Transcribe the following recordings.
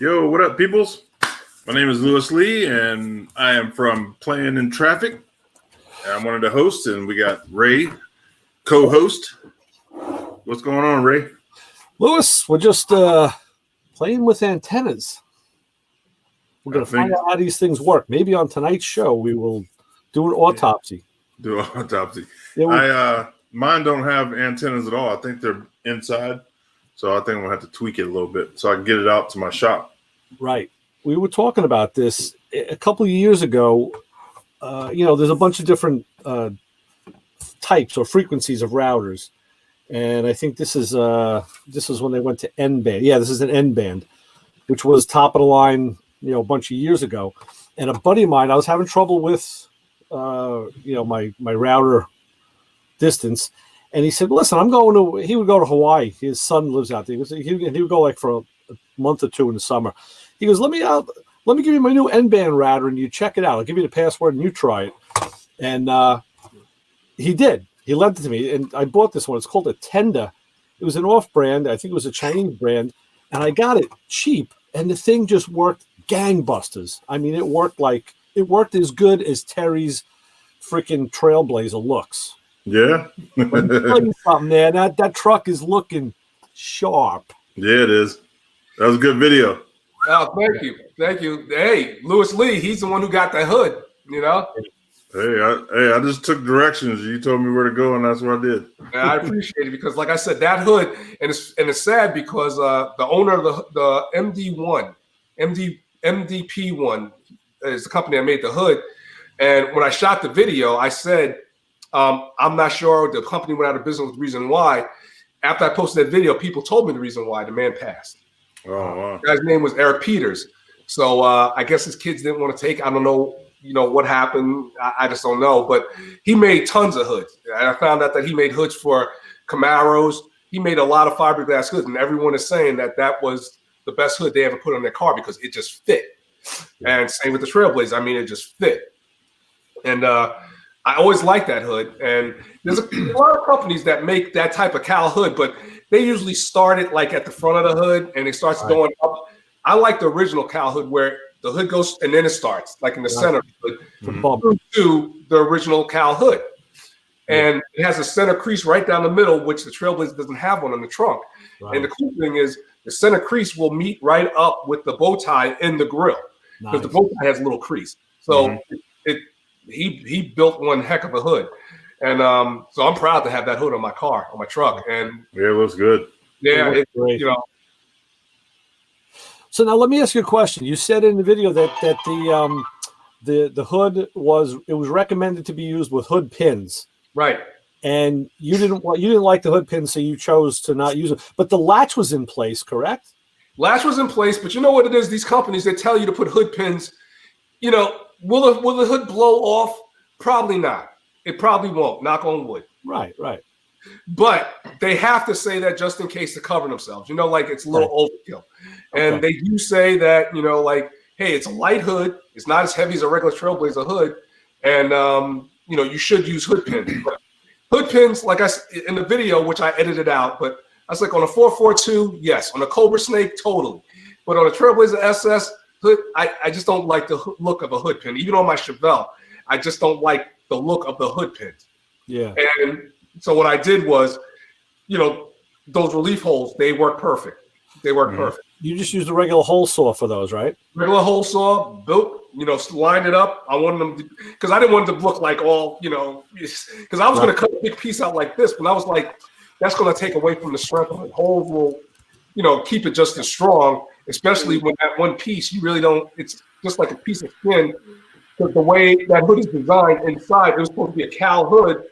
Yo, what up, peoples? My name is Lewis Lee, and I am from Playing in Traffic. I'm one of the hosts, and we got Ray, co-host. What's going on, Ray? Lewis, we're just playing with antennas. We're going to find out how these things work. Maybe on tonight's show, we will do an autopsy. Do an autopsy. Yeah, mine don't have antennas at all. I think they're inside. So I think I'm going to have to tweak it a little bit so I can get it out to my shop. Right. We were talking about this a couple of years ago. There's a bunch of different types or frequencies of routers. And I think this is when they went to N band. Yeah, this is an N band, which was top of the line, a bunch of years ago. And a buddy of mine, I was having trouble with, my router distance. And he said, listen, he would go to Hawaii. His son lives out there. He would go like for a month or two in the summer. He goes, let me give you my new N-band router and you check it out. I'll give you the password and you try it. And he did. He lent it to me. And I bought this one. It's called a Tenda. It was an off-brand. I think it was a Chinese brand. And I got it cheap. And the thing just worked gangbusters. I mean, it worked as good as Terry's freaking Trailblazer looks. Yeah. Let me tell you something, man. That truck is looking sharp. Yeah, it is. That was a good video. Oh, thank you. Hey, Lewis Lee, he's the one who got the hood, Hey, I just took directions. You told me where to go, and that's what I did. And I appreciate it because, like I said, that hood, and it's sad because the owner of the MDP1 is the company that made the hood. And when I shot the video, I said, I'm not sure the company went out of business with the reason why. After I posted that video, people told me the reason why. The man passed. Oh, wow. The guy's name was Eric Peters. So I guess his kids didn't want to take. I don't know, what happened. I just don't know. But he made tons of hoods. And I found out that he made hoods for Camaros. He made a lot of fiberglass hoods, and everyone is saying that was the best hood they ever put on their car because it just fit. And same with the Trailblazer. I mean, it just fit. And I always like that hood, and there's a lot of companies that make that type of cowl hood, but they usually start it like at the front of the hood, and it starts going up. I like the original cowl hood where the hood goes and then it starts like in the center of the hood to the original cowl hood, and it has a center crease right down the middle, which the Trailblazer doesn't have one on the trunk. Right. And the cool thing is the center crease will meet right up with the bow tie in the grill because the bow tie has a little crease, so He built one heck of a hood, and so I'm proud to have that hood on my car, on my truck. And yeah, it looks good. Yeah, it great. So now let me ask you a question. You said in the video that the hood was recommended to be used with hood pins, right? And you didn't like the hood pins, so you chose to not use it. But the latch was in place, correct? Latch was in place, but you know what it is? These companies, they tell you to put hood pins. Will the hood blow off? Probably not. It probably won't. Knock on wood. Right. But they have to say that just in case to cover themselves. Like it's a little overkill. And they do say that, hey, it's a light hood. It's not as heavy as a regular Trailblazer hood. And, you should use hood pins. But hood pins, like I said in the video, which I edited out, but I was like on a 442, yes. On a Cobra Snake, totally. But on a Trailblazer SS, hood, I just don't like the look of a hood pin. Even on my Chevelle, I just don't like the look of the hood pins. Yeah. And so what I did was, those relief holes, they work perfect. Perfect. You just used a regular hole saw for those, right? Regular hole saw, built, lined it up. I wanted them to, because I didn't want it to look like all, because I was going to cut a big piece out like this, but I was like, that's going to take away from the strength of it. Holes will, keep it just as strong. Especially when that one piece, you really don't, it's just like a piece of skin. Because the way that hood is designed inside, it was supposed to be a cowl hood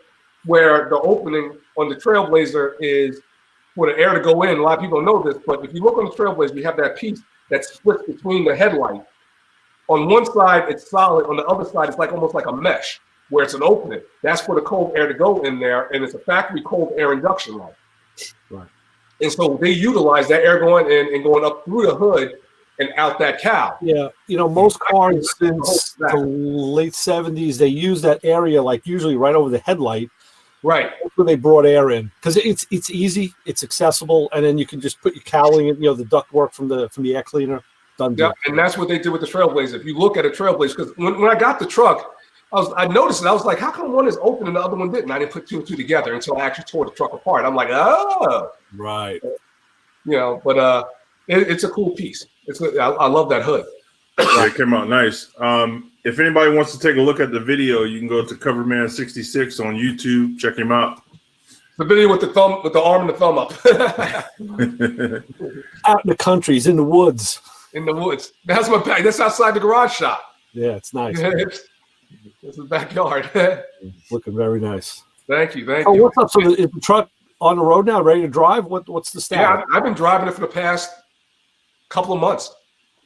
where the opening on the Trailblazer is for the air to go in. A lot of people don't know this, but if you look on the Trailblazer, you have that piece that splits between the headlight. On one side, it's solid. On the other side, it's like almost like a mesh where it's an opening. That's for the cold air to go in there, and it's a factory cold air induction light. Right. And so they utilize that air going in and going up through the hood and out that cowl. Yeah, most cars since the late 70s, they use that area like usually right over the headlight. Right. That's when they brought air in because it's easy, it's accessible, and then you can just put your cowling in, the duct work from the air cleaner. Done Yeah, deal. and that's what they did with the Trailblazer. If you look at a Trailblazer, because when I got the truck, I noticed it. I was like, how come one is open and the other one didn't? I didn't put two and two together until I actually tore the truck apart. I'm like, oh, Right. But it's a cool piece. I love that hood. Yeah, it came out nice. If anybody wants to take a look at the video, you can go to Coverman66 on YouTube. Check him out. The video with the arm and the thumb up. Out in the country, he's in the woods. In the woods. That's my back. That's outside the garage shop. Yeah, it's nice. It's the backyard. Looking very nice. Thank you. Oh, what's up? So is the truck on the road now, ready to drive? What's the status? Yeah, I've been driving it for the past couple of months.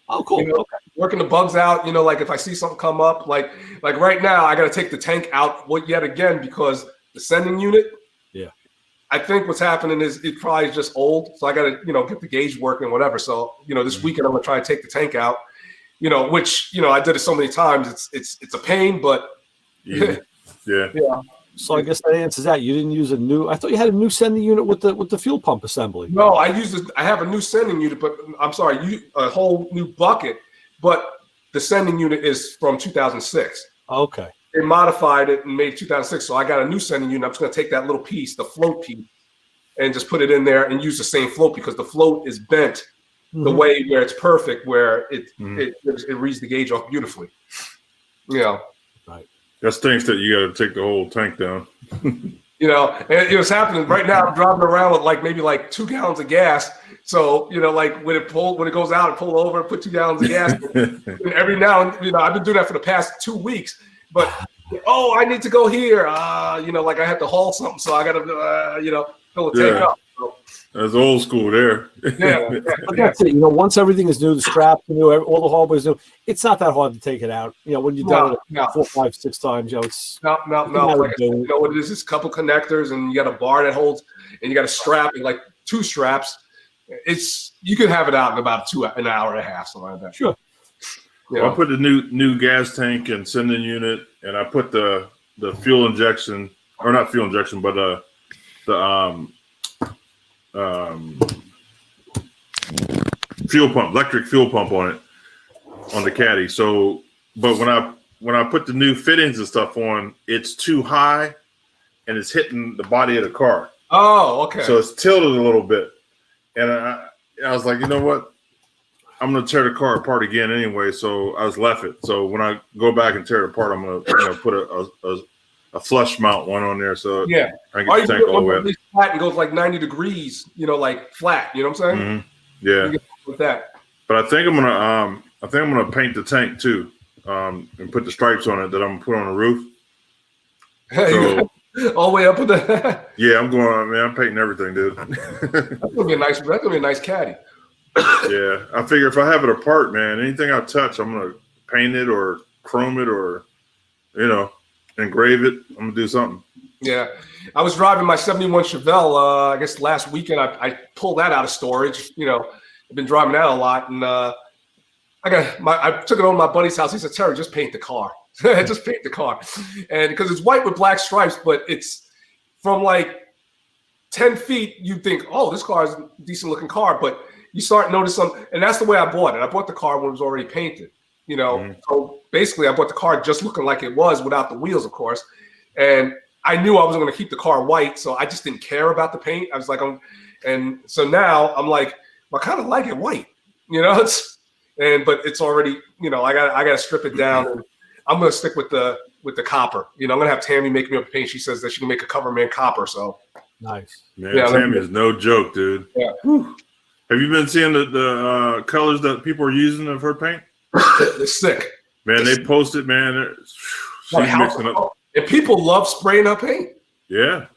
Oh, cool. Okay. Working the bugs out. Like if I see something come up, like right now, I got to take the tank out yet again because the sending unit. Yeah. I think what's happening is it probably is just old, so I got to get the gauge working, whatever. So this weekend I'm gonna try to take the tank out. Which I did it so many times. It's a pain, but yeah. So I guess that answers that. You didn't use a new. I thought you had a new sending unit with the fuel pump assembly. No, I have a new sending unit, but I'm sorry, a whole new bucket. But the sending unit is from 2006. Okay. They modified it and made 2006. So I got a new sending unit. I'm just going to take that little piece, the float piece, and just put it in there and use the same float because the float is bent the way where it's perfect, where it reads the gauge off beautifully. Right. That stinks that you got to take the whole tank down. And it was happening right now. I'm driving around with maybe 2 gallons of gas. So, when it goes out and pull over, put 2 gallons of gas. And every now and I've been doing that for the past 2 weeks. But I need to go here. I have to haul something, so I got to fill the tank up. So, that's old school there. yeah. But that's it. Once everything is new, the straps are new, all the hallways new. It's not that hard to take it out. When you've done it 4, 5, 6 times, it's no. Like I said, what it is? It's a couple connectors, and you got a bar that holds, and you got a strap, and 2 straps. You can have it out in about an hour and a half, something like that. Sure. Well, I put the new gas tank and sending unit, and I put the fuel injection, or not fuel injection, but the fuel pump, electric fuel pump on the caddy. So, but when I put the new fittings and stuff on, it's too high, and it's hitting the body of the car. Oh, okay. So it's tilted a little bit, and I was like, you know what? I'm gonna tear the car apart again anyway, so I just left it. So when I go back and tear it apart, I'm gonna put a flush mount one on there, so I can get the tank all the way up. Flat and goes 90 degrees, flat. You know what I'm saying? Mm-hmm. Yeah. With that, but I think I'm gonna paint the tank too, and put the stripes on it that I'm gonna put on the roof. So, all the way up with the. Yeah, I'm painting everything, dude. That's gonna be a nice caddy. Yeah, I figure if I have it apart, man, anything I touch, I'm gonna paint it or chrome it or, engrave it. I'm gonna do something. Yeah, I was driving my '71 Chevelle. I guess last weekend I pulled that out of storage. I've been driving that a lot, and I took it over to my buddy's house. He said, "Terry, just paint the car. Just paint the car," and because it's white with black stripes, but it's from 10 feet. You think, "Oh, this car is a decent looking car," but you start noticing something, and that's the way I bought it. I bought the car when it was already painted, So basically, I bought the car just looking like it was without the wheels, of course. And I knew I wasn't going to keep the car white, so I just didn't care about the paint. I was like, and so now I'm like, I kind of like it white, but it's already, I got to strip it down, and I'm going to stick with the copper. I'm going to have Tammy make me a paint. She says that she can make a Coverman copper. So nice. Man, Tammy is no joke, dude. Yeah. Whew. Have you been seeing the colors that people are using of her paint? They're sick. Man, they post it, man. She's mixing up. And people love spraying up paint. Yeah.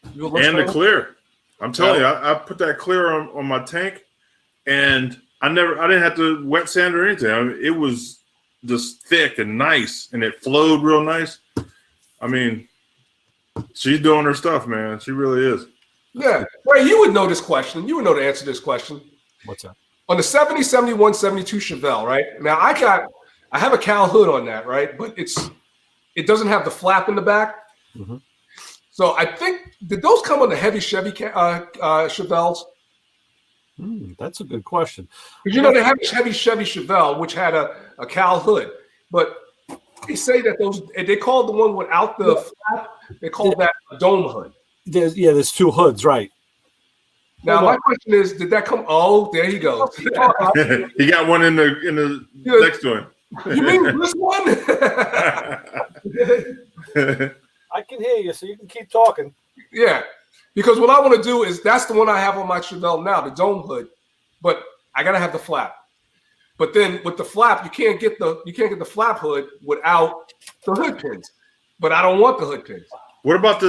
And the clear. I'm telling you, I put that clear on my tank, and I didn't have to wet sand or anything. I mean, it was just thick and nice, and it flowed real nice. I mean, she's doing her stuff, man. She really is. Yeah. Ray, you would know this question. You would know the answer to this question. What's that? On the 70, 71, 72 Chevelle, right? Now, I have a cowl hood on that, right? But it doesn't have the flap in the back. Mm-hmm. So I think, did those come on the heavy Chevy Chevelles? That's a good question. Because they have a Chevy Chevelle, which had a cowl hood, but they say that they call the one without the flap, they call that a dome hood. There's two hoods, right? Now my question is, did that come? Oh, there he goes. He got one in the next to him. You mean this one? I can hear you, so you can keep talking. Yeah, because what I want to do is that's the one I have on my Chevelle now, the dome hood, but I gotta have the flap. But then with the flap, you can't get the flap hood without the hood pins. But I don't want the hood pins. What about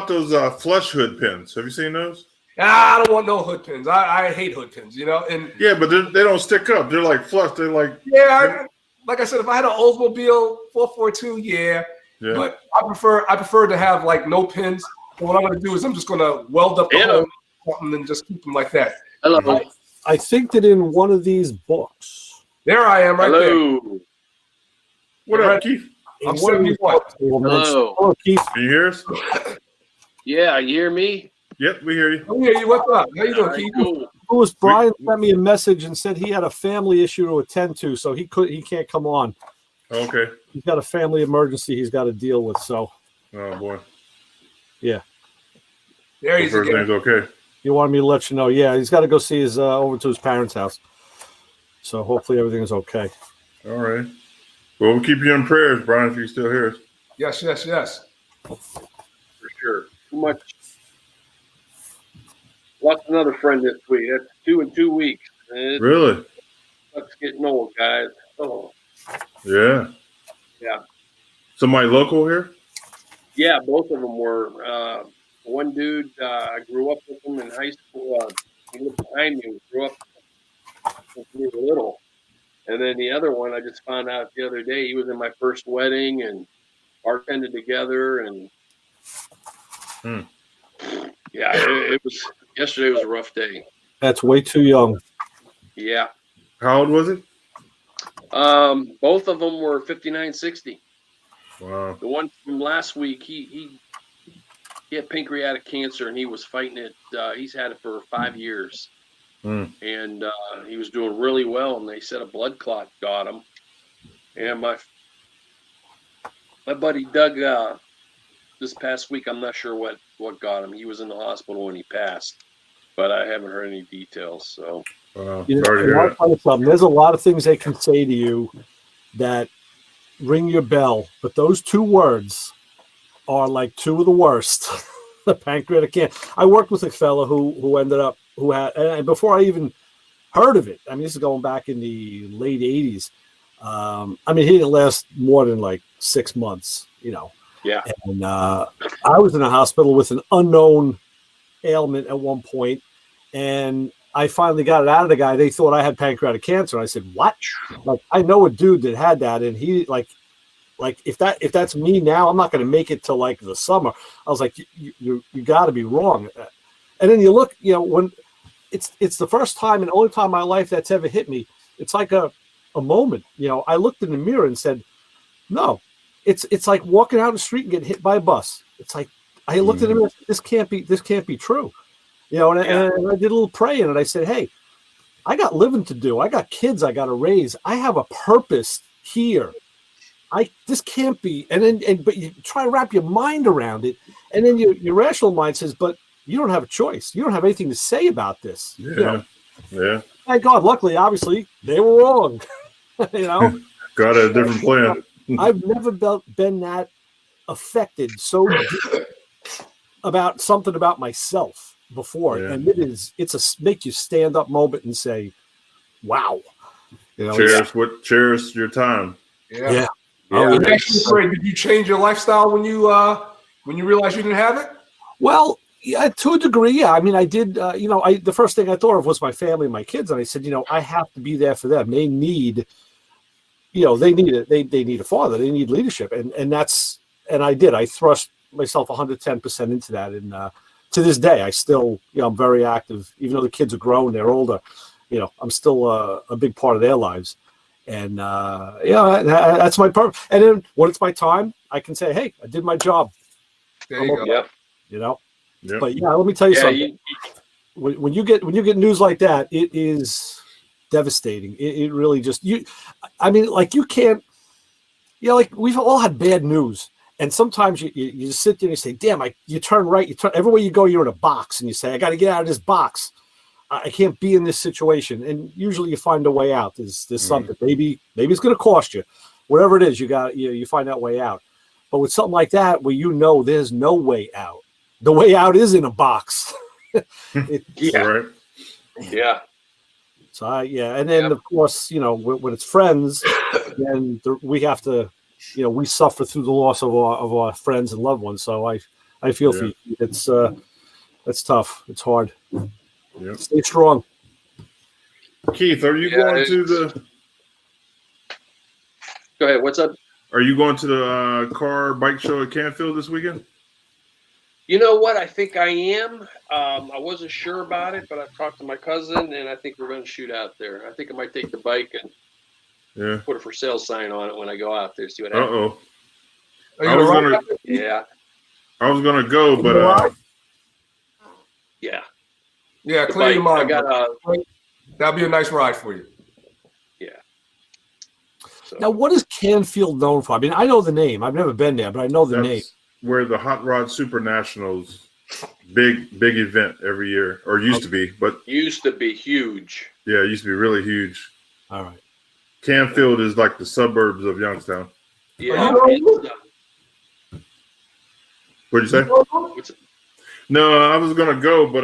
those flush hood pins? Have you seen those? I don't want no hood pins. I hate hood pins, And yeah, but they don't stick up. They're like flush. They're like like I said, if I had an Oldsmobile 442, yeah. But I prefer to have like no pins. And what I'm going to do is I'm just going to weld up the hole and then just keep them like that. Hello. I think that in one of these books. There I am, right there. What up, Keith? I'm 71. Hello, Keith. Can you hear us? Yeah, you hear me? Yep, we hear you. I hear you. What's up? How you doing, Keith? Cool. Brian sent me a message and said he had a family issue to attend to, so he can't come on. Okay. He's got a family emergency he's got to deal with. So. Oh boy. Yeah. There he's again. Everything's okay. He wanted me to let you know. Yeah, he's got to go see his over to his parents' house. So hopefully everything is okay. All right. Well, we'll keep you in prayers, Brian, if you still hear us. Yes. For sure. Too much. Lost another friend this week. That's 2 in 2 weeks. Really? That's getting old, guys. Oh. Yeah. Yeah. Somebody local here? Yeah, both of them were. One dude, I grew up with him in high school. He lived behind me. We grew up since we were little. And then the other one, I just found out the other day, he was in my first wedding and bartended together. And yeah, it was. Yesterday was a rough day. That's way too young. Yeah. How old was he? Both of them were 59, 60. Wow. The one from last week, he had pancreatic cancer and he was fighting it. He's had it for 5 years. And he was doing really well, and they said a blood clot got him. And my buddy Doug, this past week, I'm not sure what got him. He was in the hospital when he passed, but I haven't heard any details. So, wow. There's a lot of things they can say to you that ring your bell, but those two words are like two of the worst. The pancreatic cancer. I worked with a fellow who had, and before I even heard of it, I mean, this is going back in the late 80s. I mean, he didn't last more than like 6 months, Yeah. And I was in a hospital with an unknown ailment at one point, and I finally got it out of the guy. They thought I had pancreatic cancer. I said, "What?" Like, I know a dude that had that, and he like if that's me now, I'm not going to make it till like the summer. I was like, you got to be wrong. And then you look, when it's the first time and only time in my life that's ever hit me. It's like a moment. I looked in the mirror and said, no. It's like walking out the street and getting hit by a bus. It's like I looked at him and said, this can't be true. And I did a little praying and I said, hey, I got living to do. I got kids I got to raise. I have a purpose here. This can't be. But you try to wrap your mind around it, and then your rational mind says, but you don't have a choice. You don't have anything to say about this. Yeah. Yeah. Thank God. Luckily, obviously, they were wrong. Got a different plan. I've never been that affected so deep about something about myself before. Yeah. And it's a make you stand up moment and say, wow. Cherish your time. Yeah. Oh, Did you change your lifestyle when you realized you didn't have it? Well, yeah, to a degree, yeah. I mean, I did. The first thing I thought of was my family and my kids, and I said, I have to be there for them. They need, they need it. They need a father. They need leadership, and I did. I thrust myself 110% into that, and to this day, I still, I'm very active. Even though the kids are grown, they're older. I'm still a big part of their lives. And that's my purpose. And then when it's my time, I can say, "Hey, I did my job." There you go. Yep. But yeah, let me tell you something. when you get news like that, it is devastating. It really just I mean, like you can't. Like we've all had bad news, and sometimes you just sit there and you say, "Damn!" You turn right, you turn everywhere you go. You're in a box, and you say, "I got to get out of this box. I can't be in this situation." And usually, you find a way out. There's something. Maybe it's going to cost you, whatever it is. You find that way out. But with something like that, where there's no way out, the way out is in a box. Yeah. Yeah. So and then of course, when it's friends, then we have to, we suffer through the loss of our friends and loved ones. So I feel for you. It's tough. It's hard. Yep. Stay strong. Keith, are you going to the? Go ahead. What's up? Are you going to the car bike show at Canfield this weekend? You know what? I think I am. I wasn't sure about it, but I talked to my cousin, and I think we're going to shoot out there. I think I might take the bike and put a for sale sign on it when I go out there. See what happens. I was gonna. Yeah. I was gonna go, but yeah. Yeah, clear your mind. That'll be a nice ride for you. Yeah. So. Now, what is Canfield known for? I mean, I know the name. I've never been there, but I know the name. Where the Hot Rod Super Nationals, big event every year, or used to be, but used to be huge. Yeah, it used to be really huge. All right. Canfield is like the suburbs of Youngstown. Yeah. What'd you say? No, I was gonna go, but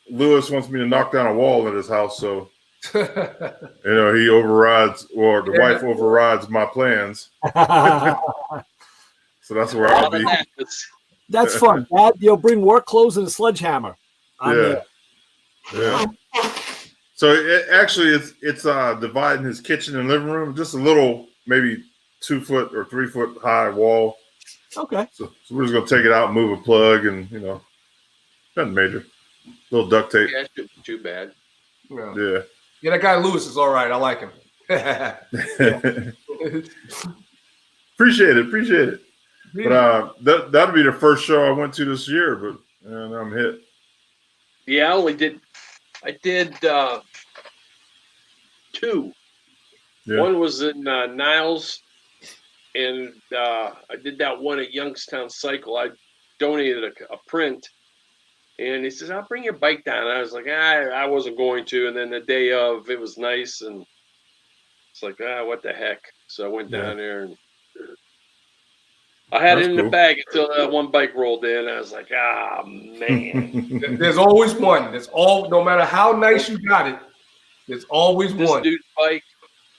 Lewis wants me to knock down a wall at his house, so he overrides, or the wife overrides my plans. So that's where I'll be. That's fun. Dad, bring work clothes and a sledgehammer. Yeah. So it's dividing his kitchen and living room, just a little, maybe 2 foot or 3 foot high wall. Okay. So we're just gonna take it out, move a plug, and nothing major. A little duct tape. Yeah, it shouldn't be too bad. Yeah. Yeah, that guy Lewis is all right. I like him. Appreciate it. But that'll be the first show I went to this year, but I'm hit. Yeah, I did 2. Yeah. One was in Niles, and I did that one at Youngstown Cycle. I donated a print, and he says, "I'll bring your bike down." And I was like, I wasn't going to. And then the day of, it was nice, and it's like, what the heck? So I went down there and. I had it in the bag until that one bike rolled in. I was like, man. There's always one. No matter how nice you got it, there's always one. This dude's bike,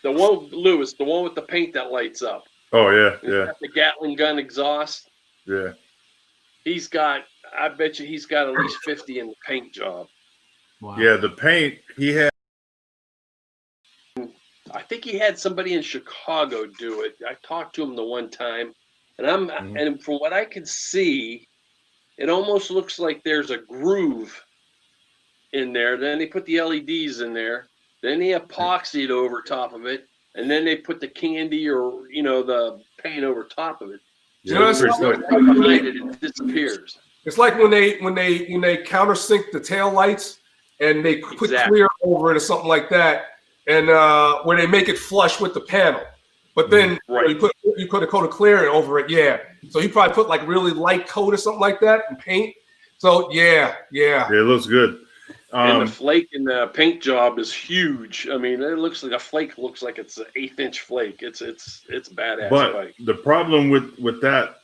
the one with the paint that lights up. Oh, yeah. The Gatling gun exhaust. Yeah. I bet you he's got at least 50 in the paint job. Wow. Yeah, the paint, he had. I think he had somebody in Chicago do it. I talked to him the one time. And and from what I can see, it almost looks like there's a groove in there. Then they put the LEDs in there. Then they epoxied over top of it, and then they put the candy or the paint over top of it. Yeah, so it disappears. It's like when they countersink the tail lights and they put clear over it or something like that, and where they make it flush with the panel. But then you put a coat of clear over it, So he probably put like really light coat or something like that and paint. So yeah. Yeah, it looks good. And the flake in the paint job is huge. I mean, it looks like a flake. Looks like it's an 1/8-inch flake. It's badass. But bike. The problem with that,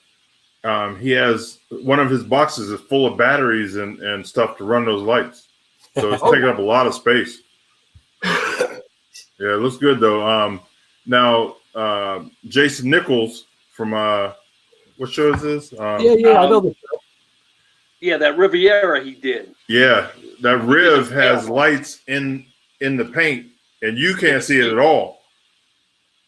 he has one of his boxes is full of batteries and stuff to run those lights. So it's taking up a lot of space. Yeah, it looks good though. Now. Jason Nichols from what show is this? I know the show. Yeah, that Riviera he did. Yeah, that Riv has lights in the paint, and you can't see it at all.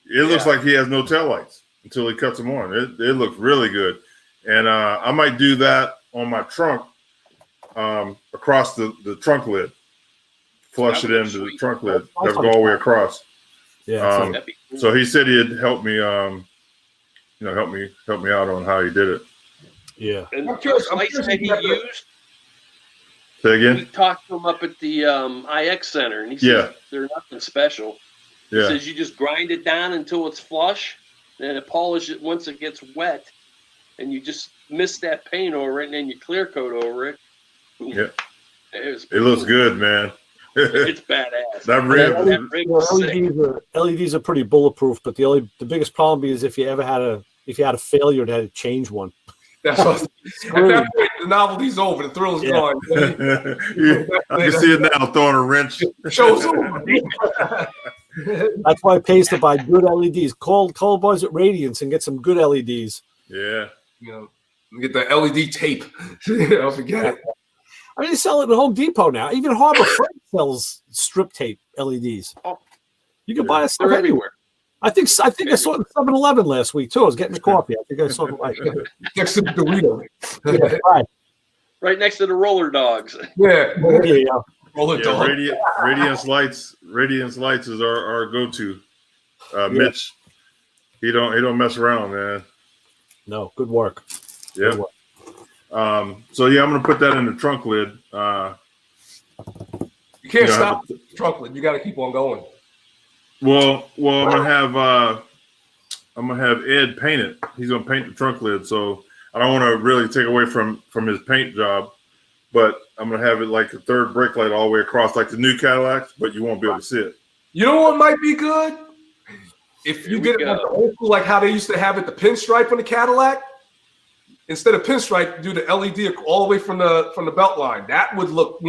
It looks like he has no taillights until he cuts them on. It looks really good, and I might do that on my trunk, across the trunk lid. Flush it into the trunk lid. That'll go all the way across. Yeah. So he said he'd help me, help me out on how he did it. Yeah. And the lights that he used, Say We again? talked to him up at the IX Center, and he says Yeah. they're nothing special. He Yeah. says you just grind it down until it's flush, then it polish it once it gets wet, and you just mist that paint over it, and then you clear coat over it. Yeah. It looks good, man. It's badass. That And rib. That rig was sick. LEDs are pretty bulletproof, but the biggest problem is if you had a failure to have to change one. That's what at that point, the novelty's over. The thrill's Yeah. gone. Yeah, I can see it now, throwing a wrench. Show's over. That's why it pays to buy good LEDs. Call boys at Radiance and get some good LEDs. Yeah. You know, get the LED tape. Forget it. I mean, they sell it at Home Depot now. Even Harbor Freight sells strip tape LEDs. Oh. You can buy it They're stuff everywhere. I think I saw it at 7-Eleven last week too. I was getting a coffee. I think I saw it like Next to the Dorito. yeah, right. Right next to the roller dogs. Yeah. Yeah. Roll it dog. Radiance Lights is our go-to. Mitch, he don't mess around, man. No, good work. Yeah. Good work. So yeah, I'm gonna put that in the trunk lid. You can't You know, stop the trunk lid. You got to keep on going. Well, I'm gonna have Ed paint it. He's gonna paint the trunk lid, so I don't want to really take away from his paint job, but I'm gonna have it like a third brake light all the way across, like the new Cadillacs, but you won't be able to see it. You know what might be good? If you get it like the old school, like how they used to have it, the pinstripe on the Cadillac. Instead of pinstripe, do the LED all the way from the belt line. That would look,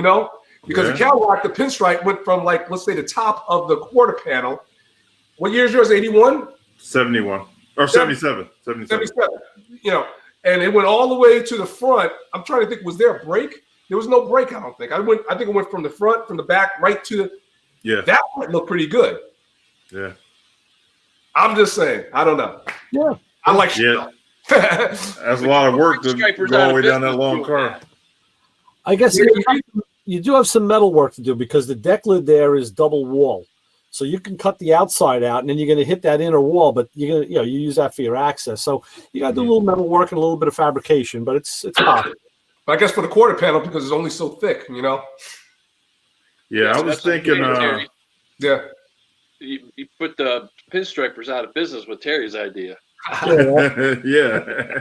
because the Cadillac, the pinstripe went from like, let's say the top of the quarter panel. What year is yours? 81? 71 or 77. 77. And it went all the way to the front. I'm trying to think, was there a break? There was no break, I don't think. I think it went from the front, from the back, right to the. Yeah. That might look pretty good. Yeah. I'm just saying. I don't know. Yeah. I like Yeah. That's a lot of work to go all the way down that long car. I guess you do have some metal work to do because the deck lid there is double wall. So you can cut the outside out and then you're going to hit that inner wall, but you're going to, you use that for your access. So you got to do a little metal work and a little bit of fabrication, but it's hot. I guess for the quarter panel because it's only so thick, Yeah, I was thinking. Yeah. You put the pinstripers out of business with Terry's idea. Yeah.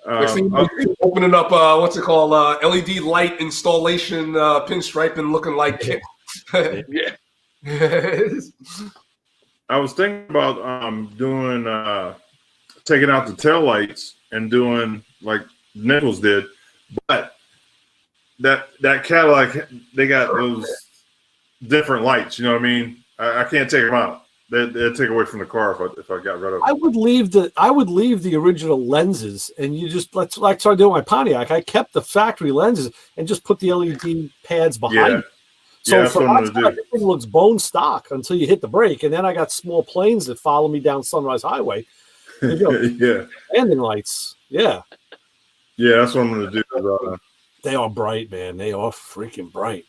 Opening up, what's it called? LED light installation, pinstriping, looking like Kit. Yeah. I was thinking about doing taking out the tail lights and doing like Nichols did, but that Cadillac, they got those different lights. You know what I mean? I can't take them out. They'd take away from the car if I got rid of them. I would leave the original lenses and you just like I do with my Pontiac. I kept the factory lenses and just put the LED pads behind it. So that's for what I'm us, gonna do. everything looks bone stock until you hit the brake, and then I got small planes that follow me down Sunrise Highway. Yeah. Landing lights. Yeah. Yeah, that's what I'm gonna do. They are bright, man. They are freaking bright.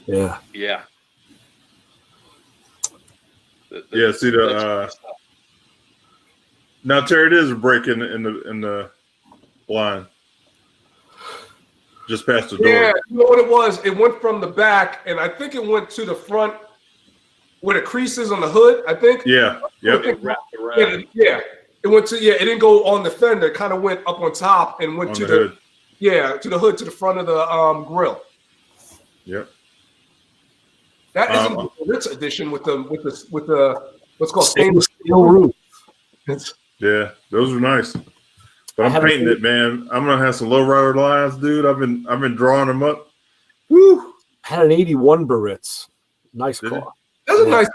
Yeah. Yeah. Yeah, see now Terry, it is a break in the line. Just past the door. Yeah, you know what it was? It went from the back, and I think it went to the front where the crease is on the hood, I think. Yeah. Yep. It wrapped around. Yeah. It went to it didn't go on the fender, it kind of went up on top and went On to the hood. to the hood, to the front of the grill. Yep. That isn't the Ritz edition with the what's called Stainless steel roof. Yeah, those are nice. But I'm painting it, man. I'm gonna have some low rider lines, dude. I've been drawing them up. Woo! Had an 81 Baritz. Nice car. That's a nice.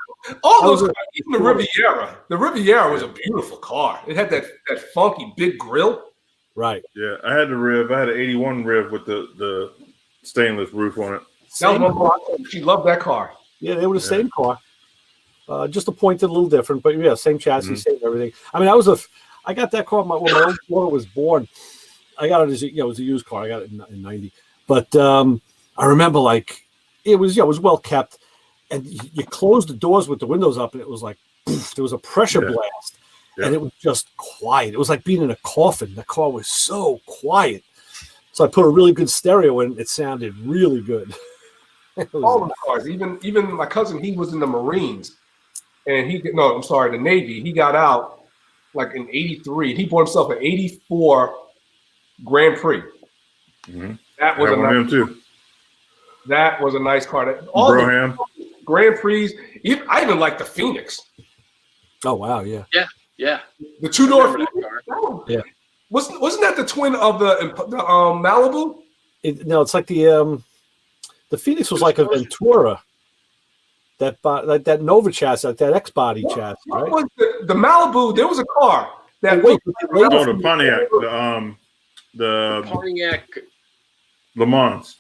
All those, even the Riviera. The Riviera was a beautiful car. It had that funky big grill. Right. Yeah, I had the Riv. I had an 81 Riv with the stainless roof on it. That was my mom. She loved that car. Yeah, they were the same car. Just appointed a little different, but yeah, same chassis, same everything. I mean, I got that car when my old daughter was born. I got it as it was a used car. I got it in 90. But I remember it was well kept. And you closed the doors with the windows up, and it was like poof, there was a pressure blast, and it was just quiet. It was like being in a coffin. The car was so quiet, So I put a really good stereo in. It sounded really good. All of the cars, even my cousin, he was in the Marines, and the Navy. He got out like in '83. He bought himself an '84 Grand Prix. Mm-hmm. That was him too. That was a nice car. All Broham. the Grand Prix. I even like the Phoenix. Oh wow, yeah. Yeah. The two-door Phoenix. Yeah. Wasn't that the twin of the Malibu? No, it's like the Phoenix was like a Ventura. That Nova chassis, that X body chassis, right? What was the Malibu? There was a car that the Pontiac, the Pontiac. Le Mans.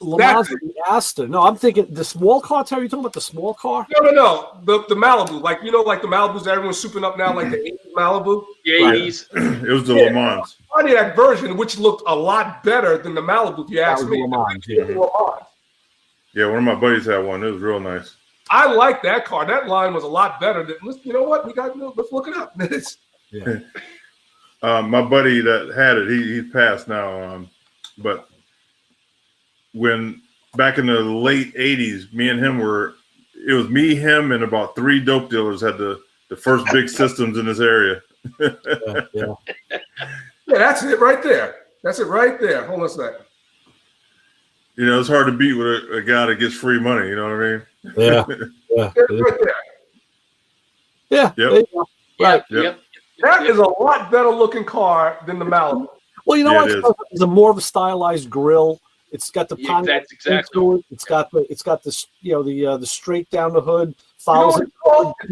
Le Mans, the Astor. No, I'm thinking the small car. Terry, you talking about the small car? No. The Malibu, like like the Malibus that everyone's souping up now, like the '80s Malibu. The '80s. It was the Le Mans. Pontiac version, which looked a lot better than the Malibu, if you ask me. Le Mans, yeah. Yeah, one of my buddies had one. It was real nice. I like that car. That line was a lot better. You know what? Let's look it up. Yeah. My buddy that had it, he's passed now. But when back in the late '80s, me and him it was me, him, and about 3 dope dealers had the first big systems in this area. Yeah. Yeah, that's it right there. That's it right there. Hold on a second. You know, it's hard to beat with a guy that gets free money. You know what I mean? Yeah. Right there. Yeah. Yep. Right. Yep. That is a lot better looking car than the Malibu. Well, you know Yeah, what? It's a more of a stylized grill. It's got the Pontiac that's exactly. It's got the the straight down the hood. You know Follows what it's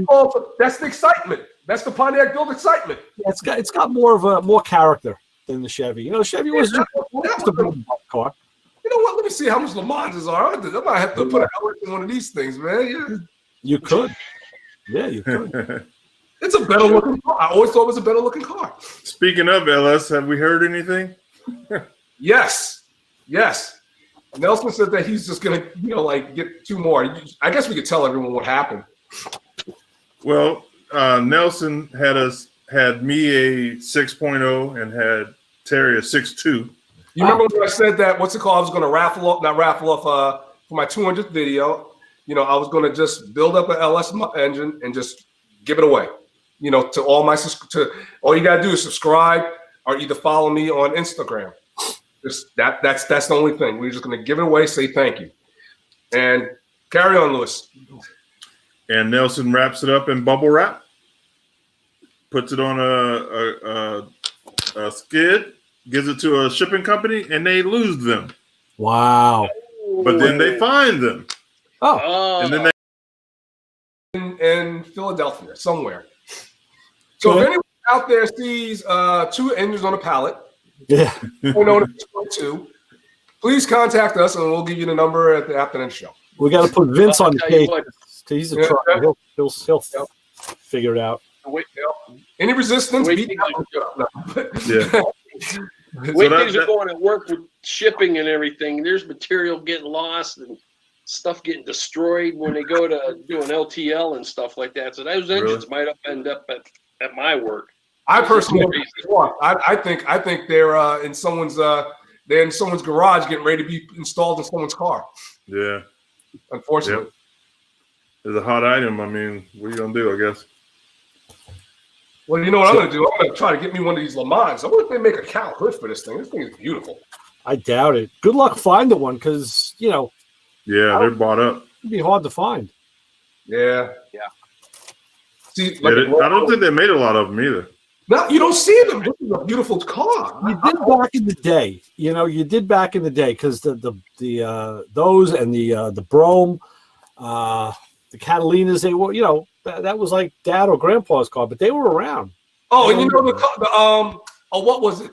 called? That's the excitement. That's the Pontiac build excitement. it's got more character than the Chevy. You know, Chevy was just a big car. You know what? Let me see how much Le Mans are. I might have to put a L in one of these things, man. Yeah. You could. Yeah, you could. It's a better looking car. I always thought it was a better looking car. Speaking of LS, have we heard anything? Yes. Nelson said that he's just gonna, get 2 more. I guess we could tell everyone what happened. Well, Nelson had me a 6.0 and had Terry a 6.2. You remember when I said that? What's it called? I was going to raffle off for my 200th video. I was going to just build up an LS engine and just give it away. To all you got to do is subscribe or either follow me on Instagram. That's the only thing. We're just going to give it away, say thank you, and carry on, Lewis. And Nelson wraps it up in bubble wrap, puts it on a skid, gives it to a shipping company, and they lose them. Wow. But then they find them. Oh. And then in Philadelphia, somewhere. So if anyone out there sees 2 engines on a pallet, Yeah. 2, please contact us and we'll give you the number at the afternoon show. We got to put Vince on the I'll tell you case. what. He's a trucker. He'll figure it out. Any resistance? Wait, beat things yeah. The way things are going at work with shipping and everything, there's material getting lost and stuff getting destroyed when they go to do an LTL and stuff like that. So those engines might end up at my work. I personally, I think they're in someone's garage getting ready to be installed in someone's car. Yeah. Unfortunately. Yep. It's a hot item. I mean, what are you gonna do? I guess. Well, you know what I'm gonna do? I'm gonna try to get me one of these Le Mans. I wonder if they make a cow hood for this thing. This thing is beautiful. I doubt it. Good luck finding one because Yeah, they're bought up. it'd be hard to find. Yeah. See, I don't think they made a lot of them either. No, you don't see them. This is a beautiful car. You did back in the day. You did back in the day because the those and the Brougham, the Catalinas, they were that was like dad or grandpa's car, but they were around. Oh, and what was it?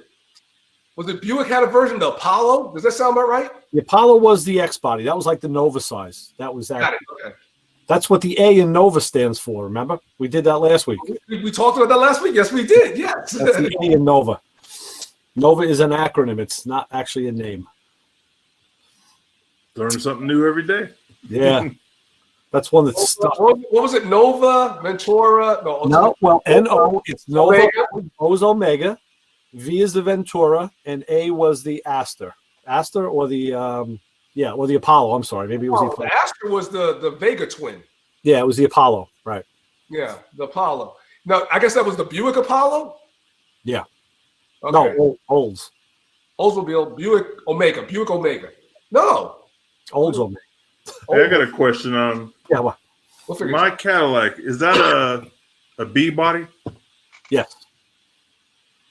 Was it Buick had a version, the Apollo? Does that sound about right? The Apollo was the X body. That was like the Nova size. That was that. Got it. Okay. That's what the A in Nova stands for. Remember, we did that last week. We talked about that last week. Yes, we did. Yes. That's the A in Nova. Nova is an acronym. It's not actually a name. Learn something new every day. Yeah. That's one that's stuck. What was it? Nova, Ventura? No, well, N-O, it's Nova. Omega? O's Omega. V is the Ventura, and A was the Astor. Astor or the or the Apollo. I'm sorry, maybe it was the Apollo. The Astor was the Vega twin. Yeah, it was the Apollo, right? Yeah, the Apollo. No, I guess that was the Buick Apollo. Yeah. Okay. No, Olds. Oldsmobile, Buick Omega. No. Olds Omega. Hey, I got a question. Yeah, well, We'll figure My Cadillac, is that a B body? yes.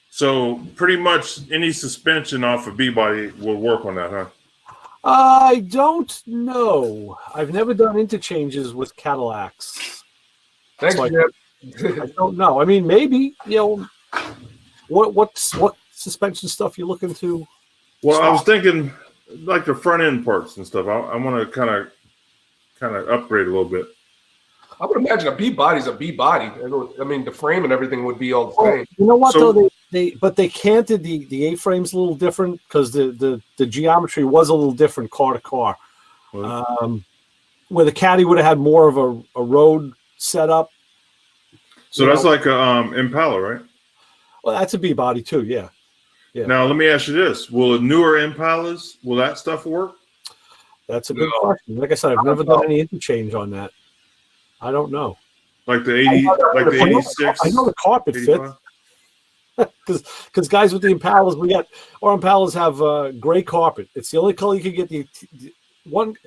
So pretty much any suspension off a B body will work on that, huh? I don't know. I've never done interchanges with Cadillacs. Thanks, So Jim. I don't know. I mean, maybe, what suspension stuff you looking to? Well, I was thinking like the front end parts and stuff. I want to kind of upgrade a little bit. I would imagine a B body's a B body. I mean, the frame and everything would be all the same. You know what So- though? They canted the A-frames a little different because the geometry was a little different car to car. Where the Caddy would have had more of a road setup. So that's like a Impala, right? Well, that's a B body too. Yeah. Yeah. Now let me ask you this: will newer Impalas, will that stuff work? That's a good No. question. Like I said, I've never done any interchange on that. I don't know. Like the 80, like the 86, I know the carpet 85? fits because guys with the Impalas, our Impalas have gray carpet. It's the only color you could get. The one,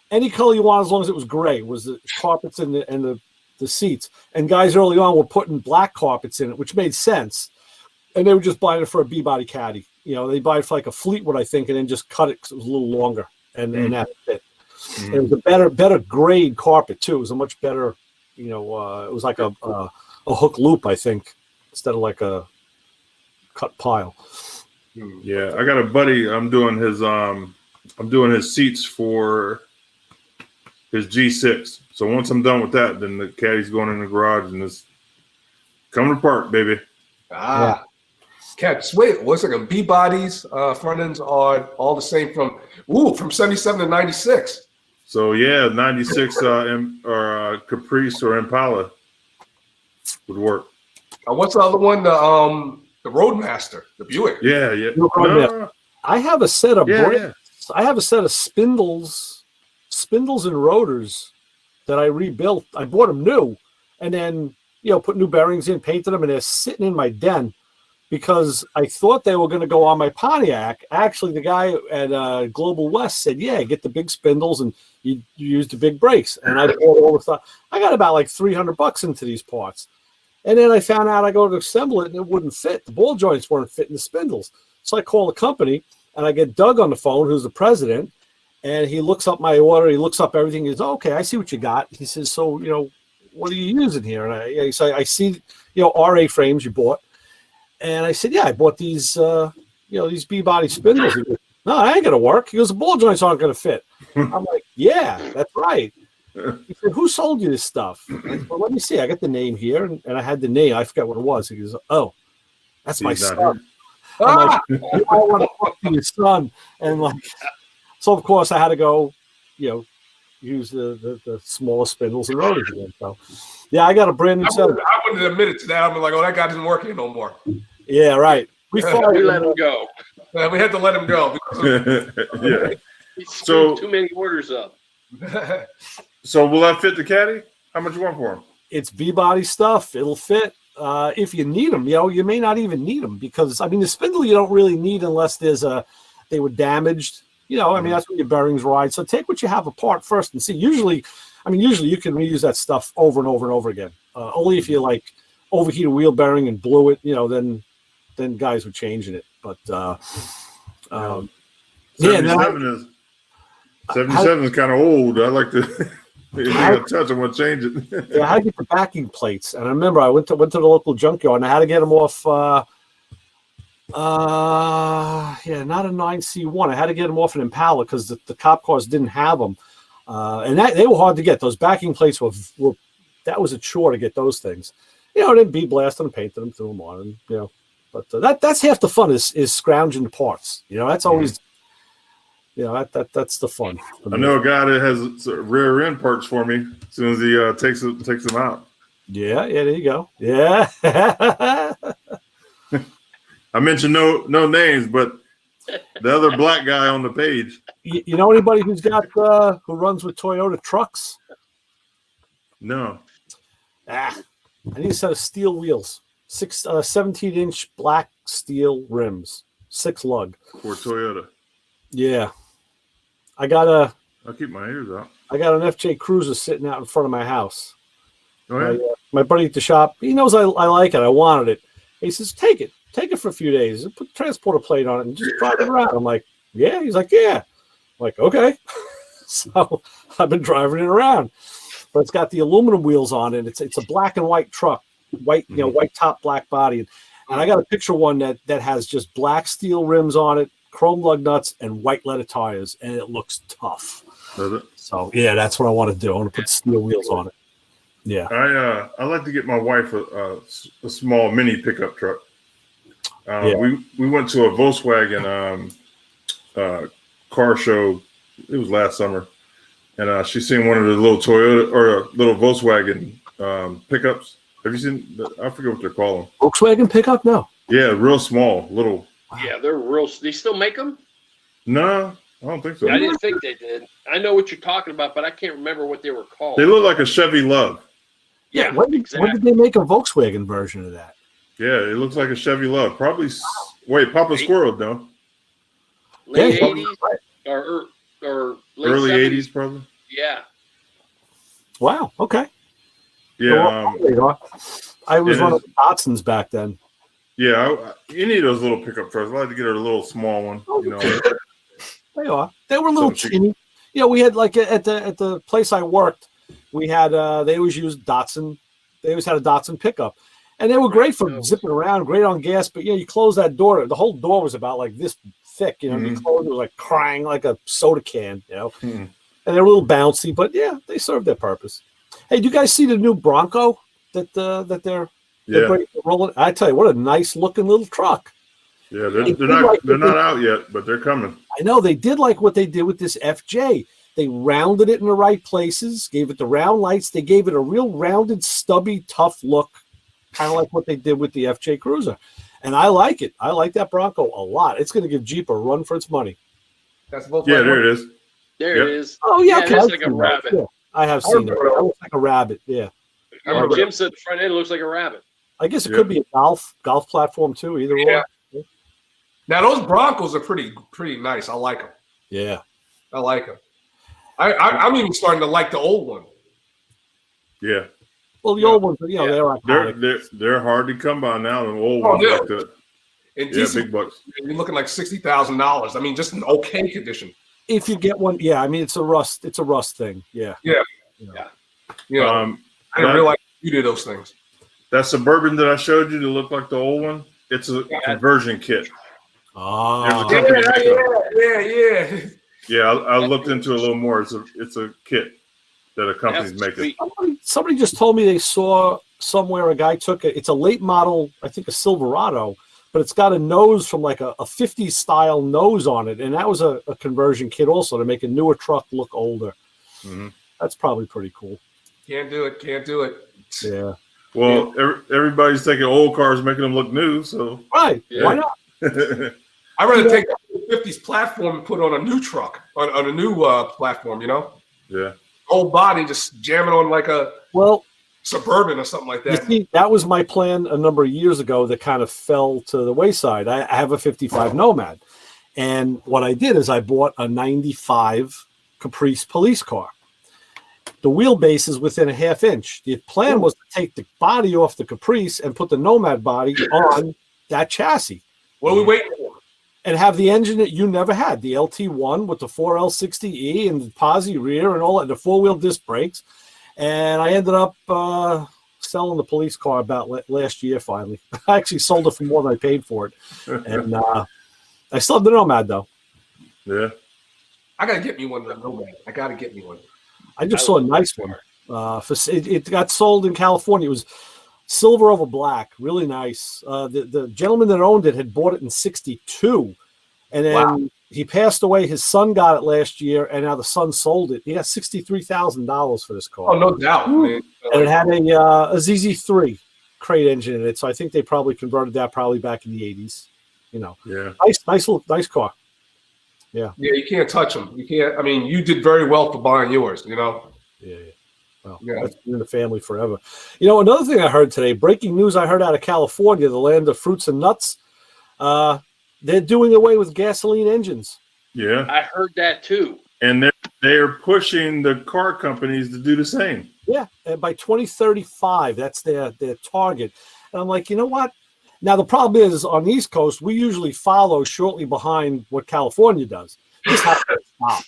any color you want as long as it was gray was the carpets and the seats. And guys early on were putting black carpets in it, which made sense. And they were just buying it for a B body Caddy. They buy it for like a Fleetwood, I think, and then just cut it because it was a little longer, and that fit. Mm. It was a better grade carpet too. It was a much better, it was like a hook loop, I think, instead of like a cut pile. Yeah, I got a buddy. I'm doing his seats for his G6. So once I'm done with that, then the Caddy's going in the garage and it's coming apart, baby. Ah. Cat, sweet. What's it? B bodies, front ends are all the same from 77 to 96. So yeah, 96 or Caprice or Impala would work. What's the other one? The Roadmaster, the Buick. Yeah. Roadmaster. I have a set of Yeah. I have a set of spindles and rotors that I rebuilt. I bought them new, and then put new bearings in, painted them, and they're sitting in my den because I thought they were going to go on my Pontiac. Actually, the guy at Global West said, "Yeah, get the big spindles and you use the big brakes." And I bought all the stuff. I got about like $300 into these parts. And then I found out I go to assemble it and it wouldn't fit. The ball joints weren't fitting the spindles. So I call the company and I get Doug on the phone, who's the president, and he looks up my order. He looks up everything. He says, "Okay, I see what you got." He says, "So, what are you using here?" And I see, RA frames you bought. And I said, "Yeah, I bought these, these B-body spindles." He goes, "No, that ain't going to work." He goes, "The ball joints aren't going to fit." I'm like, "Yeah, that's right." He said, "Who sold you this stuff?" I said, "Well, let me see. I got the name here." And I had the name. I forgot what it was. He goes, "Oh, that's my He's not son." here. I'm like, "I want to talk to your son." And so of course I had to go, use the smaller spindles and rotors again. So yeah, I got a brand new set. I wouldn't admit it to that. I'm like, "Oh, that guy doesn't work here no more." Yeah, right. We thought We let him go. We had to let him go because Yeah. He So- screwed too many orders up. So will that fit the Caddy? How much you want for him? it's B-body stuff. It'll fit if you need them. You may not even need them because the spindle you don't really need unless they were damaged. That's when your bearings ride. So take what you have apart first and see. Usually you can reuse that stuff over and over and over again. Only if you overheat a wheel bearing and blew it, then guys were changing it. But 77 is kind of old. I like to touch. I want to change it. yeah, I had to get the backing plates, and I remember I went to the local junkyard and I had to get them off. Not a 9C1. I had to get them off an Impala because the cop cars didn't have them, and they were hard to get. Those backing plates were that was a chore to get those things. Then bead blasted them, painted them, threw them on, and But that's half the fun is scrounging the parts. That's always. That's the fun. I know a guy that has rear end parts for me as soon as he takes them out. Yeah, there you go. Yeah. I mentioned no names, but the other black guy on the page. You know anybody who's got who runs with Toyota trucks? No. I need a set of steel wheels, 17-inch black steel rims, 6 lug. For Toyota. Yeah, I'll keep my ears out. I got an FJ Cruiser sitting out in front of my house. Oh, yeah? My buddy at the shop, he knows I like it. I wanted it. He says, take it for a few days, put the transporter plate on it, and just drive it around. I'm like, yeah. He's like, yeah. I'm like, okay. So I've been driving it around, but it's got the aluminum wheels on it. It's a black and white truck, white top, black body, and I got a picture one that has just black steel rims on it, chrome lug nuts, and white leather tires, and it looks tough. Does it? So yeah, that's what I want to do. I want to put steel wheels on it. Yeah. I like to get my wife a small mini pickup truck. We went to a Volkswagen car show. It was last summer, and she seen one of the little Toyota or little Volkswagen pickups. Have you seen? I forget what they're called. Volkswagen pickup? No. Yeah, real small, little. Yeah, they're real. They still make them? No, I don't think so. I didn't think they did. I know what you're talking about, but I can't remember what they were called. They look like a Chevy Love. Yeah, when did they make a Volkswagen version of that? Yeah, it looks like a Chevy Love. Probably. Wait, Papa Squirrel, no. Late Yeah, 80s or late Early 70s. 80s, probably. Yeah. Wow. Okay. Yeah. I was one of the Datsuns back then. Yeah, you need those little pickup trucks. I like to get her a little small one. You know. They are. They were a little teeny. You know, we had like at the place I worked, we had they always used Datsun. They always had a Datsun pickup, and they were great for zipping around, great on gas. But you close that door, the whole door was about like this thick. You close it was like crying like a soda can. And they were a little bouncy, but yeah, they served their purpose. Hey, do you guys see the new Bronco that they're rolling? I tell you, what a nice looking little truck. Yeah, they're not out yet, but they're coming. I know they did like what they did with this FJ. They rounded it in the right places, gave it the round lights. They gave it a real rounded, stubby, tough look, kind of like what they did with the FJ Cruiser. And I like it. I like that Bronco a lot. It's going to give Jeep a run for its money. That's both. Yeah, there it is. There it is. Oh yeah, okay. It's like a rabbit. Yeah, I have seen it. It looks like a rabbit. Yeah. Jim said the front end looks like a rabbit. I guess it could be a golf platform too. Either or. Now those Broncos are pretty nice. I like them. Yeah, I like them. I'm even starting to like the old one. Yeah. Well, the old ones, they're iconic. They're hard to come by now. The old ones like that. And big bucks. You're looking like $60,000. I mean, just an okay condition. If you get one, yeah. I mean, it's a rust thing. Yeah. Yeah. I didn't realize you did those things. That Suburban that I showed you to look like the old one, it's a conversion kit. Oh. Yeah. Yeah, I looked into it a little more. It's a kit that a company's making. Somebody just told me they saw somewhere a guy took it. It's a late model, I think a Silverado, but it's got a nose from like a 50s style nose on it. And that was a conversion kit also to make a newer truck look older. Mm-hmm. That's probably pretty cool. Can't do it. Yeah. Well, everybody's taking old cars, making them look new. So right. Yeah. Why not? I'd rather take the 50s platform and put on a new truck, on a new platform, Yeah. Old body, just jamming on like a Suburban or something like that. See, that was my plan a number of years ago that kind of fell to the wayside. I have a 55 Nomad. And what I did is I bought a 95 Caprice police car. The wheelbase is within a half inch. The plan was to take the body off the Caprice and put the Nomad body on that chassis. What are we waiting for? And have the engine that you never had, the LT1 with the 4L60E and the posi rear and all that, the four-wheel disc brakes. And I ended up selling the police car about last year finally. I actually sold it for more than I paid for it. And I still have the Nomad, though. Yeah. I got to get me one of the Nomad. I got to get me one. I just saw a nice one. It got sold in California. It was silver over black, really nice. The gentleman that owned it had bought it in '62, and then he passed away. His son got it last year, and now the son sold it. He got $63,000 for this car. Oh, no doubt, man. And it had a ZZ3 crate engine in it, so I think they probably converted that probably back in the '80s. You know, Yeah. nice car. Yeah, you can't touch them. You can't. I mean, you did very well for buying yours. You know. Yeah. Well, Yeah. that's been in the family forever. You know, another thing I heard today, breaking news I heard out of California, the land of fruits and nuts. They're doing away with gasoline engines. Yeah. I heard that too. And they're pushing the car companies to do the same. Yeah, and by 2035, that's their target. And I'm like, you know what? Now the problem is on the East Coast, we usually follow shortly behind what California does. This has to stop.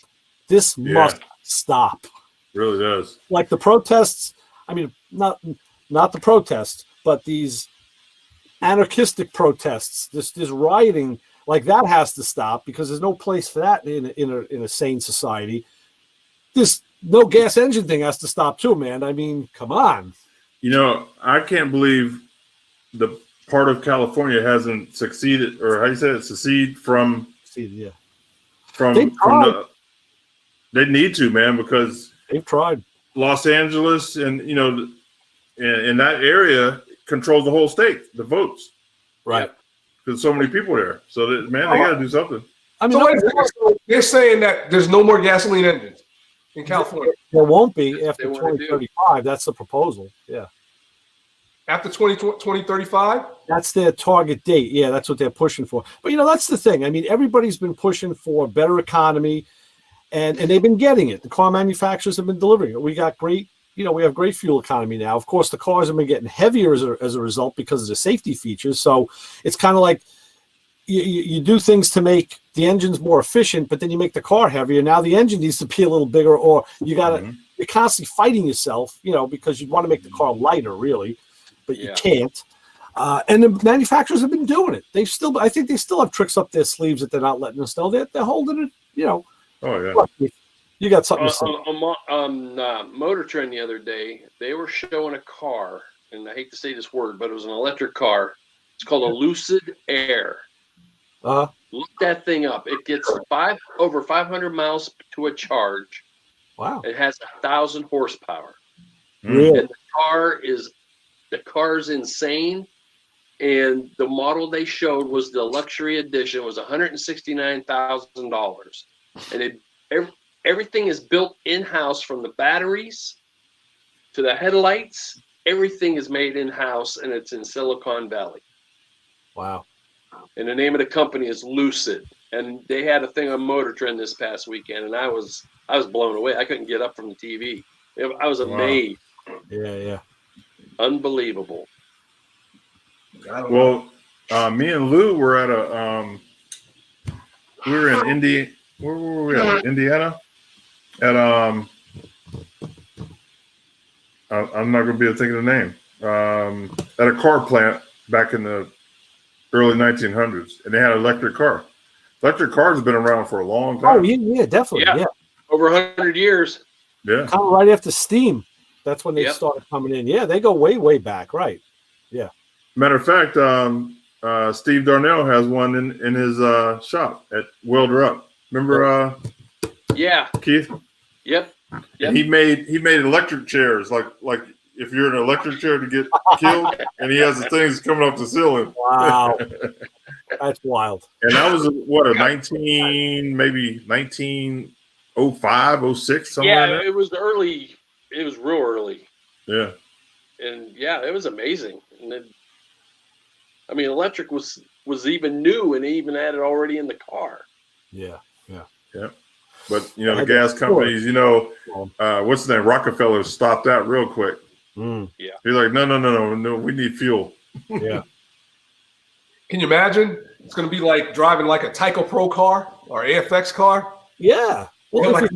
This must stop. Really does. Like the protests. I mean, not the protests, but these anarchistic protests. This rioting, like that has to stop because there's no place for that in a sane society. This no gas engine thing has to stop too, man. I mean, come on. You know, I can't believe the part of California hasn't succeeded, or how you say it, secede from. Yeah. From they need to, man, because they've tried. Los Angeles and in that area controls the whole state, the votes, right? Because so many people there. So they got to do something. I mean, so they're saying that there's no more gasoline engines in California. There won't be after 2035. That's the proposal. Yeah. After 2035? That's their target date. Yeah, that's what they're pushing for. But, that's the thing. I mean, everybody's been pushing for a better economy, and they've been getting it. The car manufacturers have been delivering it. We got great, we have great fuel economy now. Of course, the cars have been getting heavier as a result because of the safety features. So it's kind of like you do things to make the engines more efficient, but then you make the car heavier. Now the engine needs to be a little bigger, or you're constantly fighting yourself, because you want to make the car lighter, really. But you can't. And the manufacturers have been doing it. I think they still have tricks up their sleeves that they're not letting us know. They're holding it, Oh yeah. Look, you got something to say. On Motor Trend the other day, they were showing a car, and I hate to say this word, but it was an electric car. It's called a Lucid Air. Look that thing up. It gets over 500 miles to a charge. Wow. It has 1,000 horsepower. Really? And the car's insane, and the model they showed was the luxury edition. It was $169,000, and everything is built in-house, from the batteries to the headlights. Everything is made in-house, and it's in Silicon Valley. Wow. And the name of the company is Lucid, and they had a thing on Motor Trend this past weekend, and I was blown away. I couldn't get up from the TV. I was amazed. Yeah. Unbelievable. Well, me and Lou were at we were in where were we at? Indiana? At I'm not going to be able to think of the name. At a car plant back in the early 1900s, and they had an electric car. Electric cars have been around for a long time. Oh yeah, definitely. Yeah. Over 100 years. Yeah. Kind of right after steam. That's when they started coming in. Yeah, they go way, way back. Right. Yeah. Matter of fact, Steve Darnell has one in his shop at Welder Up. Remember? Keith. Yep. And he made electric chairs, like if you're in an electric chair to get killed, and he has the things coming off the ceiling. Wow. That's wild. And that was what, a 1905, 06, something like that? It was early. It was real early. Yeah. And it was amazing. And then, electric was even new, and they even had it already in the car. Yeah. But the gas companies, what's the name? Rockefeller stopped that real quick. Yeah. He's like, no, we need fuel. Yeah. Can you imagine? It's going to be like driving like a Tyco Pro car or AFX car. Yeah. Well, back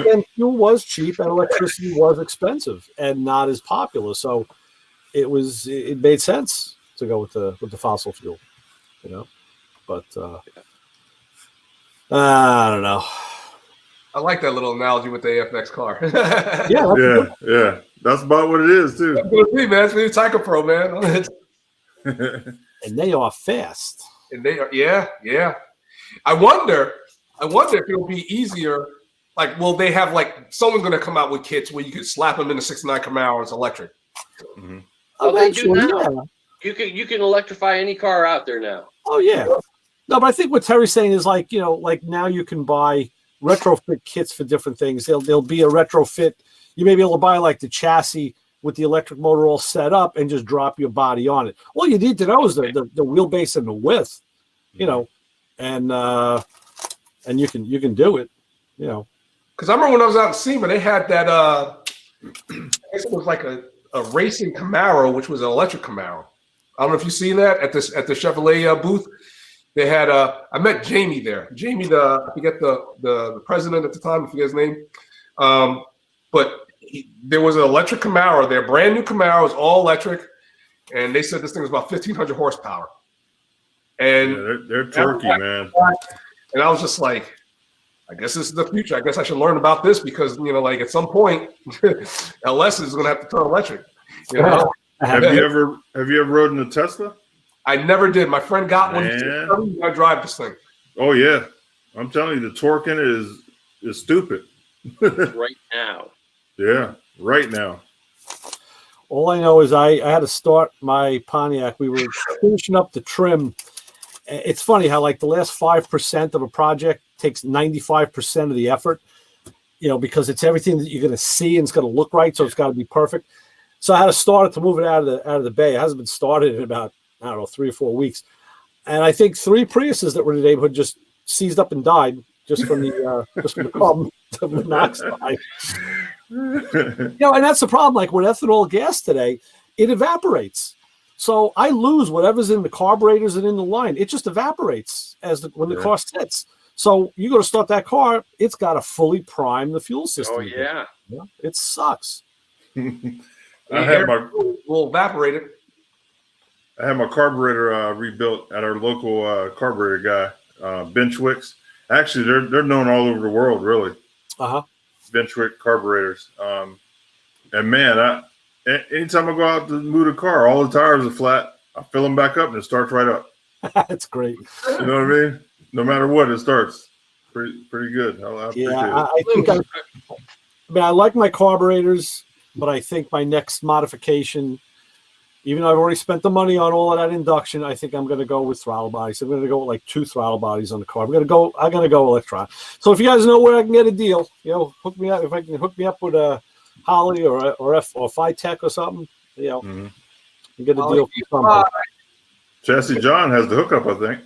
then fuel was cheap and electricity was expensive and not as popular. So it made sense to go with the fossil fuel, But I don't know. I like that little analogy with the AFX car. Yeah. That's about what it is too. That's what it be, man. It's really Tyco Pro, man. And they are fast. And they are, yeah. I wonder if it'll be easier. Like, will they have someone's going to come out with kits where you could slap them in a '69 Camaro and it's electric? Mhm. Well, they do Eventually, now. You can electrify any car out there now. Oh yeah. No, but I think what Terry's saying is like, like now you can buy retrofit kits for different things. There'll be a retrofit. You may be able to buy like the chassis with the electric motor all set up and just drop your body on it. All you need to know is the wheelbase and the width, and you can do it, Because I remember when I was out in SEMA, they had that. I guess it was like a racing Camaro, which was an electric Camaro. I don't know if you've seen that at the Chevrolet booth. They had I met Jamie there. Jamie, I forget the president at the time, I forget his name. But there was an electric Camaro there, brand new Camaro, it was all electric, and they said this thing was about 1,500 horsepower. And they're turkey, man. And I was just like, I guess this is the future. I guess I should learn about this because like at some point, LS is going to have to turn electric. Have you ever rode in a Tesla? I never did. My friend got one. Man. I drive this thing. Oh yeah, I'm telling you, the torque in it is stupid. Right now. Yeah, right now. All I know is I had to start my Pontiac. We were finishing up the trim. It's funny how like the last 5% of a project takes 95% of the effort, because it's everything that you're going to see and it's going to look right. So it's got to be perfect. So I had to start it to move it out of the bay. It hasn't been started in about, 3 or 4 weeks. And I think 3 Priuses that were in the neighborhood just seized up and died just from the carbon monoxide. And that's the problem. Like with ethanol gas today, it evaporates. So I lose whatever's in the carburetors and in the line. It just evaporates when the car sits. So you go to start that car, it's got to fully prime the fuel system. Oh yeah. It sucks. Will evaporate it. I had my carburetor rebuilt at our local carburetor guy, Benchwicks. Actually, they're known all over the world, really. Benchwick carburetors. And man, anytime I go out to move the car, all the tires are flat. I fill them back up and it starts right up. That's great. You know what I mean? No matter what, it starts pretty good. I like my carburetors, but I think my next modification, even though I've already spent the money on all of that induction, I think I'm going to go with throttle bodies. I'm going to go with like 2 throttle bodies on the car. I'm going to go electron. So if you guys know where I can get a deal, hook me up. If I can hook me up with a Holly or Phytech or something, and get a deal from somebody. Chassis John has the hookup, I think.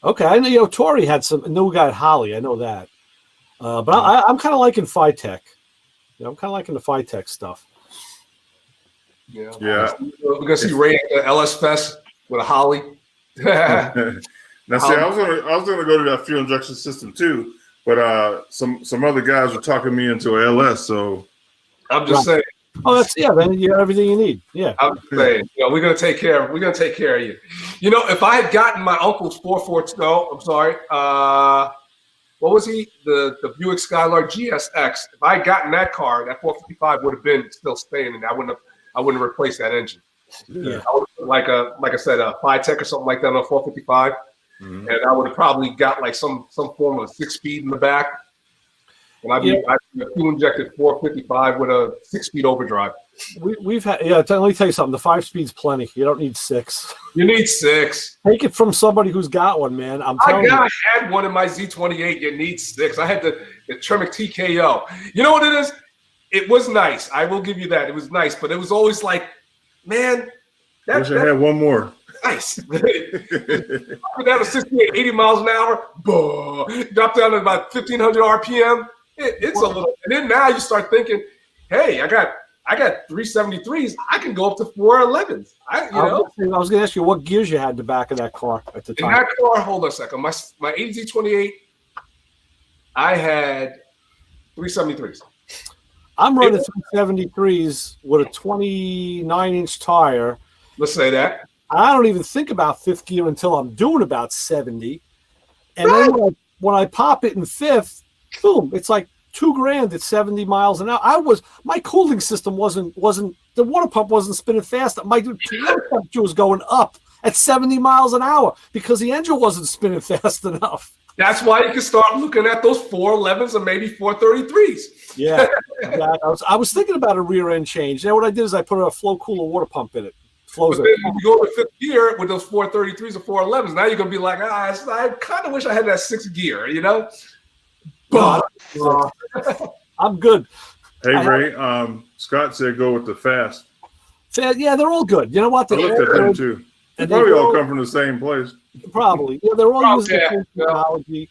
Okay, I know. Tori had some new guy at Holly. I know that, but I'm kind of liking Phytech. I'm kind of liking the Phytech stuff. Yeah. We're gonna see Ray at the LS Fest with a Holly. Now, see, I was gonna go to that fuel injection system too, but some other guys were talking me into a LS. So I'm just saying. Oh, then you have everything you need. Yeah. I'm just saying. We're gonna take care of you. If I had gotten my uncle's 442, no, I'm sorry. What was he? The Buick Skylark GSX. If I had gotten that car, that 455 would have been still staying, and I wouldn't have replaced that engine. Yeah. I would have, like I said, a Phytech or something like that on a 455, and I would have probably got like some form of 6-speed in the back. And I'd be a fuel injected 455 with a 6-speed overdrive. We've had let me tell you something. The 5-speed's plenty. You don't need 6. You need 6. Take it from somebody who's got one, man. I had one in my Z28. You need 6. I had the Tremec TKO. You know what it is? It was nice. I will give you that. It was nice, but it was always like, man, I wish I had one more. Nice. Put down to 68, 80 miles an hour. Drop down to about 1,500 RPM. It's a little. And then now you start thinking, hey, I got 373s. I can go up to 411s. I was going to ask you what gears you had in the back of that car at the time. In that car, hold on a second. My AZ28, I had 373s. I'm running 373s with a 29-inch tire. Let's say that. I don't even think about 5th gear until I'm doing about 70. And then when I pop it in 5th, boom, it's like $2,000 at 70 miles an hour. My cooling system wasn't the water pump wasn't spinning fast. My water temperature was going up at 70 miles an hour because the engine wasn't spinning fast enough. That's why you can start looking at those 411s or maybe 433s. Yeah. I was thinking about a rear end change. Now what I did is I put a flow cooler water pump in it. Flows But then you go to fifth gear with those 433s or 411s. Now you're gonna be like, I kind of wish I had that sixth gear, you know. But I'm good. Hey Ray, Scott said go with the fast. Yeah, they're all good. You know what? I looked at them too. They And probably they all all- come from the same place. Probably. Yeah, they're all using Yeah, the same technology.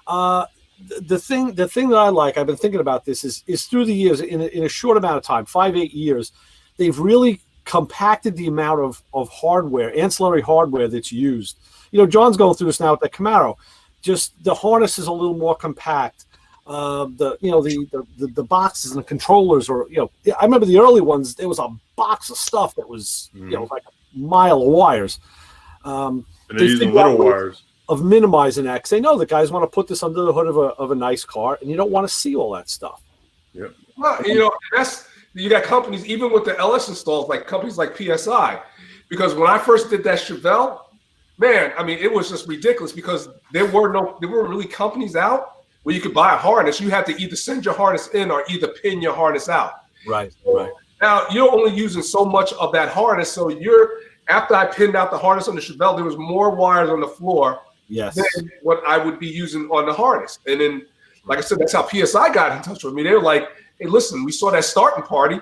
The thing that I like, I've been thinking about this, is through the years, in a short amount of time, 5-8 years, they've really compacted the amount of hardware, ancillary hardware that's used. You know, John's going through this now with the Camaro. Just the harness is a little more compact. The boxes and the controllers, or I remember the early ones. There was a box of stuff that was like a mile of wires. And they're using figured out little ways wires. of minimizing that, because they know that guys want to put this under the hood of a nice car, and you don't want to see all that stuff. Yep. well, you got companies even with the LS installs, like companies like PSI, because when I first did that Chevelle, man, I mean, it was just ridiculous because there weren't really companies out where you could buy a harness. You had to either send your harness in or either pin your harness out. Right. Now you're only using so much of that harness, so after I pinned out the harness on the Chevelle, there was more wires on the floor Yes. than what I would be using on the harness. And then, like I said, that's how PSI got in touch with me. They were like, "Hey, listen, we saw that starting party.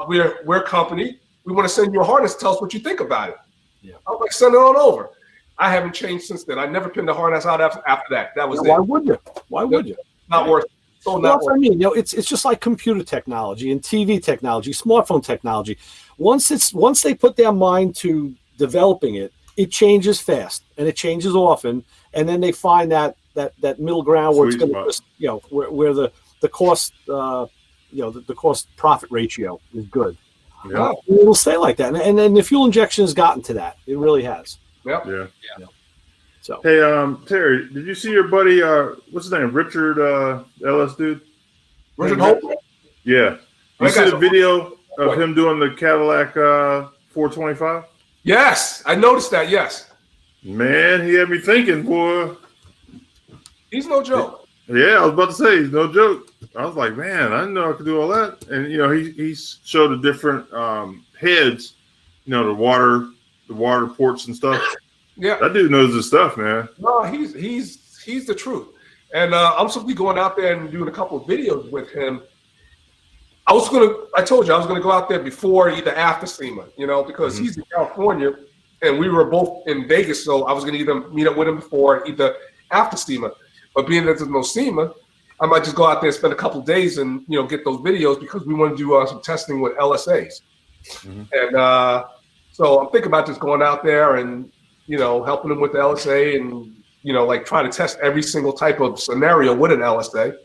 We're a company. We want to send you a harness. Tell us what you think about it." Yeah. I was like, "Send it on over." I haven't changed since then. I never pinned the harness out after that. That was Why it. would you? Why would you? Not worth it. So Well, not that's what I worth it. mean. It's just like computer technology and TV technology, smartphone technology. Once they put their mind to developing it, it changes fast and it changes often, and then they find that middle ground where Sweet it's going to spot. just where the cost the cost profit ratio is good. Yeah. It'll stay like that, and the fuel injection has gotten to that. It really has. Yep. Yeah. So Hey, Terry, did you see your buddy? What's his name? Richard LS dude. Richard Holt? Yeah. You That see guy's the a- video of him doing the Cadillac 425? Yes, I noticed that. Yes, Man, he had me thinking, boy. he's no joke. Yeah, I was about to say, no joke. I was like, man, I didn't know I could do all that. And he showed the different heads, the water ports and stuff. Yeah. That dude knows his stuff, man. No, he's the truth. And I'm supposed to be going out there and doing a couple of videos with him. I told you I was gonna go out there before either after SEMA, because he's in California and we were both in Vegas, so I was gonna either meet up with him before either after SEMA. But being that there's no SEMA, I might just go out there and spend a couple of days and get those videos because we want to do some testing with LSAs. Mhm. And so I'm thinking about just going out there and helping them with the LSA and like try to test every single type of scenario with an LSA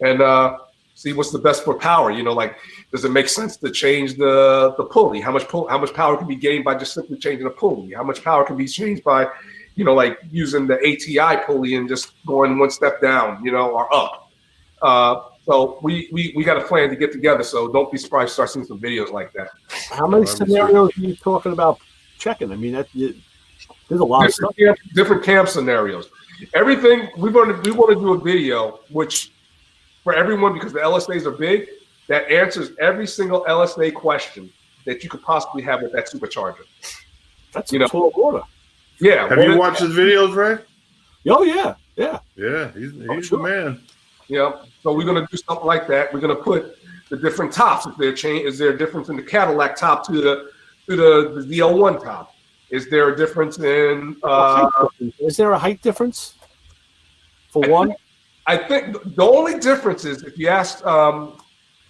and see what's the best for power. Like, does it make sense to change the pulley? How much power can be gained by just simply changing a pulley? How much power can be changed by like using the ATI pulley and just going one step down, or up? So we got a plan to get together. So don't be surprised to start seeing some videos like that. how many scenarios are you talking about checking? I mean, there's a lot of stuff. Different camp scenarios. Everything we want to do a video, which for everyone, because the LSAs are big, that answers every single LSA question that you could possibly have with that supercharger. That's a tall order. Yeah. Have you watched his videos, Ray? Oh yeah. Yeah, he's sure. the man. Yeah. So we're gonna do something like that. We're gonna put the different tops. Is there a difference in the Cadillac top to the ZL1 top? Is there a difference in? Is there a height difference? For one, I think the only difference is, if you ask,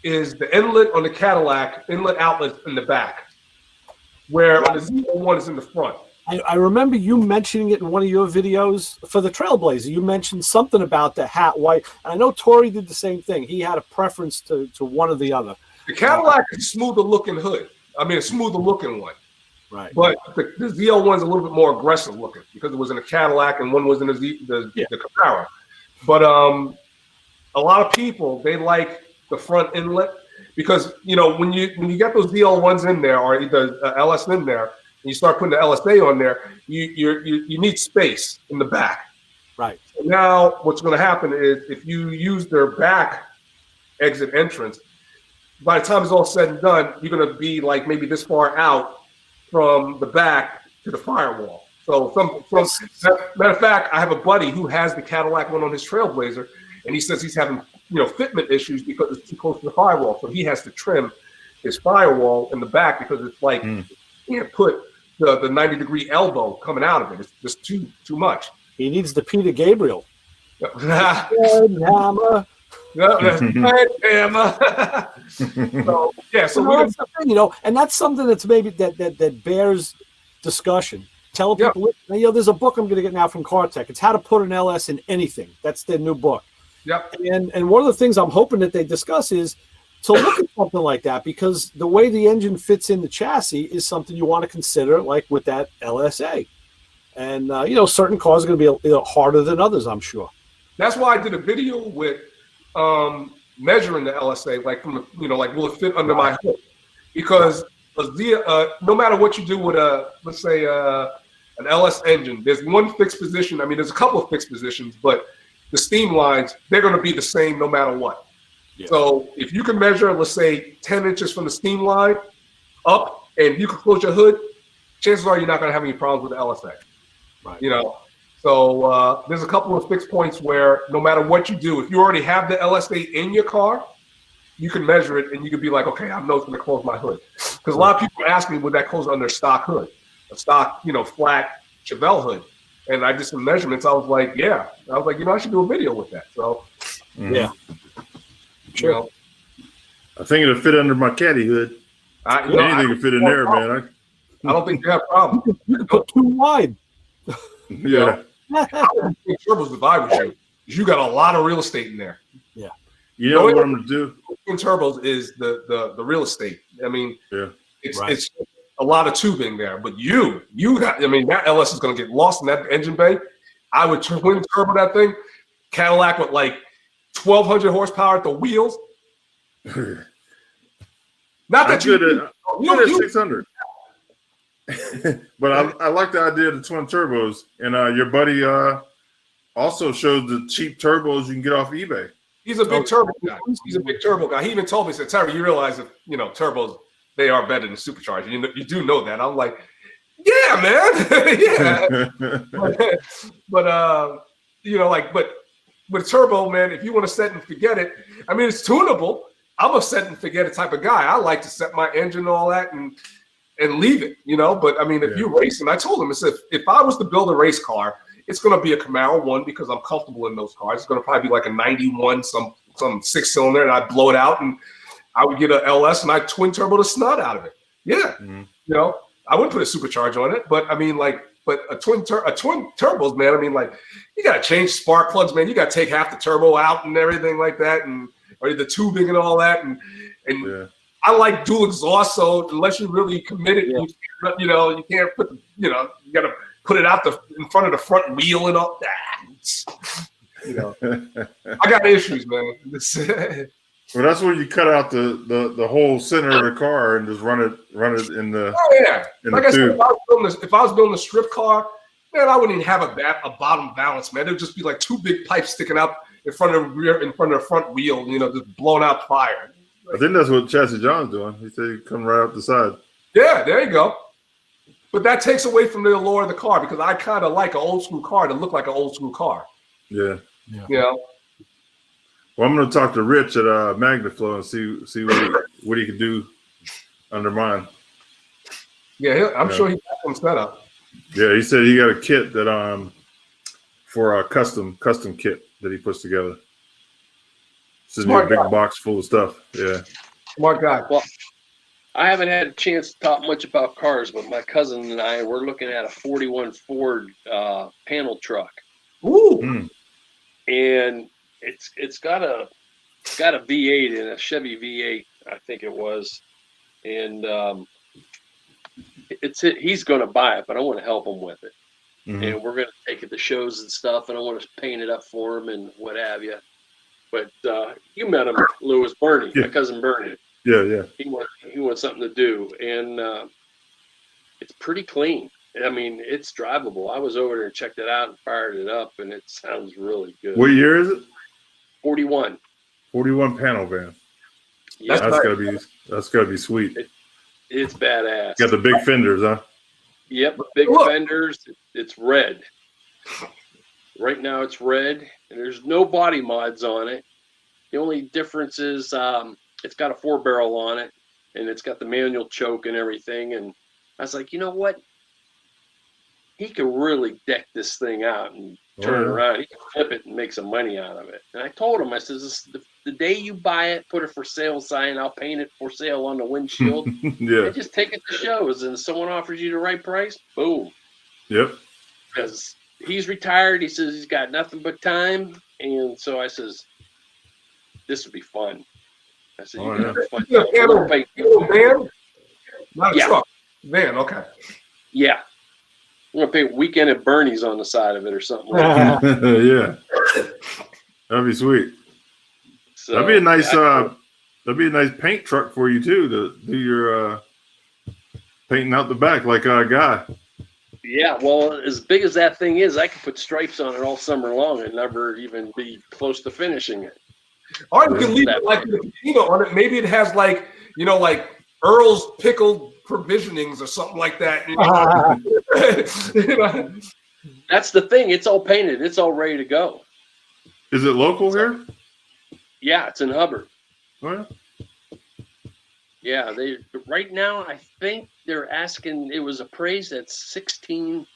is the inlet on the Cadillac, inlet outlet in the back, where on the ZL1 is in the front. I remember you mentioning it in one of your videos for the Trailblazer. You mentioned something about the hat white. And I know Tori did the same thing. He had a preference to one or the other. The Cadillac is a smoother looking hood. I mean, a smoother looking one. Right. But the ZL1 is a little bit more aggressive looking because it was in a Cadillac and one was in the Camaro. But a lot of people, they like the front inlet because when you get those ZL1s in there or either LS in there, and you start putting the LSA on there, you need space in the back. Right. So now what's going to happen is if you use their back exit entrance, by the time it's all said and done, you're going to be like maybe this far out from the back to the firewall. So matter of fact, I have a buddy who has the Cadillac one on his Trailblazer, and he says he's having fitment issues because it's too close to the firewall. So he has to trim his firewall in the back because it's like you can't put the 90-degree elbow coming out of it. It's just too much. He needs the Peter Gabriel. Hammer. So yeah, so that's the thing, and that's something that's maybe that bears discussion. Tell people, there's a book I'm going to get now from CarTech. It's How to Put an LS in Anything. That's their new book. Yep. And one of the things I'm hoping that they discuss is to look at something like that, because the way the engine fits in the chassis is something you want to consider, like with that LSA. And certain cars are going to be harder than others, I'm sure. That's why I did a video with measuring the LSA, like from like will it fit under my hood? Because no matter what you do with let's say an LS engine, there's one fixed position. I mean, there's a couple of fixed positions, but the steam lines, they're going to be the same no matter what. Yeah. So if you can measure, let's say 10 inches from the steam line up, and you can close your hood, chances are you're not going to have any problems with the LSA. Right. So there's a couple of fixed points where no matter what you do, if you already have the LSA in your car, you can measure it and you can be like, okay, I know it's going to close my hood. Because a lot of people ask me, would that close under stock hood, a stock, flat Chevelle hood? And I did some measurements. I was like, yeah. I was like, I should do a video with that. So, yeah. Sure. I think it'll fit under my caddy hood. Anything can fit in there, man. I don't think you have a problem. You can put too wide. Yeah. Turbos if I was you. You got a lot of real estate in there. Yeah. You know what I'm gonna do? In turbos is the real estate. I mean, it's a lot of tubing there. But you got. I mean, that LS is gonna get lost in that engine bay. I would twin turbo that thing. Cadillac with like 1,200 horsepower at the wheels. Not that you at 600. But I like the idea of the twin turbos, and your buddy also showed the cheap turbos you can get off eBay. He's a big turbo guy. He's a big turbo guy. He even told me, he said, Terry, you realize that turbos, they are better than superchargers. You do know that. I'm like, yeah, man, yeah. but with turbo, man, if you want to set and forget it, I mean, it's tunable. I'm a set and forget it type of guy. I like to set my engine and all that and leave it, But I mean, if you're racing, I told him, I said, if I was to build a race car, it's going to be a Camaro one because I'm comfortable in those cars. It's going to probably be like a 91, some 6-cylinder, and I'd blow it out, and I would get a LS and I'd twin turbo the snot out of it. Yeah, I wouldn't put a supercharger on it, but I mean, but a twin turbos, man. I mean, you got to change spark plugs, man. You got to take half the turbo out and everything like that, or the tubing and all that, and. I like dual exhaust, so unless you're really committed, you can't put, you got to put it out in front of the front wheel and all that. I got issues, man. Well, that's where you cut out the whole center of the car and just run it in the. Oh yeah, like I said, if I was building a strip car, man, I wouldn't even have a bottom balance, man. It would just be like two big pipes sticking out in front of the front wheel, just blowing out fire. I think that's what Chassis John's doing. He said he'd come right up the side. Yeah, there you go. But that takes away from the allure of the car because I kind of like an old school car to look like an old school car. Yeah. Well, I'm going to talk to Rich at Magnaflow and see what he can do under mine. Yeah, I'm sure he got some setup. Yeah, he said he got a kit that for a custom kit that he puts together. This is a big box full of stuff. Yeah. Smart guy. Well, I haven't had a chance to talk much about cars, but my cousin and I were looking at a 41 Ford panel truck. Ooh. And it's got a V8 in a Chevy V8, I think it was. And he's going to buy it, but I want to help him with it. Mm-hmm. And we're going to take it to shows and stuff, and I want to paint it up for him and what have you. But you met him, Lewis Bernie, my cousin Bernie. Yeah. He wants something to do, and it's pretty clean. I mean, it's drivable. I was over there and checked it out and fired it up, and it sounds really good. What year is it? 41. 41 panel van. Yeah, That's gotta be sweet. it's badass. Got the big fenders, huh? Yep, big fenders. It's red. Right now it's red, and there's no body mods on it. The only difference is it's got a 4-barrel on it, and it's got the manual choke and everything. And I was like, you know what? He can really deck this thing out and turn it around. He can flip it and make some money out of it. And I told him, I says, the day you buy it, put a for sale sign, I'll paint it for sale on the windshield. Yeah. And just take it to shows. And if someone offers you the right price, boom. Yep. Because he's retired. He says he's got nothing but time. And so I says, this would be fun. I said, Van? Not a truck. Van, okay. Yeah. I'm gonna pay weekend at Bernie's on the side of it or something like that. Yeah. That'd be sweet. So, that'd be a nice paint truck for you too, to do your painting out the back like a guy. Yeah, well, as big as that thing is, I could put stripes on it all summer long and never even be close to finishing it. Or you can leave it like the casino on it. Maybe it has like Earl's pickled provisionings or something like that. That's the thing. It's all painted. It's all ready to go. Is it local here? Yeah, it's in Hubbard. Oh, yeah. They right now, I think they're asking. It was appraised at 16.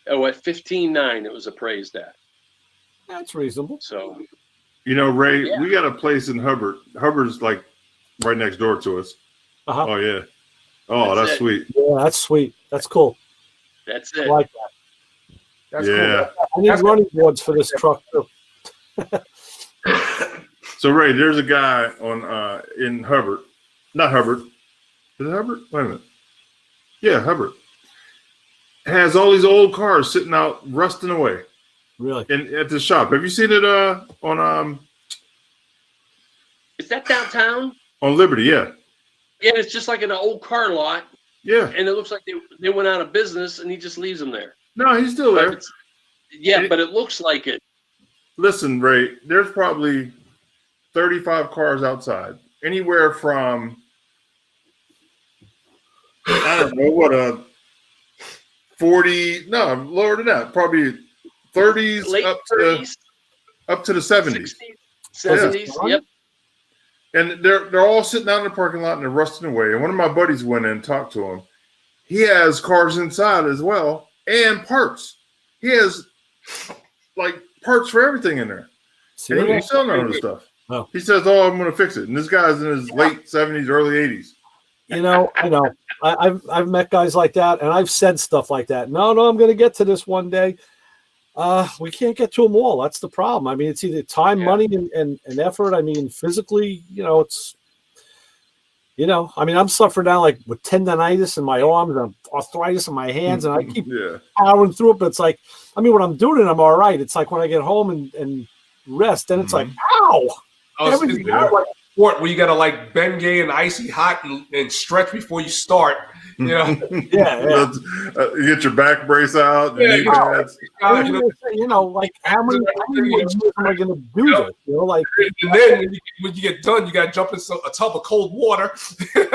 Oh, at 15.9, it was appraised at. That's reasonable. So, Ray, we got a place in Hubbard. Hubbard's like right next door to us. Uh-huh. Oh yeah. Oh, that's sweet. Yeah, that's sweet. That's cool. That's I it. like that. That's yeah. cool. I need running boards for this truck too. So Ray, there's a guy on in Hubbard. Not Hubbard. Is it Hubbard? Wait a minute. Yeah, Hubbard. Has all these old cars sitting out rusting away. Really? At the shop. Have you seen it on Is that downtown? on Liberty, yeah. Yeah, it's just like an old car lot, Yeah. and it looks like they went out of business, and he just leaves them there. No, he's still there. But it looks like it. Listen, Ray, there's probably 35 cars outside. Anywhere from, I don't know, what, 40, no, lower than that. Probably 30s Late up 30s, to the 70s. 70s, yep. And they're all sitting out in the parking lot and they're rusting away. And one of my buddies went in and talked to him. He has cars inside as well and parts. He has like parts for everything in there. And he's selling all this stuff. Oh. He says, "Oh, I'm going to fix it." And this guy's in his late 70s, early 80s. I know. I've met guys like that, and I've said stuff like that. No, I'm going to get to this one day. We can't get to them all. That's the problem. I mean, it's either time, money, and effort. I mean, physically, it's, I mean, I'm suffering now like with tendonitis in my arms and arthritis in my hands, and I keep powering through it. But it's like, I mean, when I'm doing it, I'm all right. It's like when I get home and rest, then it's like, ow. Oh, it's not like a sport where you got to like Bengay and icy hot and stretch before you start. Yeah. You get your back brace out, the knee pads. Like how many years am I going to do this? Like, and then when you get done, you got to jump in a tub of cold water. But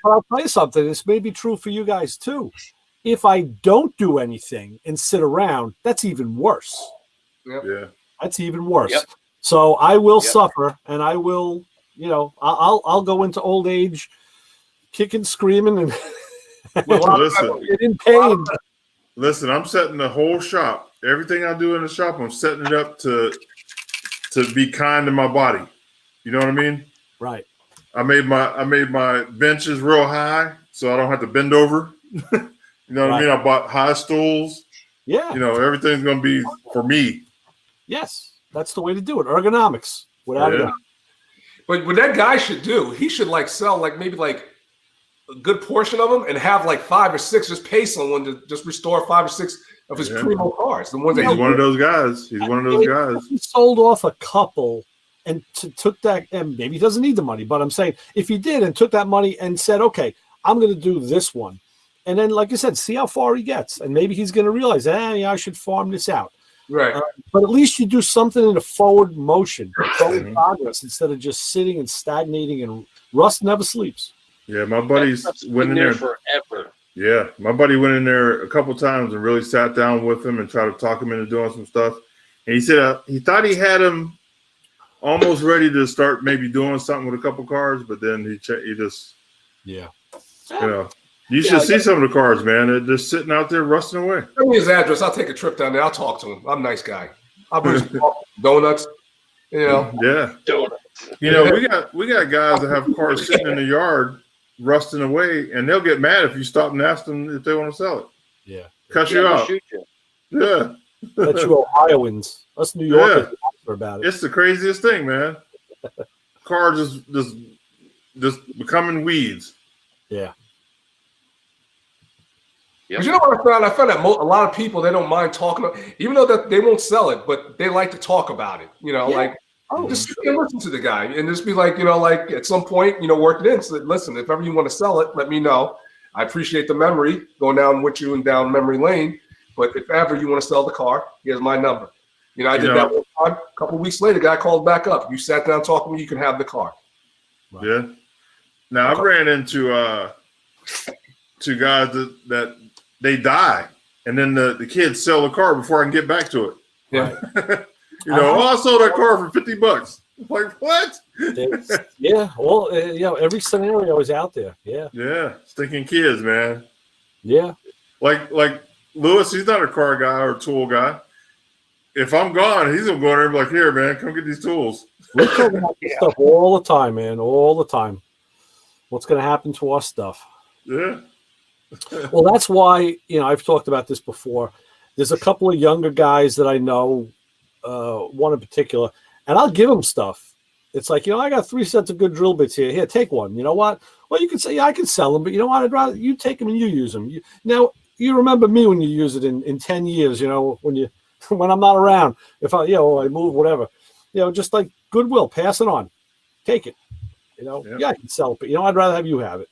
I'll tell you something. This may be true for you guys too. If I don't do anything and sit around, that's even worse. Yep. Yeah, that's even worse. Yep. So I will suffer, and I will, I'll go into old age, kicking, screaming, and get in pain. Listen, I'm setting the whole shop. Everything I do in the shop, I'm setting it up to be kind to my body. You know what I mean? Right. I made my benches real high, so I don't have to bend over. You know what I mean? I bought high stools. Yeah. Everything's gonna be for me. Yes. That's the way to do it. Ergonomics, without a doubt. But what that guy should do, he should sell maybe a good portion of them and have 5 or 6. Just pay someone to just restore 5 or 6 of his primo cars. The ones that he's one of those guys. He's one of those guys. He sold off a couple and took that, and maybe he doesn't need the money, but I'm saying if he did and took that money and said, "Okay, I'm going to do this one," and then, like I said, see how far he gets, and maybe he's going to realize, yeah, I should farm this out. Right. But at least you do something in a forward motion, forward progress, instead of just sitting and stagnating. And rust never sleeps. Yeah, my buddies went in there forever. Yeah, my buddy went in there a couple times and really sat down with him and tried to talk him into doing some stuff. And he said he thought he had him almost ready to start maybe doing something with a couple cars, but then he just you should see some of the cars, man. They're just sitting out there rusting away. Send me his address. I'll take a trip down there. I'll talk to him. I'm a nice guy. I'll bring some donuts. Yeah. Donuts. We got guys that have cars sitting in the yard rusting away, and they'll get mad if you stop and ask them if they want to sell it. Yeah. Cut you out. Shoot you. Yeah. That's you Ohioans. Us New Yorkers are about it. It's the craziest thing, man. Cars just becoming weeds. Yeah. But you know what I found? I found that a lot of people, they don't mind talking, even though that they won't sell it, but they like to talk about it. Just sit there and listen to the guy and just be like, like at some point, work it in. So listen, if ever you want to sell it, let me know. I appreciate the memory going down with you and down memory lane. But if ever you want to sell the car, here's my number. I did that one time. A couple of weeks later, guy called back up. You sat down, talked to me, you can have the car. Right. Yeah. Now I ran into two guys that they die, and then the kids sell the car before I can get back to it. Yeah. I sold that car for $50. Like what? Yeah. Well, every scenario is out there. Yeah. Yeah. Stinking kids, man. Yeah. Like Lewis, he's not a car guy or a tool guy. If I'm gone, he's gonna go in there and be like, "Here, man, come get these tools." We talk about this stuff all the time, man. All the time. What's going to happen to our stuff? Yeah. Well, that's why I've talked about this before. There's a couple of younger guys that I know, one in particular, and I'll give them stuff. It's like, I got 3 sets of good drill bits here. Here, take one. You know what? Well, you can say, I can sell them, but you know what? I'd rather you take them and you use them. Now, you remember me when you use it in 10 years, when I'm not around. If I move, whatever. Just like goodwill, pass it on. Take it. I can sell it, but I'd rather have you have it.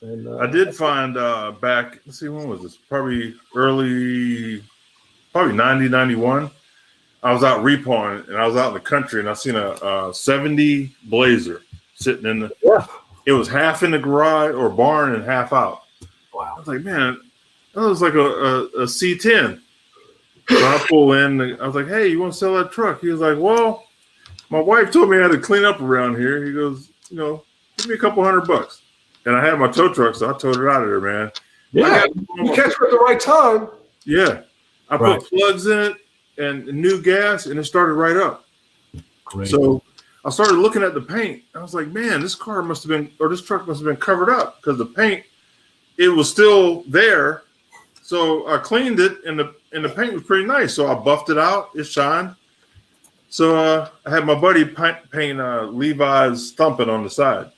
And I did find back, let's see, when was this? Probably 90, 91. I was out repoing, and I was out in the country, and I seen a 70 Blazer sitting in it was half in the garage or barn and half out. Wow. I was like, man, that was like a C10. So I pull in, I was like, hey, you want to sell that truck? He was like, well, my wife told me I had to clean up around here. He goes, give me a couple $100. And I had my tow truck, so I towed it out of there, man. Yeah, you catch her at the right time. Yeah. I put plugs in it and new gas, and it started right up. Great. So I started looking at the paint. I was like, man, this truck must have been covered up because the paint, it was still there. So I cleaned it, and the paint was pretty nice. So I buffed it out. It shined. So I had my buddy paint Levi's Thumping on the side.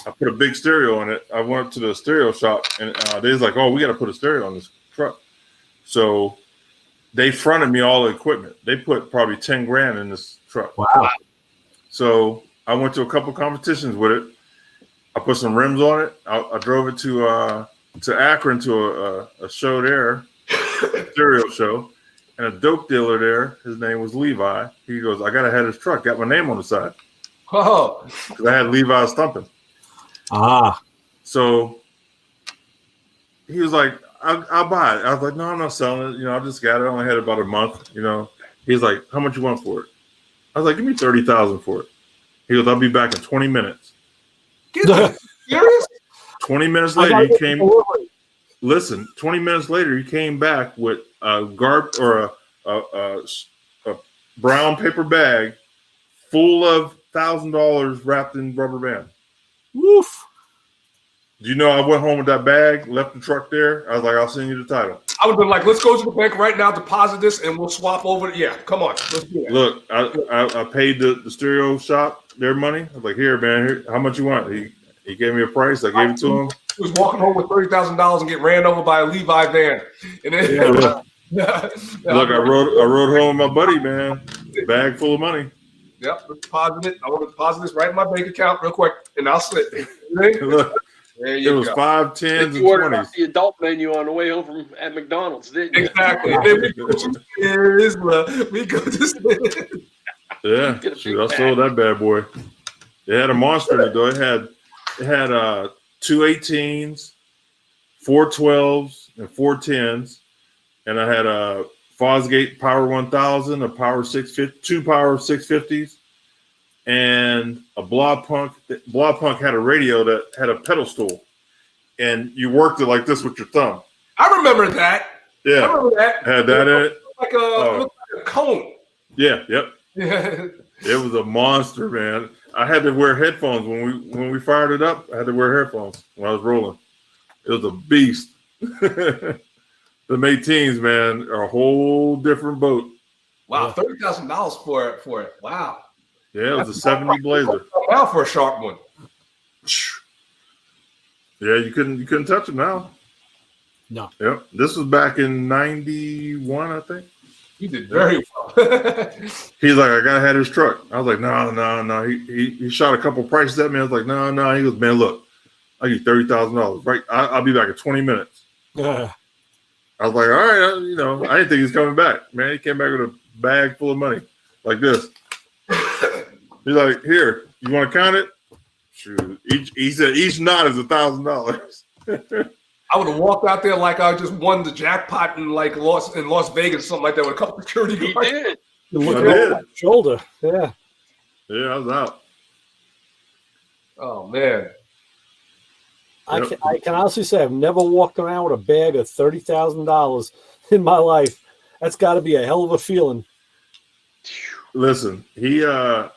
I put a big stereo on it. I went to the stereo shop, and they was like, oh, we got to put a stereo on this truck. So they fronted me all the equipment. They put probably $10,000 in this truck. Wow. So I went to a couple competitions with it. I put some rims on it. I drove it to Akron to a show there, a stereo show, and a dope dealer there. His name was Levi. He goes, I got to have his truck. Got my name on the side. Oh, because I had Levi's Thumping. Ah. So he was like, I'll buy it. I was like, no, I'm not selling it. I just got it. I only had it about a month. He's like, how much you want for it? I was like, give me $30,000 for it. He goes, I'll be back in 20 minutes. Get serious? 20 minutes later, he came. Listen, 20 minutes later, he came back with a brown paper bag full of $1,000 wrapped in rubber band. Woof. Do you know I went home with that bag, left the truck there? I was like, I'll send you the title. I would have been like, let's go to the bank right now, deposit this, and we'll swap over. Yeah, come on. Let's do that. Look, I paid the stereo shop their money. I was like, here, man, here, how much you want? He gave me a price. I gave it to him. He was walking home with $30,000 and get ran over by a Levi van. And then, look, I rode home with my buddy, man. Bag full of money. Yep, deposit it. I want to deposit this right in my bank account real quick, and I'll slip. Look, There It you was go. 5, 10s, and You ordered 20s. off the adult menu on the way home from at McDonald's, didn't you? Exactly. Then we go to Isla. We go to Yeah, Get a shoot, Big I sold Mac. that bad boy. It had a monster in it though. It had 2 18s, 4 12s, and 4 10s, and I had a Fosgate Power 1000, a Power 650, 2 Power 650s, and a Blob Punk. Blob Punk had a radio that had a pedal stool, and you worked it like this with your thumb. I remember that. I Yeah, remember that. had that in it. Like it looked like a cone. Yeah, yep. Yeah. It was a monster, man. I had to wear headphones when we fired it up. I had to wear headphones when I was rolling. It was a beast. The 18s, man, are a whole different boat. Wow, $30,000 for it. Wow. Yeah, it was a 70 Blazer. Now for a sharp one. Yeah, you couldn't touch it now. No. Yep. This was back in 91, I think. You did very well. He's like, I gotta have his truck. I was like, no. He shot a couple prices at me. I was like, no. He goes, man, look, I'll give you $30,000. Right, I'll be back in 20 minutes. Yeah. I was like, all right, I didn't think he was coming back. Man, he came back with a bag full of money like this. He's like, here, you want to count it? Shoot. He said each knot is $1,000. I would have walked out there like I just won the jackpot in Las Vegas or something like that with a couple of security He guards. did. You look I over did. my shoulder. Yeah. Yeah, I was out. Oh man. Yep. I can honestly say I've never walked around with a bag of $30,000 in my life. That's got to be a hell of a feeling. Listen,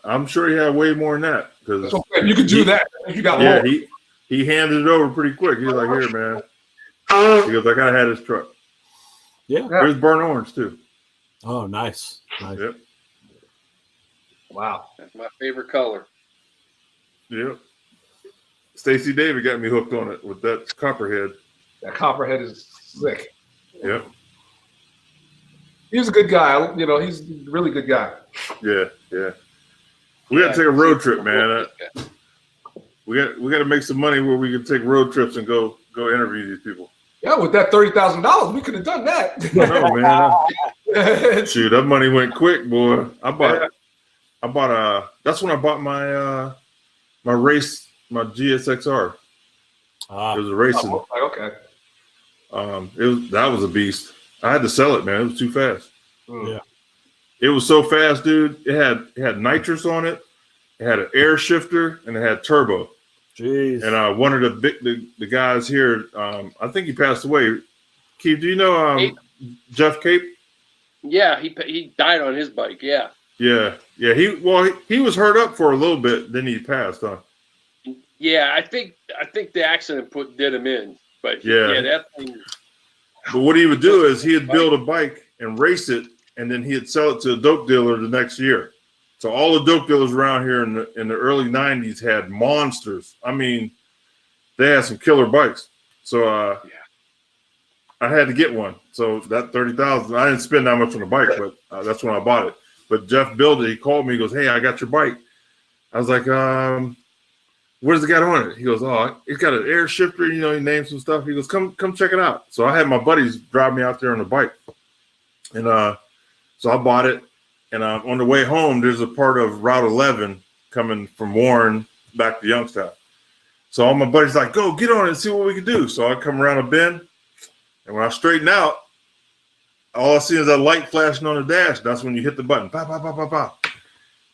I'm sure he had way more than that because So, you could do that if you got yeah, more. he handed it over pretty quick. He was like, here, man. He goes, I gotta have his truck. Yeah. There's burnt orange too. Oh, nice. Yep. Wow. That's my favorite color. Yep. Stacy David got me hooked on it with that copperhead. That copperhead is sick. Yep. He's a good guy. He's a really good guy. Yeah. We got to take a road trip, man. We got to make some money where we can take road trips and go interview these people. Yeah, with that $30,000, we could have done that. No, man. Shoot, that money went quick, boy. That's when I bought my my GSXR. It was a racing. Okay. That was a beast. I had to sell it, man. It was too fast. Yeah. It was so fast, dude. It had nitrous on it. It had an air shifter and it had turbo. Jeez. And one of the guys here, I think he passed away. Keith, do you know Jeff Cape? Yeah, he died on his bike. Yeah. Yeah. He was hurt up for a little bit, then he passed, huh? Yeah, I think the accident did him in. But Yeah. that thing. But what he would do is he'd build a bike and race it, and then he'd sell it to a dope dealer the next year. So all the dope dealers around here in the early 90s had monsters. I mean, they had some killer bikes. So I had to get one. So that $30,000, I didn't spend that much on the bike, but that's when I bought it. But Jeff built it. He called me. He goes, hey, I got your bike. I was like, what does it got on it? He goes, oh, it's got an air shifter. He named some stuff. He goes, come check it out. So I had my buddies drive me out there on the bike. And so I bought it. And on the way home, there's a part of Route 11 coming from Warren back to Youngstown. So all my buddies like, go get on it and see what we can do. So I come around a bend. And when I straighten out, all I see is that light flashing on the dash. That's when you hit the button. Pow, pow, pow, pow, pow.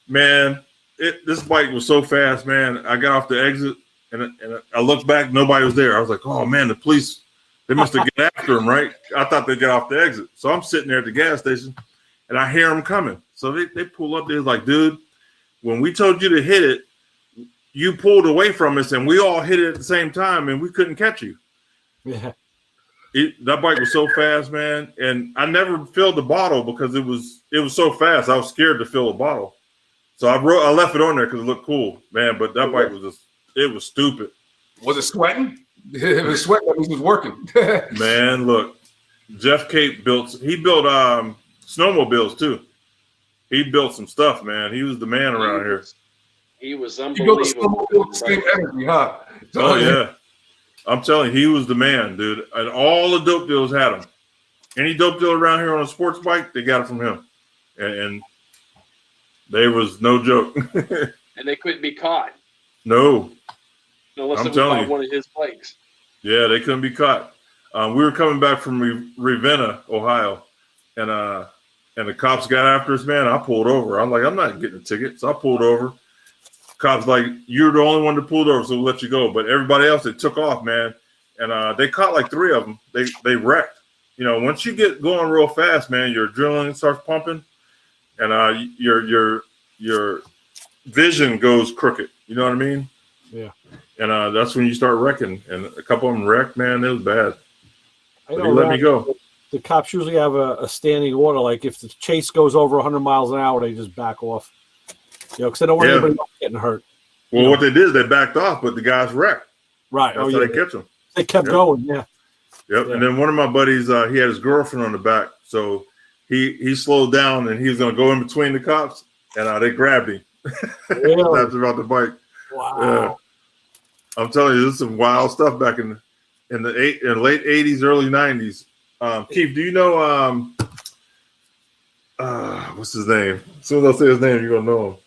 Man, this bike was so fast, man. I got off the exit, and I looked back. Nobody was there. I was like, oh, man, the police, they must have got after him, right? I thought they'd get off the exit. So I'm sitting there at the gas station, and I hear them coming. So they pull up. They're like, dude, when we told you to hit it, you pulled away from us, and we all hit it at the same time, and we couldn't catch you. Yeah. That bike was so fast, man. And I never filled the bottle because it was so fast. I was scared to fill a bottle. So I left it on there because it looked cool, man. But that bike it was stupid. Was it sweating? If it was sweating, that means it was working. Man, look, Jeff Cape built snowmobiles too. He built some stuff, man. He was the man around here. He was You built a unbelievable. snowmobile with the same energy, huh? Oh yeah. I'm telling you, he was the man, dude. And all the dope dealers had him. Any dope dealer around here on a sports bike, they got it from him. And they was no joke. And they couldn't be caught. No. Unless I'm it was telling by you. one of his bikes. Yeah, they couldn't be caught. We were coming back from Ravenna, Ohio, and the cops got after us, man. I pulled over. I'm like, I'm not getting a ticket. So I pulled over. Cops like, you're the only one that pulled over, so we'll let you go. But everybody else, they took off, man. And they caught like 3 of them. They wrecked. You know, once you get going real fast, man, your adrenaline starts pumping, and your vision goes crooked. You know what I mean? Yeah. And that's when you start wrecking. And a couple of them wrecked, man. It was bad. I But know he let me go. the cops usually have a standing order. Like if the chase goes over 100 miles an hour, they just back off. You know, because they don't want anybody else getting hurt. Well, what they did is they backed off, but the guys wrecked. Right. That's how they catch them. They kept going. Yeah. Yep. Yeah. And then one of my buddies, he had his girlfriend on the back, so he slowed down and he was going to go in between the cops, and they grabbed him. Really? After about the bike. Wow. I'm telling you, this is some wild stuff back in the late 80s, early 90s. Keith, do you know what's his name? As soon as I say his name, you're gonna know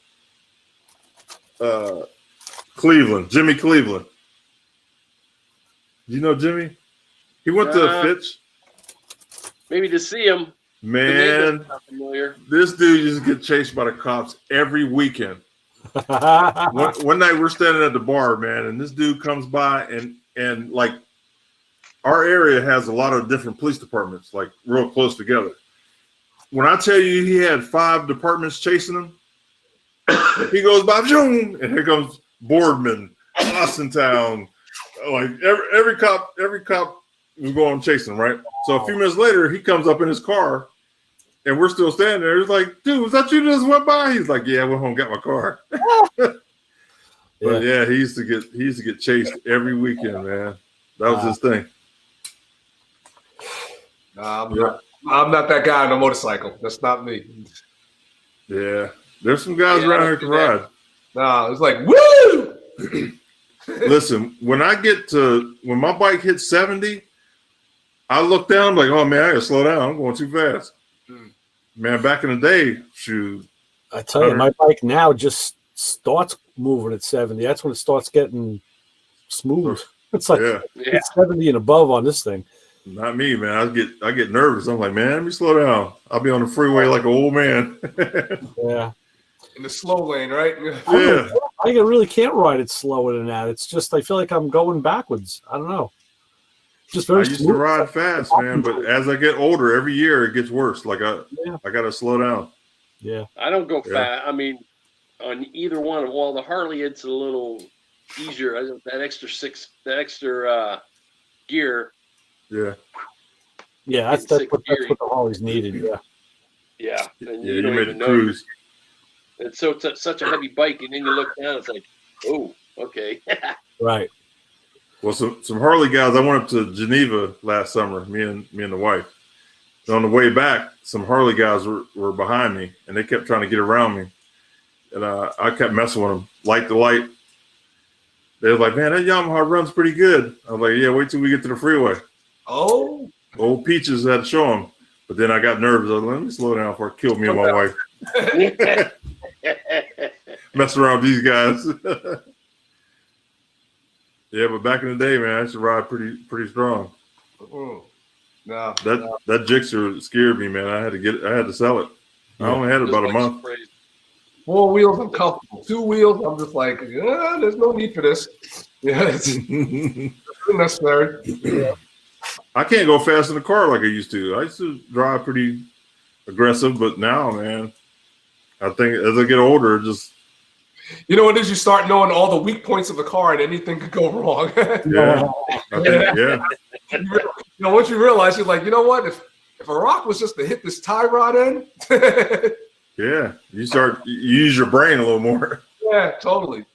him. Cleveland, Jimmy Cleveland. Do you know Jimmy? He went to Fitch. Maybe to see him. Man, Familiar. this dude used to get chased by the cops every weekend. One night we're standing at the bar, man, and this dude comes by and like our area has a lot of different police departments, like real close together. When I tell you he had 5 departments chasing him, he goes by, zoom, and here comes Boardman, Austintown. Like every cop was going chasing him, right? So a few minutes later, he comes up in his car, and we're still standing there. He's like, dude, was that you that just went by? He's like, yeah, I went home and got my car. But yeah, he used to get chased every weekend, man. That was his thing. I'm not that guy on a motorcycle. That's not me. Yeah. There's some guys around here to ride. Nah, it's like, woo! Listen, when my bike hits 70, I look down like, oh man, I gotta slow down. I'm going too fast. Man, back in the day, shoot. I tell you, my bike now just starts moving at 70. That's when it starts getting smooth. It's like it's 70 and above on this thing. Not me, man. I get nervous. I'm like, man, let me slow down. I'll be on the freeway like an old man. Yeah. In the slow lane, right? Yeah. I really can't ride it slower than that. It's just I feel like I'm going backwards. I don't know. Just very I used to ride fast, man, but as I get older, every year it gets worse. Like I got to slow down. Yeah. I don't go fast. I mean, on either one. Well, the Harley, it's a little easier. That extra gear. Yeah. Yeah, that's what the Harley's needed. Yeah. Yeah. And you You don't made even the know. cruise. It's such a heavy bike, and then you look down, it's like, oh, okay. Right. Well, some Harley guys. I went up to Geneva last summer. Me and the wife. And on the way back, some Harley guys were behind me, and they kept trying to get around me, and I kept messing with them, light to light. They was like, "Man, that Yamaha runs pretty good." I was like, "Yeah, wait till we get to the freeway." Oh, Old Peaches had to show them, but then I got nervous. I was like, "Let me slow down before it killed me and my wife." Messing around with these guys. Yeah, but back in the day, man, I used to ride pretty strong. no. That Gixxer scared me, man. I had to sell it. I only had it about a month. 4 wheels, I'm comfortable. 2 wheels, I'm just like, there's no need for this. Yeah, it's unnecessary. Yeah. I can't go fast in the car like I used to. I used to drive pretty aggressive, but now, man, I think as I get older, just you know what it is? You start knowing all the weak points of the car, and anything could go wrong. yeah, I think, yeah. You know, once you realize, you're like, you know what? If a rock was just to hit this tie rod in, Yeah, you use your brain a little more. yeah, totally.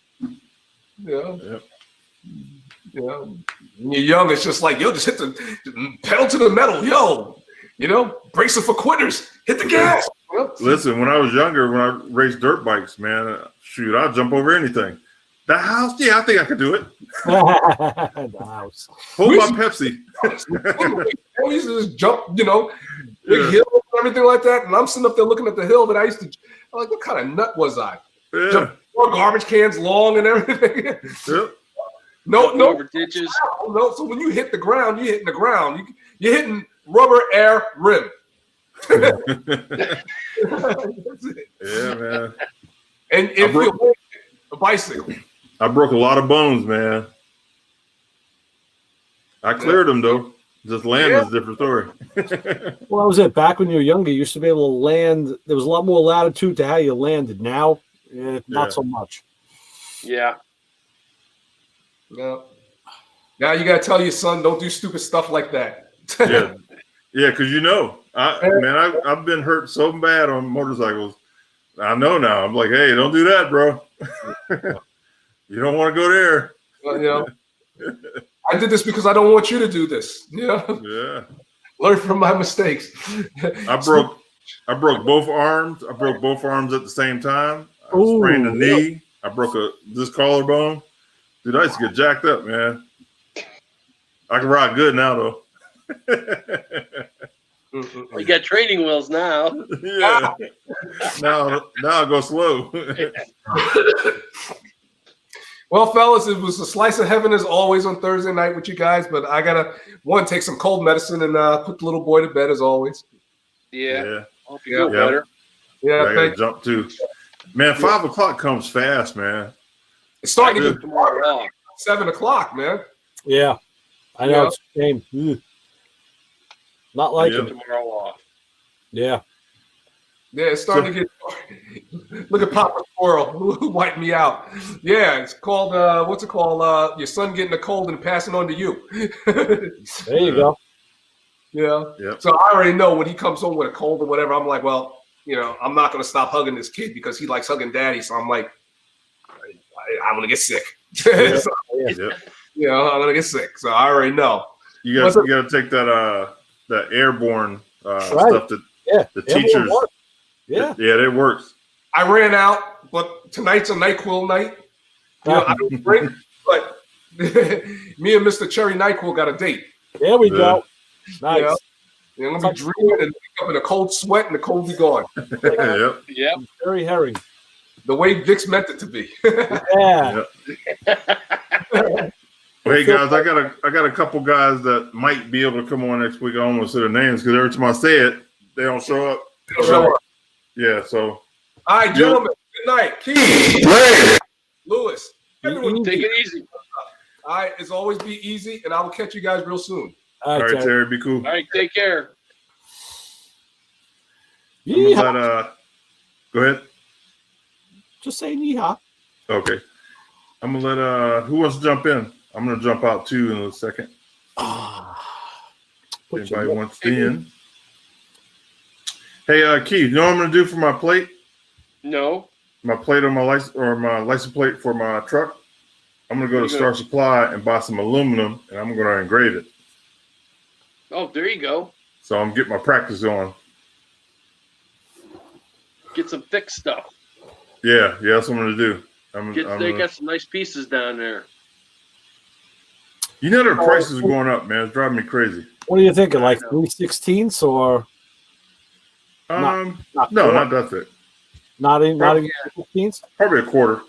Yeah. Yep. Yeah. When you're young, it's just like, yo, just hit the pedal to the metal, yo. You know, bracing for quitters. Hit the gas. Listen, when I was younger, when I raced dirt bikes, man, shoot, I'd jump over anything. The house? Yeah, I think I could do it. The house. Hold my Pepsi. We used to just jump, you know, big Yeah. hill and everything like that. And I'm sitting up there looking at the hill that I used to. I'm like, what kind of nut was I? Yeah. Jump 4 garbage cans long and everything. Yep. No. Over ditches. No. So when you hit the ground, you're hitting the ground. You're hitting rubber air rim. That's it. Yeah, man. And if you're a bicycle. I broke a lot of bones, man. I cleared them though. Just land is a different story. Well, that was it. Back when you were younger, you used to be able to land. There was a lot more latitude to how you landed. Now, not so much. Yeah. No. Now you gotta tell your son, don't do stupid stuff like that. Yeah, because I've been hurt so bad on motorcycles. I know now. I'm like, hey, don't do that, bro. You don't want to go there. You know, I did this because I don't want you to do this. Yeah. Learn from my mistakes. I broke both arms. I broke both arms at the same time. I sprained a knee. I broke this collarbone. Dude, I used to get jacked up, man. I can ride good now, though. We got training wheels now. Yeah. Now I go slow. Well, fellas, it was a slice of heaven as always on Thursday night with you guys, but I gotta take some cold medicine and put the little boy to bed as always. Yeah. Hope you feel better. Yeah, I gotta jump too. Man, 5 o'clock comes fast, man. It's starting to get tomorrow. 7 o'clock, man. Yeah, I know it's a shame. Not like it. Tomorrow off. Yeah. Yeah, it's starting to get. Look at Papa Squirrel who wiped me out. Yeah, it's called. What's it called? Your son getting a cold and passing on to you. There you go. Yeah. Yep. So I already know when he comes home with a cold or whatever, I'm like, well, you know, I'm not going to stop hugging this kid because he likes hugging daddy. So I'm like, I'm going to get sick. Yep. So, Yep. you know, I'm going to get sick. So I already know. You got to take that airborne stuff that the teachers. Yeah, it works. I ran out, but tonight's a NyQuil night. You know, I don't drink, but me and Mr. Cherry NyQuil got a date. There we go. Nice. You know, I'm gonna be dreaming and wake up in a cold sweat, and the cold be gone. Yep. Very herring. The way Vic's meant it to be. Yeah. Well, hey guys, I got a couple guys that might be able to come on next week. I almost said their names because every time I say it, they don't show up. Yeah, so. All right, gentlemen. Good night. Keith. Ray. Lewis. Everyone take it easy. All right, as always, be easy, and I will catch you guys real soon. All right, Terry, be cool. All right, take care. Go ahead. Just say yeehaw. Okay. I'm gonna let who wants to jump in? I'm gonna jump out too in a second. Anybody wants in? Hey, Keith, you know what I'm gonna do for my plate? No. My plate on my license or my license plate for my truck. I'm gonna go to Star Supply and buy some aluminum, and I'm gonna engrave it. Oh, there you go. So I'm getting my practice on. Get some thick stuff. Yeah, that's what I'm gonna do. They got some nice pieces down there. You know their prices are going up, man. It's driving me crazy. What are you thinking? Like 3/16 or? No, not that thick. Not even 3/16. Probably a quarter.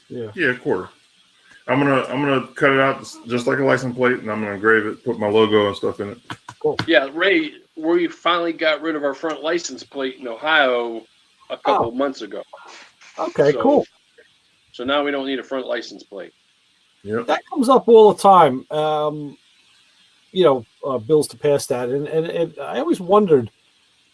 Yeah, a quarter. I'm gonna cut it out just like a license plate, and I'm gonna engrave it, put my logo and stuff in it. Cool. Yeah, Ray, we finally got rid of our front license plate in Ohio a couple of months ago. Okay, cool. So now we don't need a front license plate. Yep. That comes up all the time. Bills to pass that, and I always wondered,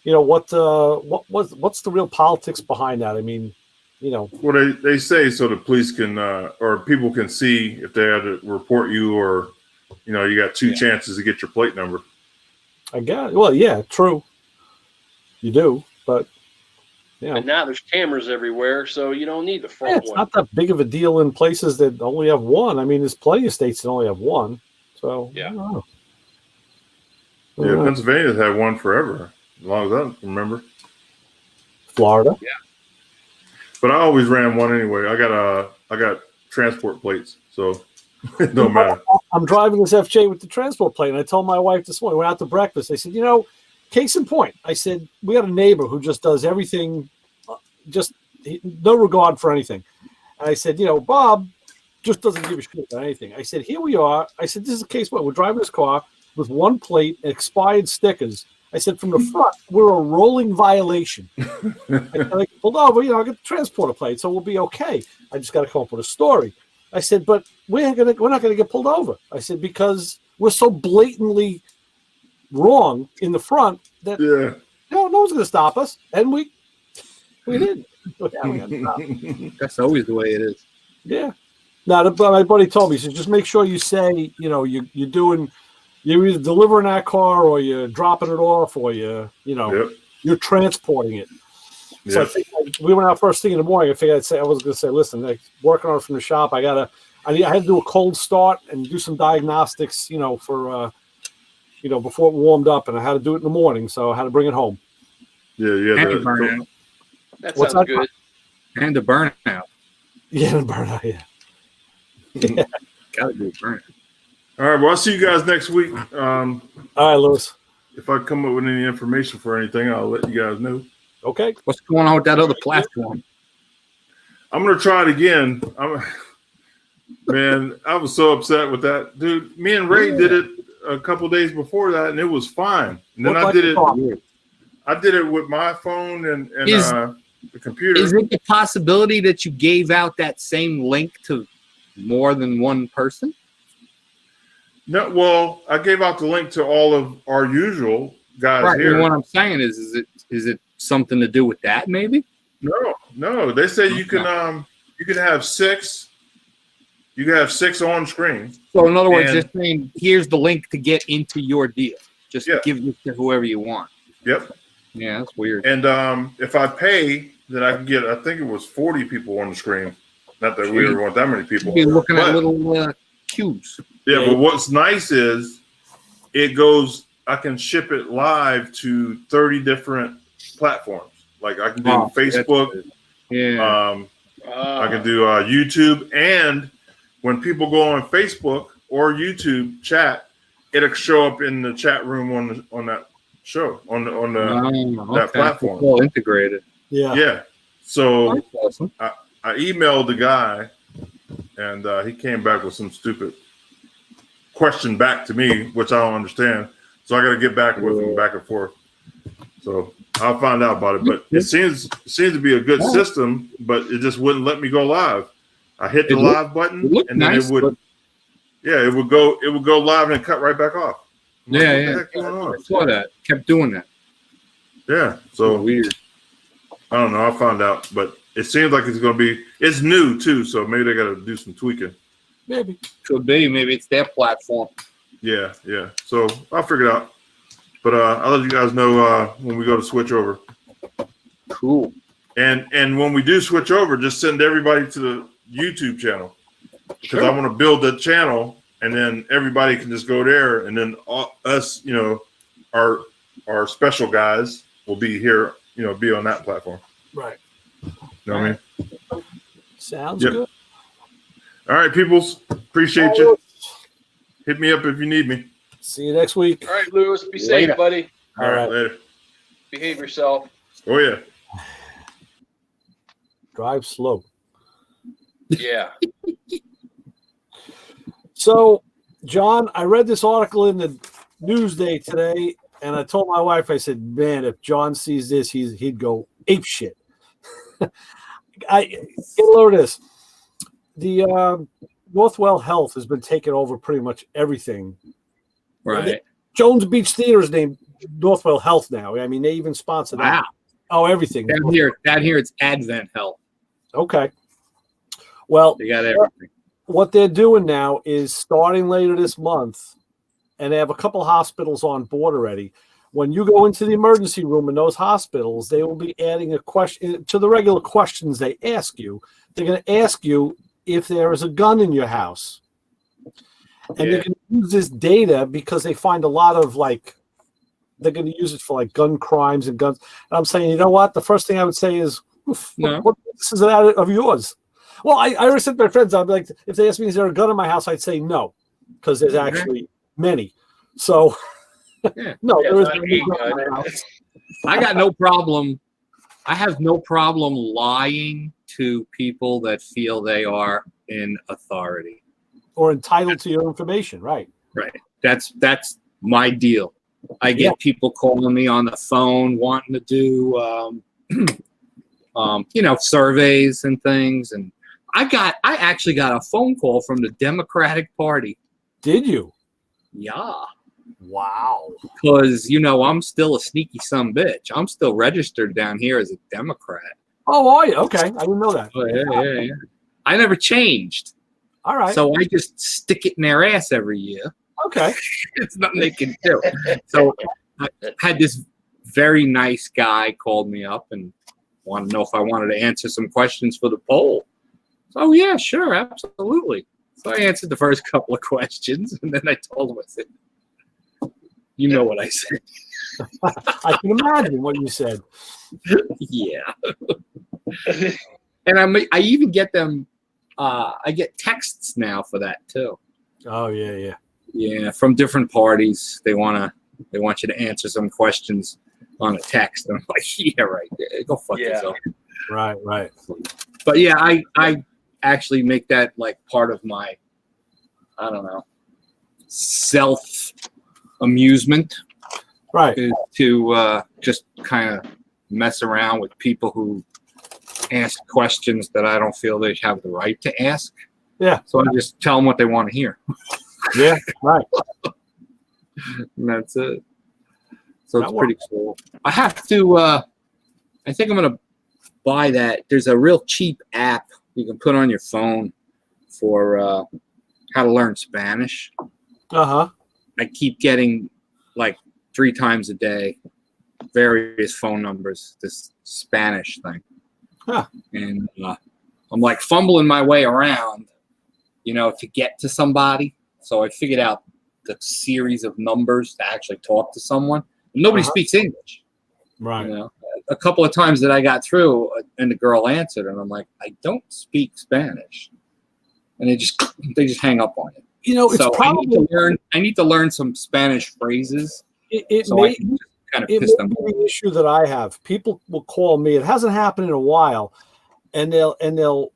what's the real politics behind that? I mean, Well, they say so the police can or people can see if they had to report you, or you got two chances to get your plate number. I guess. Well, yeah, true. You do, but And now there's cameras everywhere, so you don't need the front it's one. not that big of a deal in places that only have one. I mean, there's plenty of states that only have one. So Yeah. I don't know. Yeah, Pennsylvania's had one forever, as long as I remember. Florida. Yeah. But I always ran one anyway. I got transport plates, so it don't matter. I'm driving this FJ with the transport plate, and I told my wife this morning, we went out to breakfast. I said, case in point, I said, we got a neighbor who just does everything, no regard for anything. And I said, Bob just doesn't give a shit about anything. I said, here we are. I said, this is a case where we're driving this car with one plate, expired stickers. I said, from the front, we're a rolling violation. I pulled over, I got the transporter plate, so we'll be okay. I just got to come up with a story. I said, but we're not going to get pulled over. I said, because we're so blatantly wrong in the front that no one's going to stop us. And we didn't. That's always the way it is. Yeah. Now, my buddy told me, he said, just make sure you say, you're either delivering that car or you're dropping it off or you're transporting it. So I think we went out first thing in the morning. I figured I was going to say, listen, working on it from the shop. I had to do a cold start and do some diagnostics, for before it warmed up, and I had to do it in the morning, so I had to bring it home. Yeah. And the burnout. That sounds good. And the burnout. Yeah, the burnout. Yeah. Gotta do a burnout. All right. Well, I'll see you guys next week. All right, Lewis. If I come up with any information for anything, I'll let you guys know. Okay. What's going on with that other platform? I'm gonna try it again. Man, I was so upset with that, dude. Me and Ray did it a couple days before that, and it was fine. And then I did it with my phone and the computer. Is it the possibility that you gave out that same link to more than one person? No, well, I gave out the link to all of our usual guys here. And what I'm saying is it something to do with that? Maybe. No. They say you can have 6. You can have 6 on screen. So in other words, just saying, here's the link to get into your deal. Just give it to whoever you want. Yep. Yeah, that's weird. And if I pay, then I can get. I think it was 40 people on the screen. Not that we ever want that many people. You're looking at little cubes. Yeah, but what's nice is it goes. I can ship it live to 30 different platforms. Like I can do Facebook. I can do YouTube, and when people go on Facebook or YouTube chat, it'll show up in the chat room on that show on that platform. It's all integrated. Yeah. So that's awesome. I emailed the guy, and he came back with some stupid question back to me, which I don't understand. So I got to get back with him back and forth. So I'll find out about it. But it seems to be a good system, but it just wouldn't let me go live. I hit the live button, and then it would go live and cut right back off. What the heck going on? I saw that. Kept doing that. Yeah. So weird. I don't know. I'll find out, but it seems like it's new too, so maybe they got to do some tweaking. Maybe. Could be. Maybe it's their platform. Yeah. So I'll figure it out. But I'll let you guys know when we go to switch over. Cool. And when we do switch over, just send everybody to the YouTube channel, because I want to build that channel, and then everybody can just go there, and then us, our special guys will be here, be on that platform. Right. You know what I mean? Sounds good. All right, peoples. Appreciate you. Hit me up if you need me. See you next week. All right, Lewis. Be safe, buddy. All right. Later. Behave yourself. Oh, yeah. Drive slow. Yeah. So, John, I read this article in the Newsday today, and I told my wife, I said, man, if John sees this, he'd go ape shit. Get a load of this. The Northwell Health has been taking over pretty much everything. Right. Jones Beach Theater is named Northwell Health now. I mean, they even sponsor that. Wow. Oh, everything. Down here, it's Advent Health. Okay. Well, they got everything. What they're doing now is starting later this month, and they have a couple hospitals on board already. When you go into the emergency room in those hospitals, they will be adding a question to the regular questions they ask you. They're going to ask you if there is a gun in your house. And they're going to use this data because they find a lot of they're going to use it for gun crimes and guns. And I'm saying, you know what? The first thing I would say is, No. What this is out of yours? Well, I always said to my friends, I'd be like, if they ask me, is there a gun in my house? I'd say no, because there's actually many. So, Yeah. no, Yeah, there is not no a gun in gun. my house. I got no problem. I have no problem lying to people that feel they are in authority. Or entitled to your information, right? Right. That's my deal. I get people calling me on the phone wanting to do, surveys and things. And I actually got a phone call from the Democratic Party. Did you? Yeah. Wow. Because, I'm still a sneaky bitch. I'm still registered down here as a Democrat. Oh, are you? Okay. I didn't know that. Oh, yeah. I never changed. All right. So I just stick it in their ass every year. Okay. It's nothing they can do. So I had this very nice guy called me up and wanted to know if I wanted to answer some questions for the poll. So, yeah, sure, absolutely. So I answered the first couple of questions, and then I told him, I said, you know what I said. I can imagine what you said. Yeah. And I even get them, I get texts now for that, too. Oh, yeah. Yeah, from different parties. They want you to answer some questions on a text. And I'm like, yeah, right. Go fuck yourself. Right. But yeah, I actually make that like part of my, I don't know, self amusement. Right. Is to just kind of mess around with people who ask questions that I don't feel they have the right to ask. Yeah. So I just tell them what they want to hear. Yeah, right. And that's it. So That it's pretty cool. I have to, I think I'm going to buy that. There's a real cheap app you can put on your phone for how to learn Spanish. Uh-huh. I keep getting like 3 times a day various phone numbers, this Spanish thing. Huh. And I'm like fumbling my way around, to get to somebody. So I figured out the series of numbers to actually talk to someone. Nobody speaks English. Right. A couple of times that I got through and the girl answered, and I'm like, I don't speak Spanish. And they just hang up on it. It's so probably I need to learn some Spanish phrases. it so may I can just kind of it piss may them be off. the issue that I have. People will call me. It hasn't happened in a while, and they'll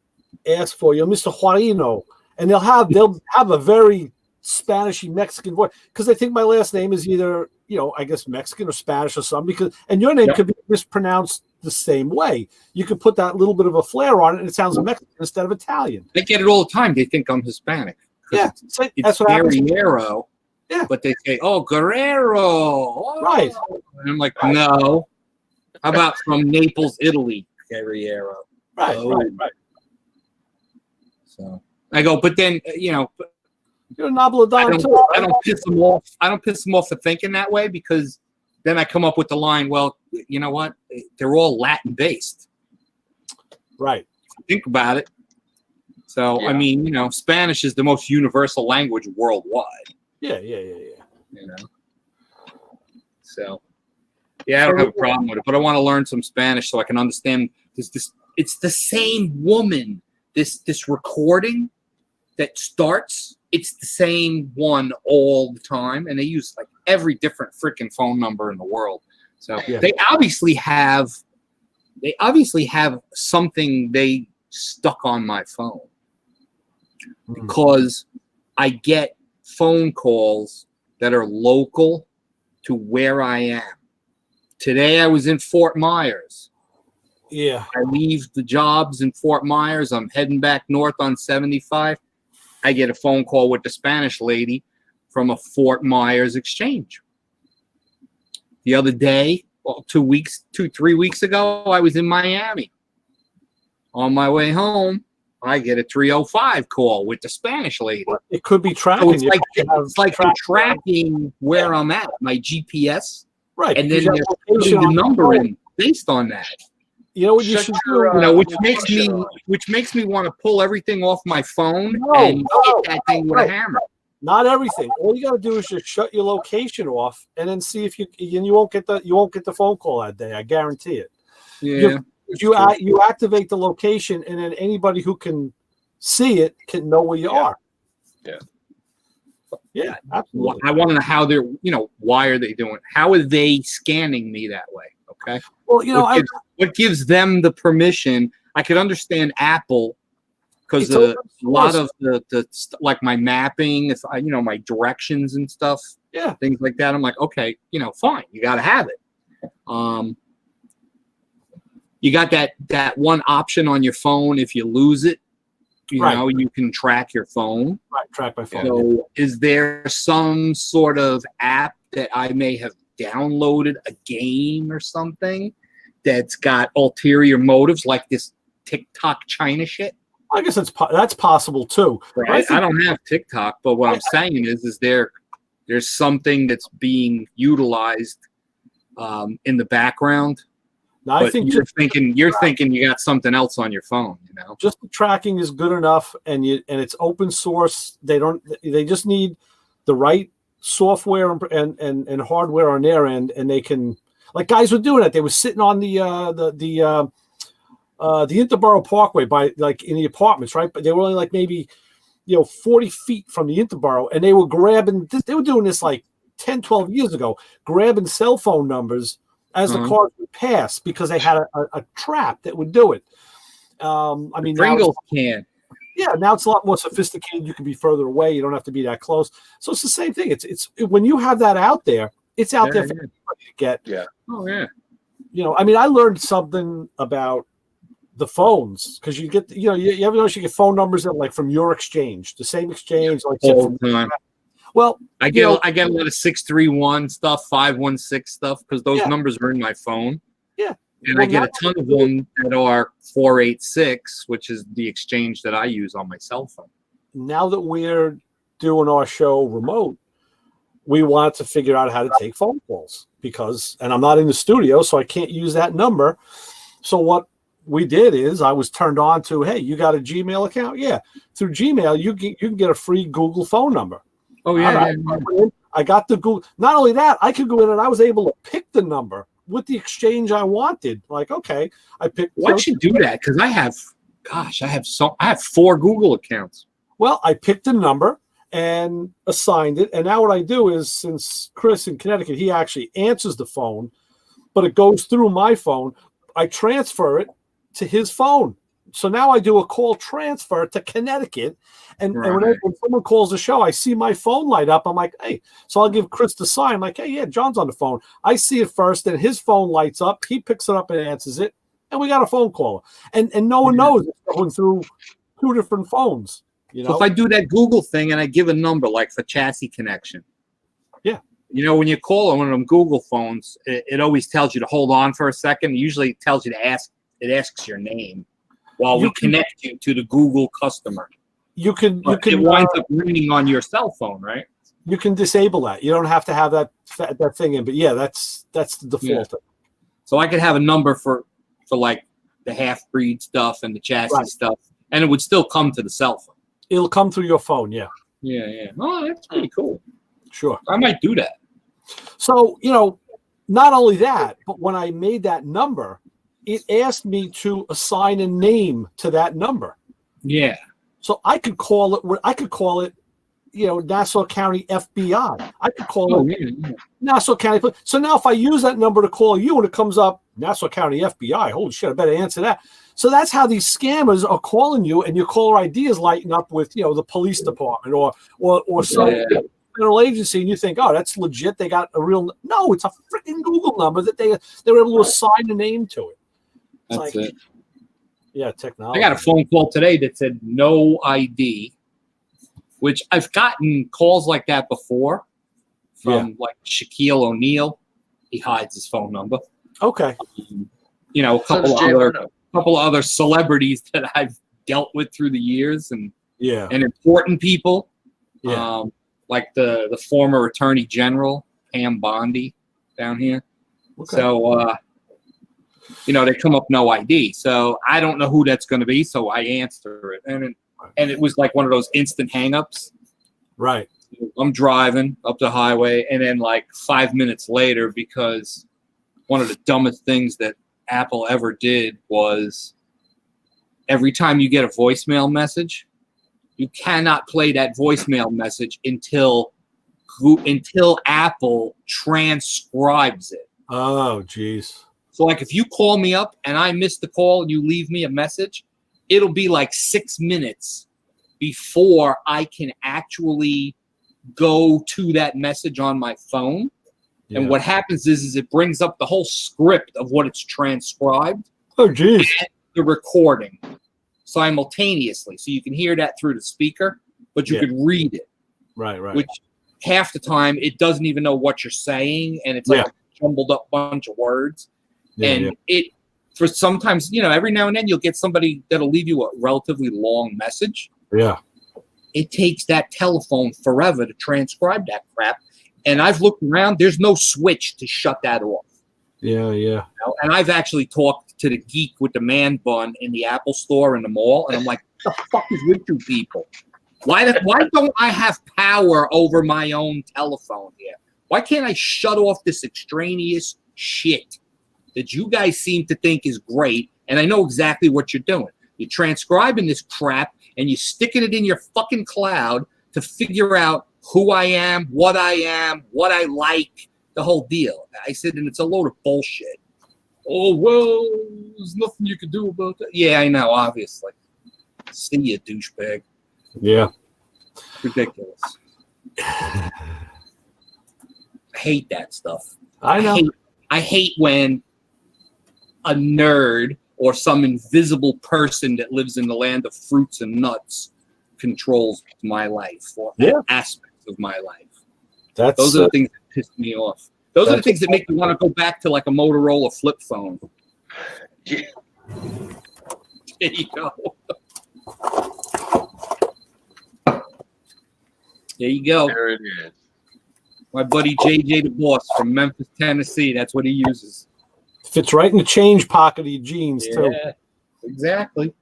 ask for you, Mr. Juarino, and they'll have a very Spanishy Mexican voice because they think my last name is either I guess Mexican or Spanish or something. And your name could be mispronounced the same way. You could put that little bit of a flair on it, and it sounds Mexican instead of Italian. I get it all the time. They think I'm Hispanic. Yeah, it's that's what happens. Guerrero. Yeah, but they say, "Oh, Guerrero." Oh. Right. And I'm like, no. How about from Naples, Italy, Guerrero? Right. So I go, but then you're a Nobladon too. I don't piss them off. I don't piss them off for thinking that way because then I come up with the line. Well, you know what? They're all Latin based. Right. Think about it. So I mean, Spanish is the most universal language worldwide. Yeah. So yeah, I don't have a problem with it, but I want to learn some Spanish so I can understand this. It's the same woman. This recording that starts. It's the same one all the time, and they use like every different freaking phone number in the world. So they obviously have something they stuck on my phone because I get phone calls that are local to where I am. Today I was in Fort Myers. Yeah. I leave the jobs in Fort Myers. I'm heading back north on 75. I get a phone call with the Spanish lady from a Fort Myers exchange. The other day, 3 weeks ago, I was in Miami. On my way home, I get a 305 call with the Spanish lady. It could be tracking. So it's like they're tracking where I'm at, my GPS. Right. And then they're putting the number in based on that. You know what you should do? Which makes me want to pull everything off my phone and hit that thing with a hammer. Not everything. All you got to do is just shut your location off, and then see if you won't get the phone call that day. I guarantee it. Yeah. You activate the location, and then anybody who can see it can know where you are. Yeah, absolutely. I want to know how they're, why are they doing? How are they scanning me that way? Okay. Well, what gives them the permission? I could understand Apple because a lot of the like my mapping, if I, my directions and stuff, things like that. I'm like, okay, fine, you got to have it. You got that one option on your phone. If you lose it, you can track your phone. Right, track my phone. So, is there some sort of app that I may have downloaded, a game or something that's got ulterior motives, like this TikTok China shit? I guess that's possible too. Right. I don't have TikTok, but what I'm saying is there's something that's being utilized in the background. Now, I think you're thinking you got something else on your phone. Just the tracking is good enough, and it's open source. They just need the right software and hardware on their end, and they can, like, guys were doing it. They were sitting on the Interborough Parkway by, like, in the apartments, right? But they were only like maybe 40 feet from the Interborough, and they were grabbing. They were doing this like 10, 12 years ago, grabbing cell phone numbers as the cars would pass because they had a trap that would do it. I mean, Pringles can. Yeah, now it's a lot more sophisticated. You can be further away. You don't have to be that close. So it's the same thing. It's when you have that out there, it's out there for everybody to get. Yeah. Oh yeah. I mean, I learned something about the phones because you get, you ever notice you get phone numbers that, like, from your exchange, the same exchange, like all the time. Well, I get a lot of 631 stuff, 516 stuff because those numbers are in my phone. Yeah. And I get a ton of them that are 486, which is the exchange that I use on my cell phone. Now that we're doing our show remote, we want to figure out how to take phone calls and I'm not in the studio, so I can't use that number. So what we did is I was turned on to, hey, you got a Gmail account? Yeah. Through Gmail, you can get a free Google phone number. Oh, yeah. I got the Google. Not only that, I could go in and I was able to pick the number with the exchange I wanted. Like, okay, I picked. Why don't you do that? Because I have 4 Google accounts. Well, I picked a number and assigned it. And now what I do is, since Chris in Connecticut, he actually answers the phone, but it goes through my phone. I transfer it to his phone. So now I do a call transfer to Connecticut. And when someone calls the show, I see my phone light up. I'm like, hey, so I'll give Chris the sign. I'm like, hey, yeah, John's on the phone. I see it first, then his phone lights up. He picks it up and answers it. And we got a phone caller. And no one knows it's going through 2 different phones. So if I do that Google thing and I give a number, like for chassis connection. Yeah. When you call on one of them Google phones, it always tells you to hold on for a second. Usually it tells you it asks your name while we connect you to the Google customer. It winds up ringing on your cell phone, right? You can disable that. You don't have to have that thing in, but yeah, that's the default. Yeah. So I could have a number for like the half-breed stuff and the chassis stuff, and it would still come to the cell phone. It'll come through your phone, yeah. Yeah. Oh, that's pretty cool. Sure. I might do that. So, not only that, but when I made that number, it asked me to assign a name to that number. Yeah. So I could call it, Nassau County FBI. I could call it Nassau County. So now if I use that number to call you and it comes up Nassau County FBI, holy shit, I better answer that. So that's how these scammers are calling you, and your caller ID is lighting up with, the police department or some federal agency, and you think, oh, that's legit. They got a real. No, it's a freaking Google number that they were able to assign a name to it. That's it. Yeah, technology. I got a phone call today that said no ID, which I've gotten calls like that before from like Shaquille O'Neal. He hides his phone number. Okay. A couple other celebrities that I've dealt with through the years, and important people. Yeah. Like the former Attorney General Pam Bondi down here. Okay. So they come up no ID. So I don't know who that's going to be. So I answer it, and it was like one of those instant hangups. Right. I'm driving up the highway, and then like 5 minutes later, because one of the dumbest things that Apple ever did was every time you get a voicemail message, you cannot play that voicemail message until Apple transcribes it. Oh, geez. So, like, if you call me up and I miss the call and you leave me a message, it'll be like 6 minutes before I can actually go to that message on my phone. Yeah. And what happens is it brings up the whole script of what it's transcribed. Oh, geez. And the recording simultaneously. So you can hear that through the speaker, but you could read it. Right. Which half the time it doesn't even know what you're saying, and it's like a jumbled up bunch of words. It for sometimes, every now and then you'll get somebody that'll leave you a relatively long message. Yeah. It takes that telephone forever to transcribe that crap. And I've looked around, there's no switch to shut that off. Yeah. And I've actually talked to the geek with the man bun in the Apple store in the mall, and I'm like, what the fuck is with you people? Why don't I have power over my own telephone here? Why can't I shut off this extraneous shit that you guys seem to think is great? And I know exactly what you're doing. You're transcribing this crap and you're sticking it in your fucking cloud to figure out who I am, what I like, the whole deal. I said, and it's a load of bullshit. Oh, well, there's nothing you can do about that. Yeah, I know, obviously. See you, douchebag. Yeah. Ridiculous. I hate that stuff. I know. I hate when a nerd or some invisible person that lives in the land of fruits and nuts controls my life or aspects of my life. Those are the things that piss me off. Those are the things that make me want to go back to like a Motorola flip phone. Yeah. There you go. There you go. There it is. My buddy JJ the Boss from Memphis, Tennessee. That's what he uses. Fits right in the change pocket of your jeans, too. Yeah, exactly.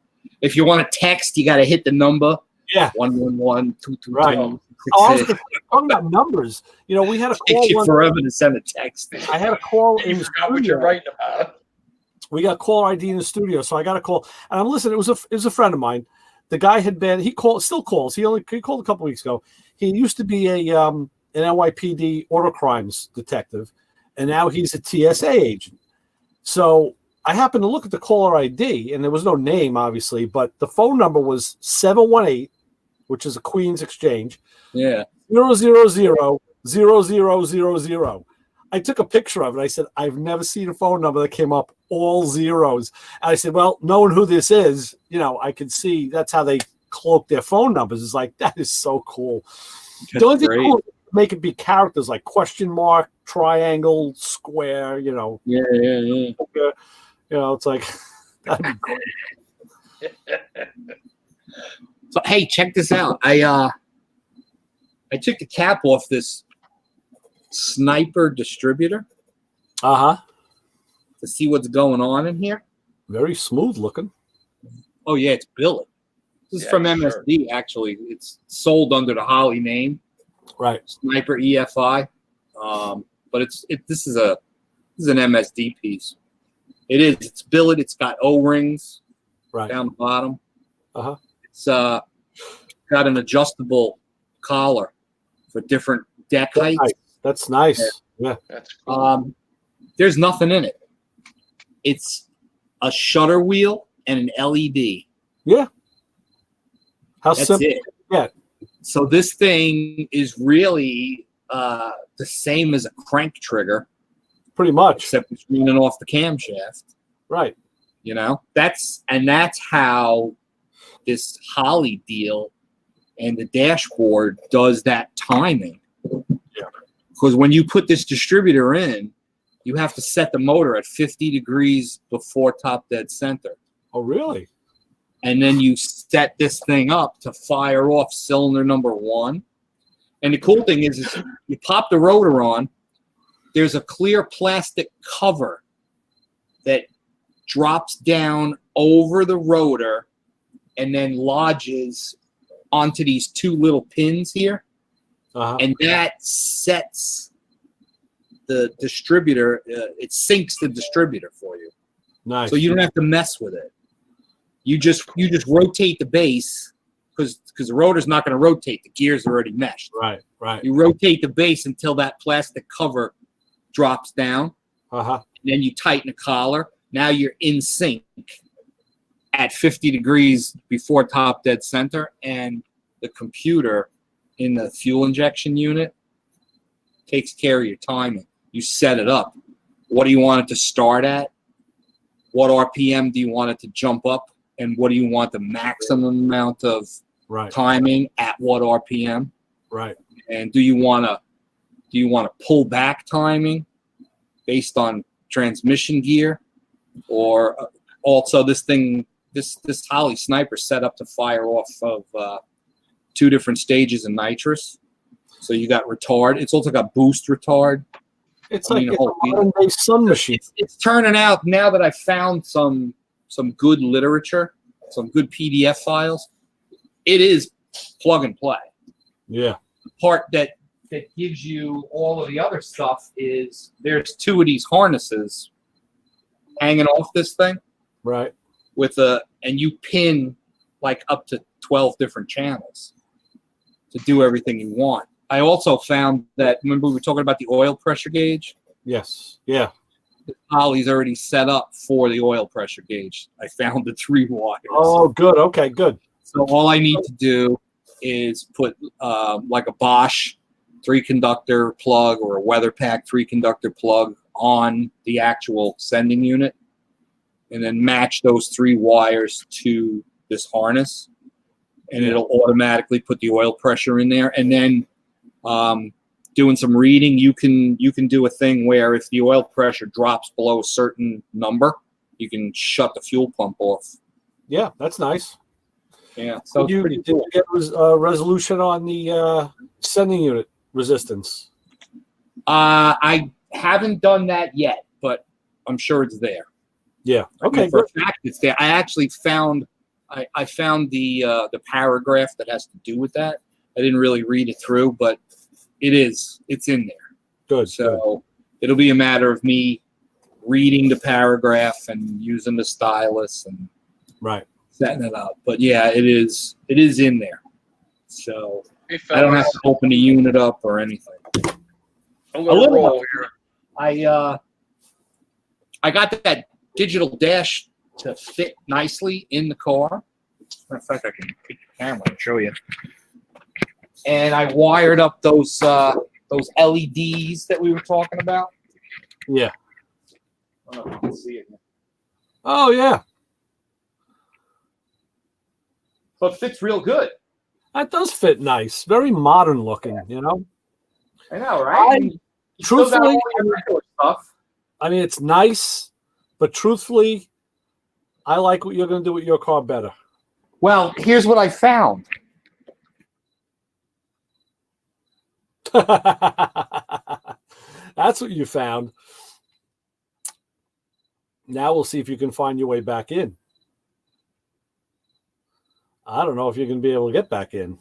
If you want to text, you got to hit the number. Yeah. 111-222. Right. Oh, I was talking about numbers. We had a call. Takes you forever to send a text. I had a call in You the forgot what studio. you're writing about. We got caller ID in the studio, so I got a call. And I'm listening. It was a friend of mine. The guy had been. He still calls. He called a couple weeks ago. He used to be an NYPD auto crimes detective, and now he's a TSA agent. So I happened to look at the caller ID, and there was no name, obviously, but the phone number was 718, which is a Queens exchange. Yeah. 0000000. I took a picture of it. I said, I've never seen a phone number that came up all zeros. And I said, well, knowing who this is, I could see that's how they cloak their phone numbers. It's like, that is so cool. That's the only thing great. cool is make it be characters like question mark, triangle, square, Yeah. It's like, that'd be great. So hey, check this out. I took the cap off this Sniper Distributor Uh-huh. to see what's going on in here. Very smooth looking. Oh yeah, it's billet. This is from MSD actually. It's sold under the Holly name, Right. Sniper EFI. But this is an MSD piece. It is. It's billet. It's got O-rings Right. down the bottom. Uh-huh. It's got an adjustable collar for different deck heights. Nice. That's nice. Yeah. That's cool. There's nothing in it. It's a shutter wheel and an LED. Yeah. How That's simple. it. Yeah. So this thing is really the same as a crank trigger, Pretty much. except it's running off the camshaft. Right. That's how this Holly deal and the dashboard does that timing. Yeah. Because when you put this distributor in, you have to set the motor at 50 degrees before top dead center. Oh, really? And then you set this thing up to fire off cylinder number 1. And the cool thing is you pop the rotor on, there's a clear plastic cover that drops down over the rotor and then lodges onto these 2 little pins here. Uh-huh. And that sets the distributor, it syncs the distributor for you. Nice. So you don't have to mess with it. You just rotate the base because the rotor's not going to rotate. The gears are already meshed. Right. You rotate the base until that plastic cover drops down. Uh-huh. Then you tighten the collar. Now you're in sync at 50 degrees before top dead center, and the computer in the fuel injection unit takes care of your timing. You set it up. What do you want it to start at? What RPM do you want it to jump up? And what do you want the maximum amount of timing at what RPM? Right. And do you want to pull back timing based on transmission gear, or also this Holly Sniper set up to fire off of 2 different stages of nitrous. So you got retard. It's also got boost retard. It's like a modern-day sun machine. It's turning out now that I found some good literature, some good PDF files. It is plug and play. Yeah. The part that gives you all of the other stuff is there's 2 of these harnesses hanging off this thing. Right. And you pin like up to 12 different channels to do everything you want. I also found that, remember we were talking about the oil pressure gauge? Yes. Yeah. The Holly's already set up for the oil pressure gauge. I found the 3 wires. Oh, good. Okay, good. So all I need to do is put like a Bosch 3-conductor plug or a WeatherPack 3-conductor plug on the actual sending unit, and then match those 3 wires to this harness, and it'll automatically put the oil pressure in there. And then doing some reading, you can do a thing where if the oil pressure drops below a certain number, you can shut the fuel pump off. Yeah, that's nice. Yeah, so did you get resolution on the sending unit resistance? I haven't done that yet, but I'm sure it's there. Yeah. Okay. For a fact, it's there. I actually found I found the paragraph that has to do with that. I didn't really read it through, but it's in there. Good. So it'll be a matter of me reading the paragraph and using the stylus and setting it up. But yeah, it is in there. So Hey, I don't have to open the unit up or anything. I'm gonna roll here. I got that digital dash to fit nicely in the car. In fact, I can take the camera and show you. And I wired up those LEDs that we were talking about. Yeah. I don't know if you can see it. Oh yeah. So it fits real good. That does fit nice. Very modern looking, you know. I know, right? Truthfully, stuff. I mean, it's nice, but truthfully, I like what you're going to do with your car better. Well, here's what I found. That's what you found. Now we'll see if you can find your way back in. I don't know if you're going to be able to get back in.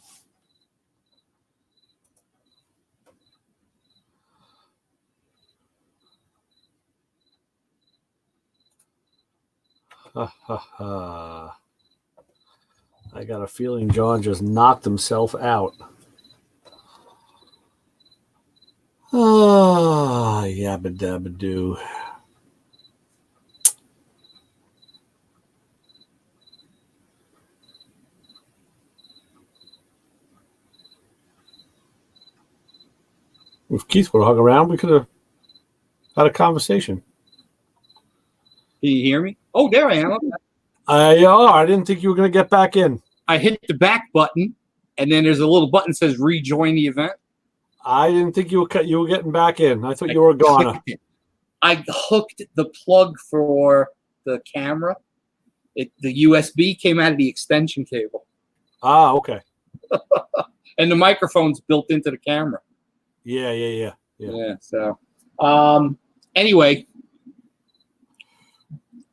I got a feeling John just knocked himself out. Ah, yabba dabba doo. If Keith would have hung around, we could have had a conversation. Can you hear me? Oh, there I am. I didn't think you were going to get back in. I hit the back button, and then there's a little button that says rejoin the event. I didn't think you were getting back in. I thought you were gone. I hooked the plug for the camera. The USB came out of the extension cable. Ah, okay. And the microphone's built into the camera. Yeah. So, anyway,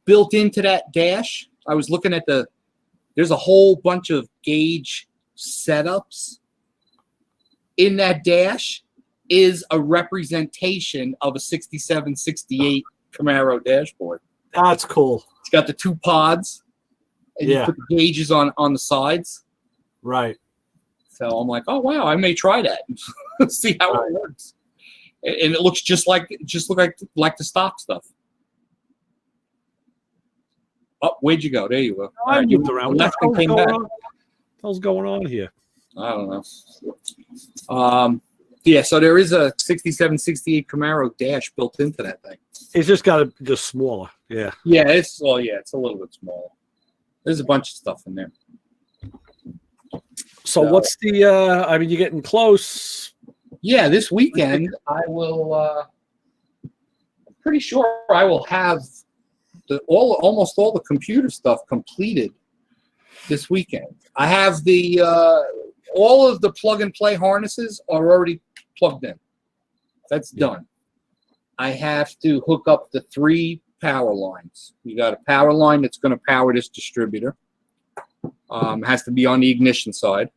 built into that dash, I was looking at there's a whole bunch of gauge setups. In that dash is a representation of a 67, 68 Camaro dashboard. That's cool. It's got the 2 pods, and you Yeah. put the gauges on the sides. Right. So I'm like, oh wow, I may try that. See how it works. And it looks just like the stock stuff. Oh, where'd you go? There you go. I moved around. What the Left and hell's came going back. on? What's going on here? I don't know. Yeah, so there is a 67, 68 Camaro dash built into that thing. It's just got to just smaller. Yeah. Yeah, it's a little bit smaller. There's a bunch of stuff in there. So what's the? I mean, you're getting close. Yeah, this weekend I will. I'm pretty sure I will have almost all the computer stuff completed this weekend. I have all of the plug and play harnesses are already plugged in. That's done. I have to hook up the 3 power lines. You got a power line that's going to power this distributor. Has to be on the ignition side.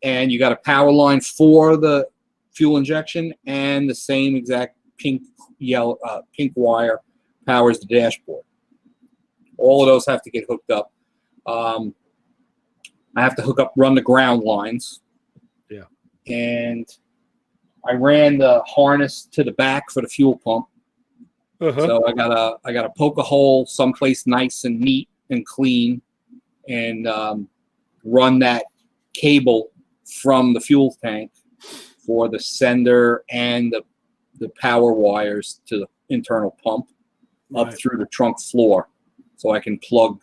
And you got a power line for the fuel injection, and the same exact pink wire powers the dashboard. All of those have to get hooked up. I have to run the ground lines. Yeah. And I ran the harness to the back for the fuel pump. Uh-huh. So I gotta poke a hole someplace nice and neat and clean, and run that cable from the fuel tank for the sender and the power wires to the internal pump up through the trunk floor, so I can plug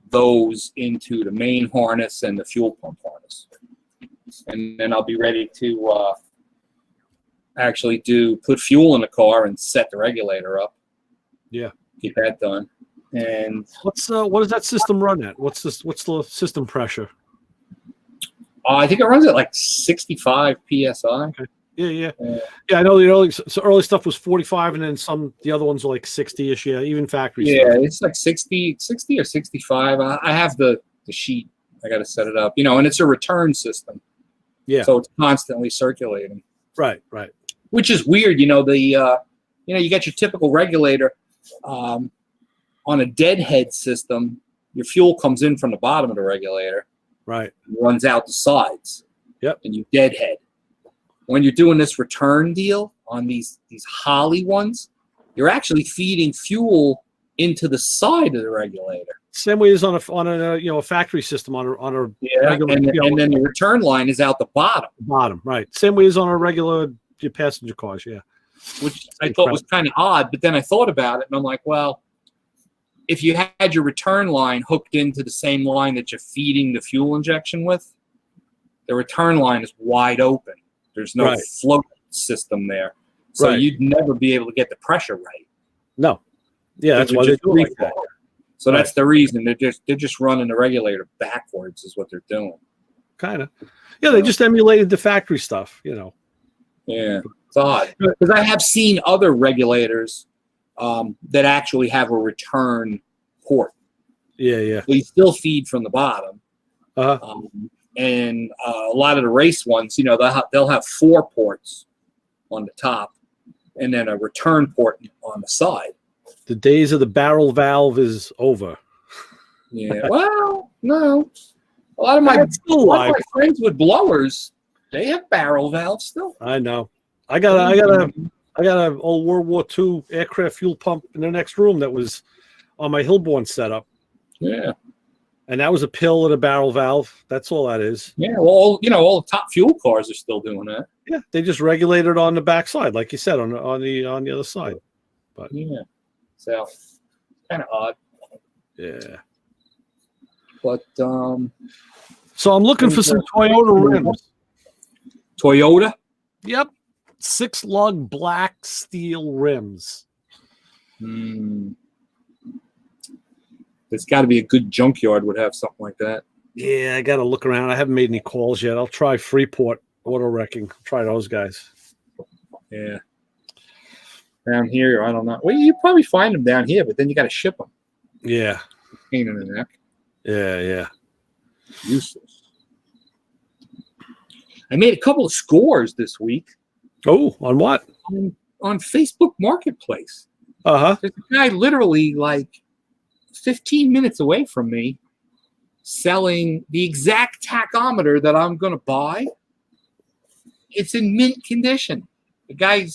those into the main harness and the fuel pump harness, and then I'll be ready to actually put fuel in the car and set the regulator up. Yeah, get that done. And what does that system run at? What's the system pressure? I think it runs at like 65 psi. Okay. Yeah. I know the early stuff was 45, and then the other ones were like 60ish. Yeah, even factory stuff. Yeah, it's like 60 or 65. I have the sheet. I got to set it up, and it's a return system. Yeah. So it's constantly circulating. Right. Which is weird, you got your typical regulator on a deadhead system. Your fuel comes in from the bottom of the regulator. Right. Runs out the sides. Yep. And you deadhead. When you're doing this return deal on these Holly ones, you're actually feeding fuel into the side of the regulator. Same way as on a factory system on a regular, and then the return line is out the bottom. Bottom, right. Same way as on a regular passenger cars, yeah. Which I thought was kind of odd, but then I thought about it, and I'm like, well, if you had your return line hooked into the same line that you're feeding the fuel injection with, the return line is wide open. There's no float system there. So you'd never be able to get the pressure right. No. Yeah, that's why they do it like that. So that's the reason. They're just running the regulator backwards is what they're doing. Kind of. Yeah, they just emulated the factory stuff, Yeah. It's odd. Because I have seen other regulators that actually have a return port. Yeah. So you still feed from the bottom. And a lot of the race ones, they'll have 4 ports on the top and then a return port on the side. The days of the barrel valve is over. Yeah. Well, no. A lot of my friends with blowers, they have barrel valves still. I know. I got a old World War II aircraft fuel pump in the next room that was on my Hillborn setup. Yeah. And that was a pill and a barrel valve. That's all that is. Yeah, well, all the top fuel cars are still doing that. Yeah, they just regulate it on the back side, like you said, on the other side. But yeah, so kind of odd. Yeah. But so I'm looking for some Toyota rims. Toyota? Yep. 6-lug black steel rims. It's got to be a good junkyard would have something like that. Yeah, I got to look around. I haven't made any calls yet. I'll try Freeport Auto Wrecking. Try those guys. Yeah. Down here, I don't know. Well, you probably find them down here, but then you got to ship them. Yeah. Pain in the neck. Yeah. Useless. I made a couple of scores this week. Oh, on what? On Facebook Marketplace. There's a guy literally 15 minutes away from me selling the exact tachometer that I'm going to buy. It's in mint condition. The guy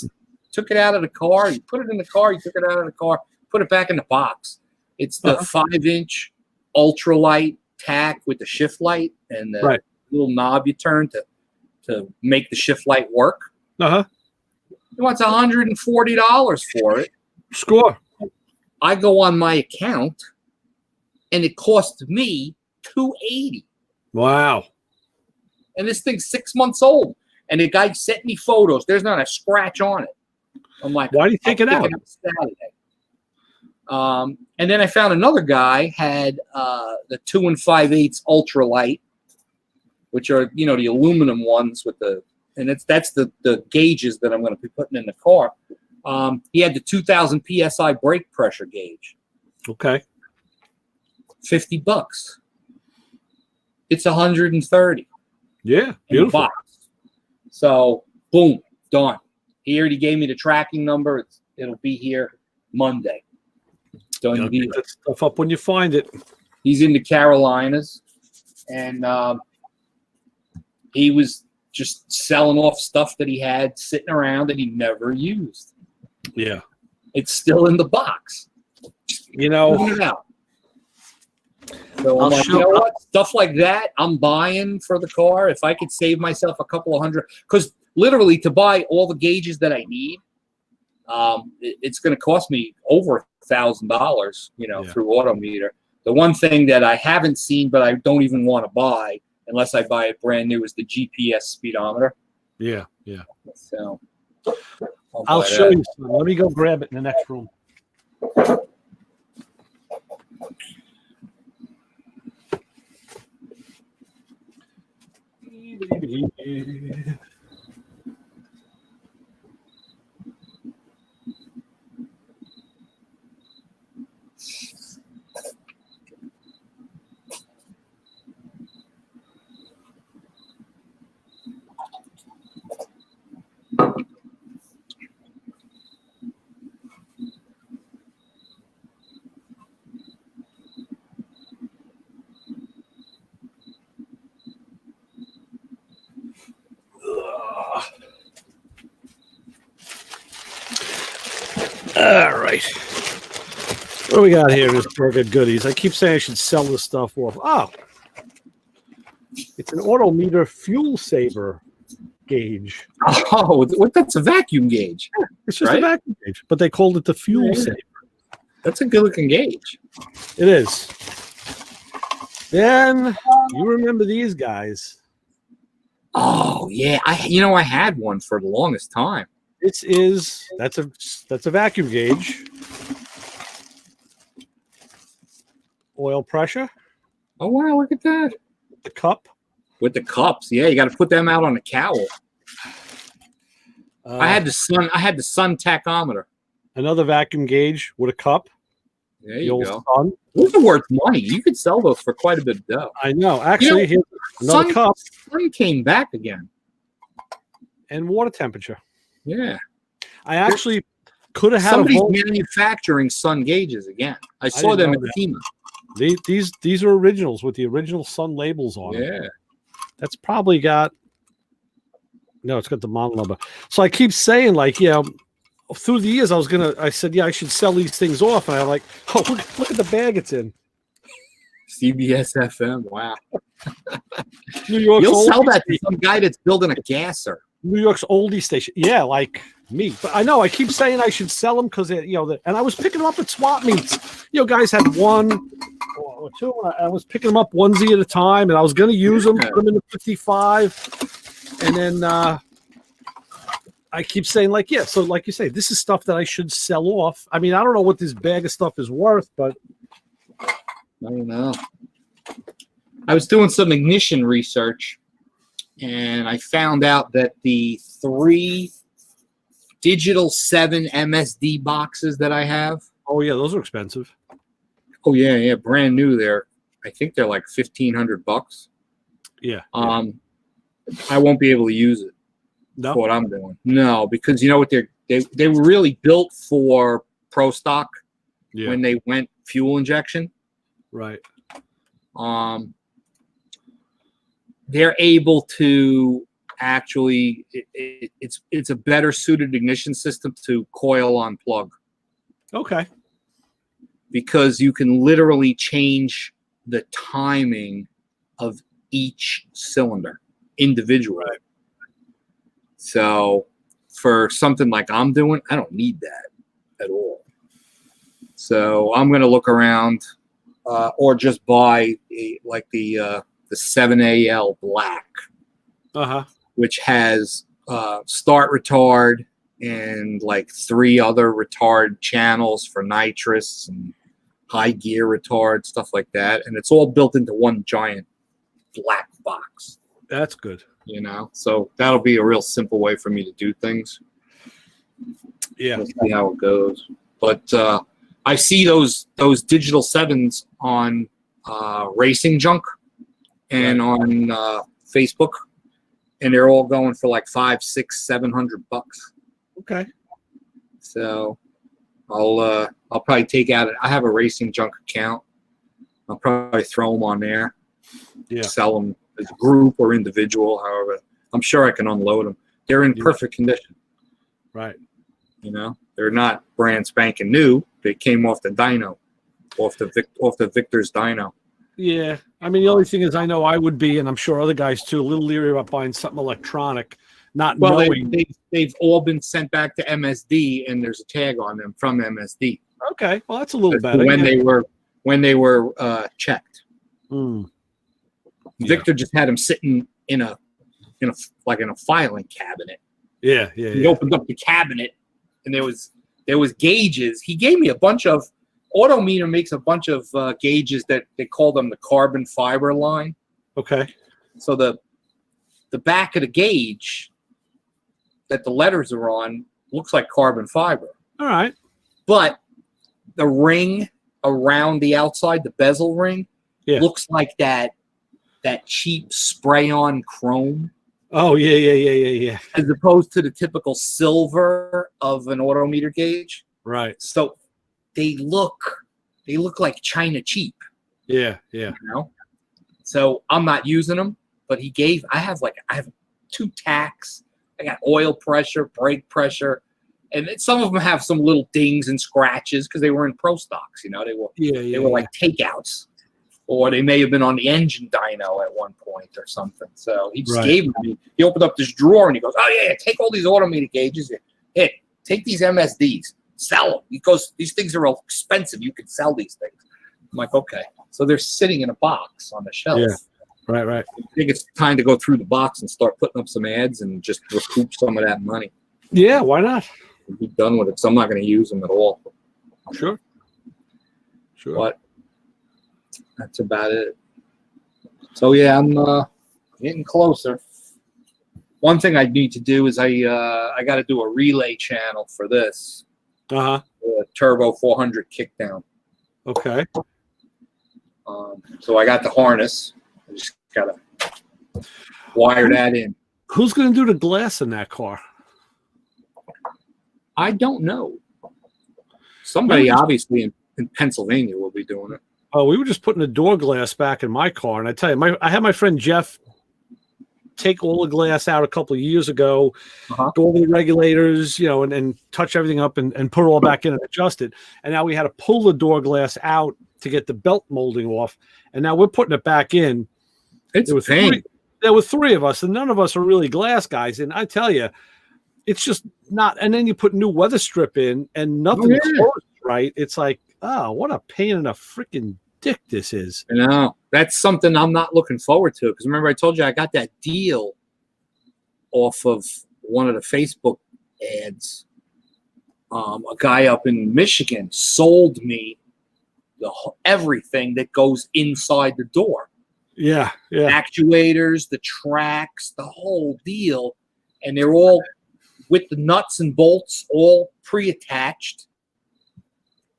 took it out of the car. He put it in the car. He took it out of the car, put it back in the box. It's the 5-inch ultralight tack with the shift light and the little knob you turn to make the shift light work. He wants $140 for it. Score. I go on my account, and it cost me $280. Wow. And this thing's 6 months old. And the guy sent me photos. There's not a scratch on it. I'm like, why do you take it out? Saturday. And then I found another guy had the 2 5/8 ultralight, which are the aluminum ones with that's the gauges that I'm going to be putting in the car. He had the 2,000 psi brake pressure gauge. Okay. $50. It's 130. Yeah, beautiful. So boom, done. He already gave me the tracking number. It'll be here Monday. Done. Pick that stuff up when you find it. He's in the Carolinas, and he was just selling off stuff that he had sitting around that he never used. Yeah, it's still in the box. Put it out. So I'm like, you know what? Stuff like that, I'm buying for the car. If I could save myself a couple of hundred, because literally to buy all the gauges that I need, it's going to cost me over $1,000, through Autometer. The one thing that I haven't seen, but I don't even want to buy unless I buy it brand new, is the GPS speedometer. Yeah. So I'll show you some. Let me go grab it in the next room. All right. What do we got here? This Burger Goodies. I keep saying I should sell this stuff off. Oh, it's an Autometer fuel saver gauge. Oh, that's a vacuum gauge. Yeah, it's just a vacuum gauge, but they called it the fuel saver. That's a good looking gauge. It is. Then you remember these guys. Oh yeah, I had one for the longest time. That's a vacuum gauge. Oil pressure. Oh wow, look at that. The cup. With the cups, yeah, you got to put them out on a cowl. I had the sun tachometer. Another vacuum gauge with a cup. There you go. Sun. Those are worth money. You could sell those for quite a bit of dough. I know. Actually, here's another cup. Sun came back again. And water temperature. Yeah. I actually could have had somebody's manufacturing sun gauges again. I saw them at FEMA. These are originals with the original sun labels on them. Yeah. That's probably got it's got the model number. So I keep saying, through the years I said, I should sell these things off. And I'm like, oh, look at the bag it's in. CBS FM. Wow. New York's You'll sell that to some guy that's building a gasser. New York's oldie station. Yeah, like me. But I know I keep saying I should sell them because and I was picking them up at swap meets. Guys had one or two. I was picking them up onesie at a time, and I was going to use them, put them in the 55, and then I keep saying so like you say, this is stuff that I should sell off. I mean, I don't know what this bag of stuff is worth, but I don't know. I was doing some ignition research, and I found out that the 3 digital 7 MSD boxes that I have. Oh yeah, those are expensive. Oh yeah, brand new. I think they're like $1,500. Yeah. I won't be able to use it. No. For what I'm doing. No, because you know what they were really built for Pro Stock when they went fuel injection. Right. They're able to actually, it's a better suited ignition system to coil on plug, Okay. because you can literally change the timing of each cylinder individually. Right. So for something like I'm doing, I don't need that at all. So I'm going to look around, or just buy the 7AL black, which has start retard and like 3 other retard channels for nitrous and high gear retard, stuff like that. And it's all built into one giant black box. That's good. You know, so that'll be a real simple way for me to do things. Yeah. We'll see how it goes. But I see those digital 7s on Racing Junk and on Facebook, and they're all going for like $500, $600, $700. Okay. So I'll probably take out. I have a Racing Junk account. I'll probably throw them on there. Yeah. Sell them as a group or individual. However, I'm sure I can unload them. They're in perfect condition. Right. You know, they're not brand spanking new. They came off the dyno, off the Victor's dyno. Yeah. I mean, the only thing is, I know I would be, and I'm sure other guys too, a little leery about buying something electronic, not knowing. They've all been sent back to MSD, and there's a tag on them from MSD. Okay. Well, that's a little better. When they were checked. Mm. Victor just had him sitting in a filing cabinet. Yeah. He opened up the cabinet, and there was gauges. He gave me a bunch of. Autometer makes a bunch of gauges that they call them the carbon fiber line. Okay. So the back of the gauge that the letters are on looks like carbon fiber. All right. But the ring around the outside, the bezel ring, looks like that cheap spray-on chrome. Oh, yeah. As opposed to the typical silver of an autometer gauge. Right. So they look like China cheap. Yeah. You know? So I'm not using them, but I have 2 tacks. I got oil pressure, brake pressure, and some of them have some little dings and scratches because they were in pro stocks. You know, they were like takeouts, or they may have been on the engine dyno at one point or something. So he just gave them to me. He opened up this drawer and he goes, "Oh yeah, take all these autometer gauges. Hey, take these MSDs, sell them because these things are expensive. You can sell these things." I'm like, okay. So they're sitting in a box on the shelf. Yeah. Right. I think it's time to go through the box and start putting up some ads and just recoup some of that money. Yeah, why not? Be done with it. So I'm not going to use them at all. Sure. But that's about it. So yeah, I'm getting closer. One thing I need to do is I got to do a relay channel for this. Turbo 400 kickdown. Okay. So I got the harness. I just gotta wire that in. Who's going to do the glass in that car? I don't know. Somebody obviously in Pennsylvania will be doing it. Oh, we were just putting the door glass back in my car, and I tell you, I had my friend Jeff take all the glass out a couple of years ago, go over the regulators, and touch everything up and put it all back in and adjust it. And now we had to pull the door glass out to get the belt molding off, and now we're putting it back in. There were 3 of us, and none of us are really glass guys. And I tell you, it's just not. And then you put new weather strip in, and nothing closes right. It's like, oh, what a pain in the freaking dick this is. I know. That's something I'm not looking forward to, because remember I told you I got that deal off of one of the Facebook ads. A guy up in Michigan sold me everything that goes inside the door. Yeah. Actuators, the tracks, the whole deal, and they're all with the nuts and bolts all pre-attached.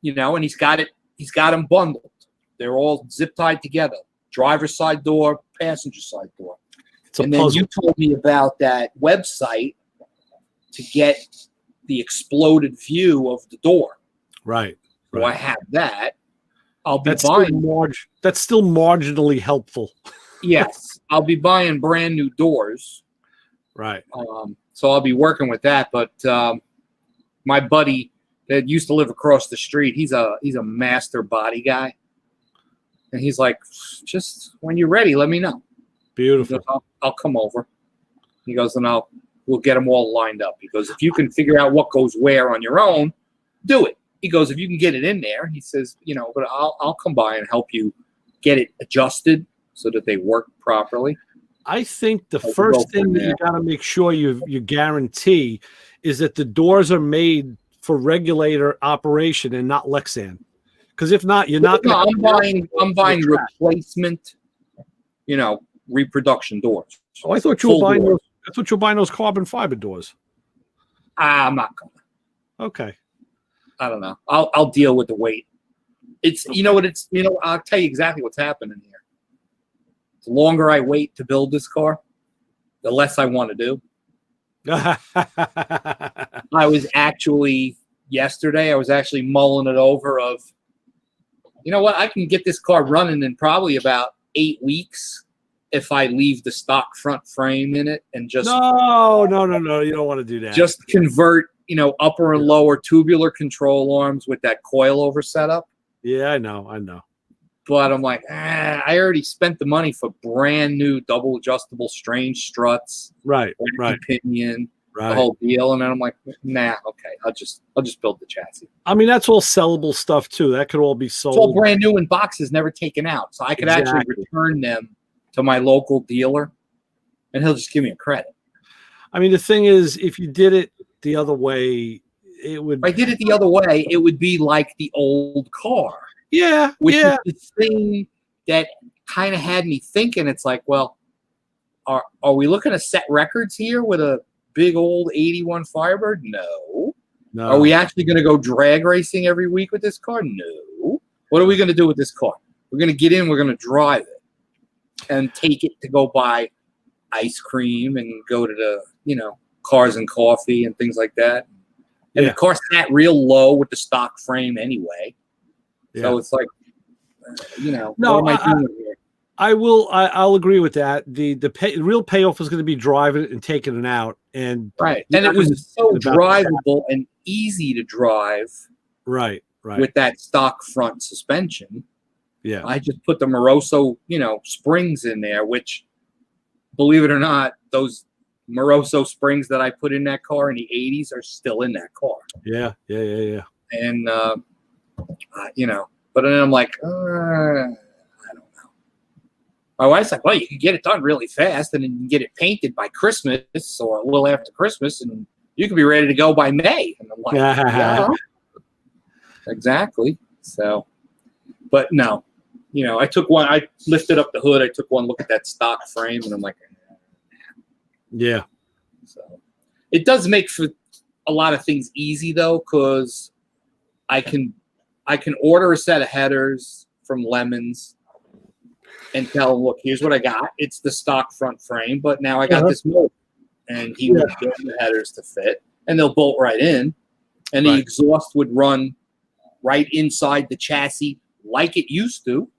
And he's got them bundled. They're all zip tied together. Driver's side door, passenger side door. And then you told me about that website to get the exploded view of the door. Right. So I have that. I'll be That's buying. that's still marginally helpful. Yes, I'll be buying brand new doors. Right. So I'll be working with that. But my buddy that used to live across the street, he's a master body guy, and he's like, just when you're ready, let me know. Beautiful. He goes, I'll come over. He goes, and we'll get them all lined up. He goes, if you can figure out what goes where on your own, do it. He goes, if you can get it in there, he says, but I'll come by and help you get it adjusted so that they work properly. I think the first thing that you got to make sure you guarantee is that the doors are made for regulator operation and not Lexan. Because if not, you're not. No, I'm buying replacement, reproduction doors. Oh, I thought you were buying those. I thought you were buying those carbon fiber doors. I'm not gonna. Okay. I don't know. I'll deal with the weight. It's I'll tell you exactly what's happening here. The longer I wait to build this car, the less I want to do. Yesterday I was actually mulling it over of, I can get this car running in probably about 8 weeks if I leave the stock front frame in it and just No, you don't want to do that. Just convert, upper and lower tubular control arms with that coilover setup. Yeah, I know. But I'm like, I already spent the money for brand new double adjustable strange struts, right, pinion, right, the whole deal. And then I'm like, nah, okay, I'll just build the chassis. I mean, that's all sellable stuff too. That could all be sold. It's all brand new in boxes, never taken out, so I could actually return them to my local dealer, and he'll just give me a credit. I mean, the thing is, if you did it the other way, it would. If I did it the other way, it would be like the old car. Yeah, which is the thing that kind of had me thinking. It's like, well, are we looking to set records here with a big old 81 Firebird? No. Are we actually going to go drag racing every week with this car? No. What are we going to do with this car? We're going to get in, we're going to drive it and take it to go buy ice cream and go to the, cars and coffee and things like that. And the car sat real low with the stock frame anyway. Yeah. So it's like, no, what am I doing here? I'll agree with that. The real payoff is going to be driving it and taking it out. And right. And it was so drivable and easy to drive. Right. With that stock front suspension. Yeah. I just put the Moroso, springs in there, which, believe it or not, those Moroso springs that I put in that car in the 80s are still in that car. Yeah. And, but then I'm like, I don't know. My wife's like, well, you can get it done really fast and then you can get it painted by Christmas or a little after Christmas and you can be ready to go by May. And I'm like, yeah, exactly. So, but no, I lifted up the hood. I took one look at that stock frame and I'm like, yeah. So it does make for a lot of things easy though, because I can order a set of headers from Lemons and tell them, look, here's what I got. It's the stock front frame, but now I got this motor. And he would get the headers to fit, and they'll bolt right in. And the exhaust would run right inside the chassis like it used to.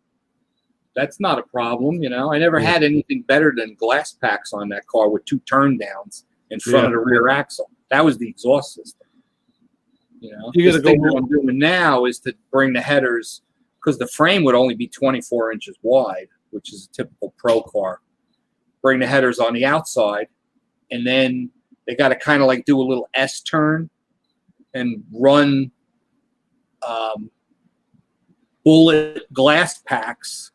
That's not a problem, I never had anything better than glass packs on that car with 2 turn downs in front of the rear axle. That was the exhaust system. The thing that I'm doing now is to bring the headers, because the frame would only be 24 inches wide, which is a typical pro car. Bring the headers on the outside, and then they got to kind of like do a little S turn and run bullet glass packs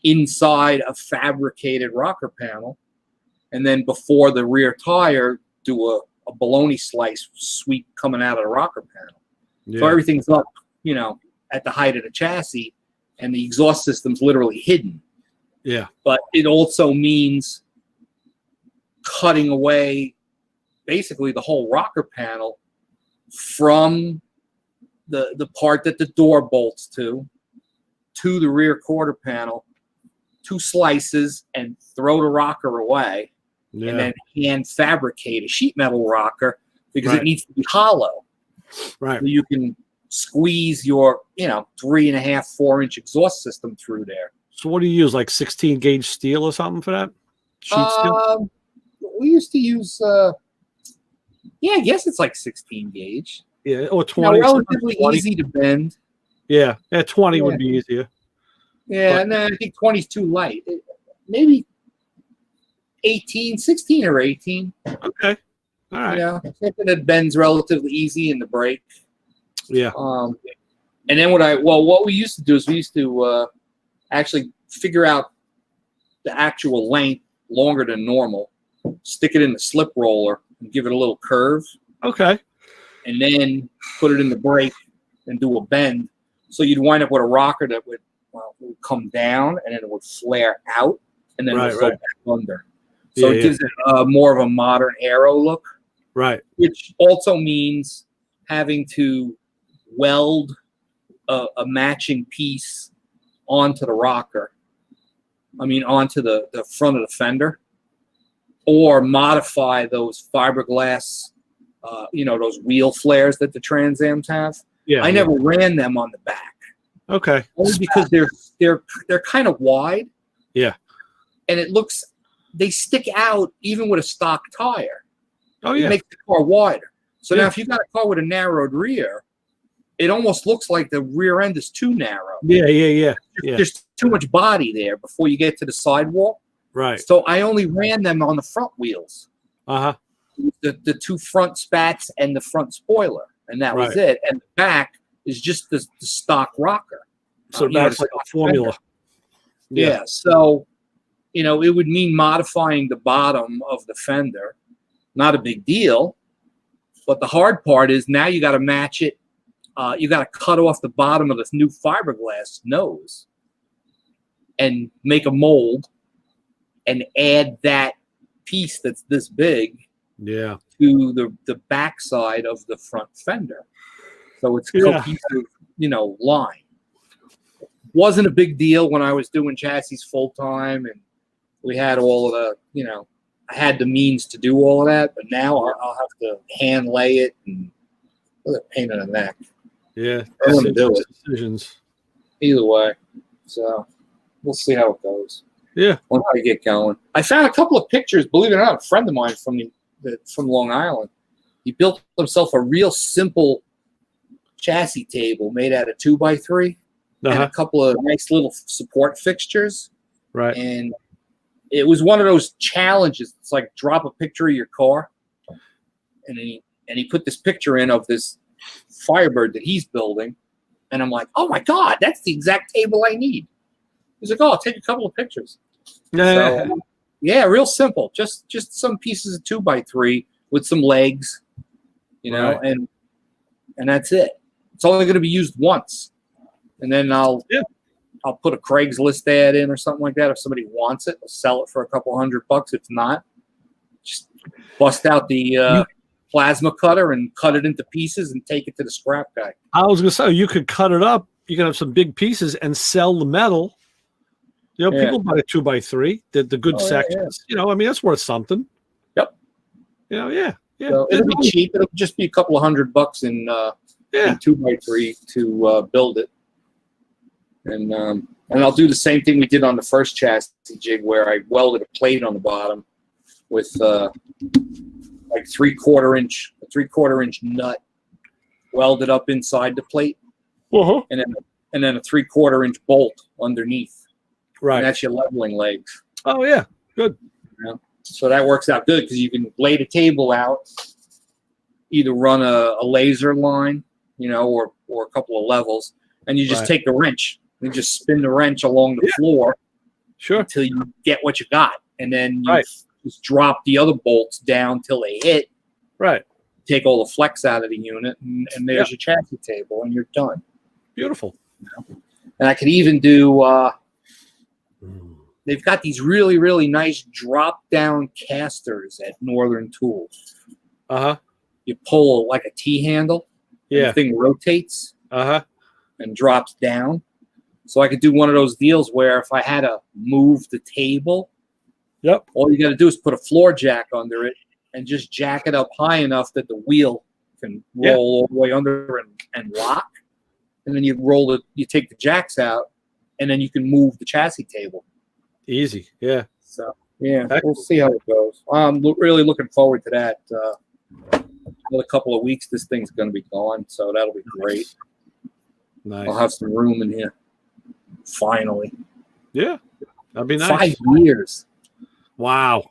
inside a fabricated rocker panel, and then before the rear tire, do a bologna slice sweep coming out of the rocker panel. Yeah. So everything's up, at the height of the chassis, and the exhaust system's literally hidden. Yeah. But it also means cutting away basically the whole rocker panel from the part that the door bolts to the rear quarter panel, 2 slices, and throw the rocker away. Yeah. And then hand fabricate a sheet metal rocker because it needs to be hollow. Right. So you can squeeze your 3.5, 4-inch exhaust system through there. So what do you use? Like 16 gauge steel or something for that? Sheet steel? We used to use I guess it's like 16 gauge. Yeah, or 20. Relatively 20. easy to bend. Yeah, 20 would Yeah. be easier. Yeah, and then I think 20 is too light. Maybe 18, 16 or 18. Okay. All right. Something that bends relatively easy in the brake. Yeah. And then what we used to do is we used to actually figure out the actual length longer than normal, stick it in the slip roller and give it a little curve, Okay. and then put it in the brake and do a bend. So you'd wind up with a rocker that would come down and then it would flare out and then it would go back under. So it gives it more of a modern aero look. Right. Which also means having to weld a matching piece onto the rocker. Onto the front of the fender, or modify those fiberglass, those wheel flares that the Trans Ams have. Yeah. I never ran them on the back. Okay. Only because they're kind of wide. Yeah. And they stick out even with a stock tire. Oh yeah. It makes the car wider. So now if you got a car with a narrowed rear, it almost looks like the rear end is too narrow. Yeah. There's too much body there before you get to the sidewall. Right. So I only ran them on the front wheels. Uh-huh. The two front spats and the front spoiler. And that was it. And the back is just the stock rocker. So that's like a formula. Fender. Yeah. So, it would mean modifying the bottom of the fender. Not a big deal. But the hard part is now you got to match it. You got to cut off the bottom of this new fiberglass nose and make a mold and add that piece that's this big to the backside of the front fender. So it's cohesive, line. Wasn't a big deal when I was doing chassis full time and we had all of the, I had the means to do all of that, but now I'll have to hand lay it and a pain in the neck. Yeah. I want to do it. Decisions. Either way. So we'll see how it goes. Yeah. Once I get going. I found a couple of pictures, believe it or not, a friend of mine from Long Island. He built himself a real simple chassis table made out of 2x3 and a couple of nice little support fixtures. Right. And it was one of those challenges. It's like drop a picture of your car. And he put this picture in of this Firebird that he's building. And I'm like, oh my God, that's the exact table I need. He's like, oh, I'll take a couple of pictures. So, real simple. Just some pieces of 2x3 with some legs, and that's it. It's only going to be used once. And then I'll put a Craigslist ad in or something like that. If somebody wants it, I'll sell it for a couple $100. If not, just bust out the plasma cutter and cut it into pieces and take it to the scrap guy. I was going to say, you could cut it up. You can have some big pieces and sell the metal. People buy a 2x3, the good sections. That's worth something. Yep. So it'll be cheap. It'll just be a couple of $100 in 2x3 to build it. And I'll do the same thing we did on the first chassis jig, where I welded a plate on the bottom with like 3/4 inch nut welded up inside the plate, and then a 3/4 inch bolt underneath. Right. And that's your leveling legs. Oh yeah, good. So that works out good because you can lay the table out, either run a laser line, or a couple of levels, and you just take the wrench and just spin the wrench along the floor until you get what you got. And then you just drop the other bolts down till they hit. Right. Take all the flex out of the unit, and there's your chassis table, and you're done. Beautiful. And I could even do they've got these really, really nice drop-down casters at Northern Tools. You pull like a T-handle. And the thing rotates and drops down. So I could do one of those deals where if I had to move the table, all you got to do is put a floor jack under it and just jack it up high enough that the wheel can roll all the way under and lock. and then you roll it. You take the jacks out, and then you can move the chassis table. Easy. Yeah. So yeah, Excellent. we'll see how it goes. I'm really looking forward to that. Another couple of weeks, this thing's going to be gone, so that'll be great. Nice. I'll have some room in here. Finally. Yeah. That'd be nice. 5 years. Wow.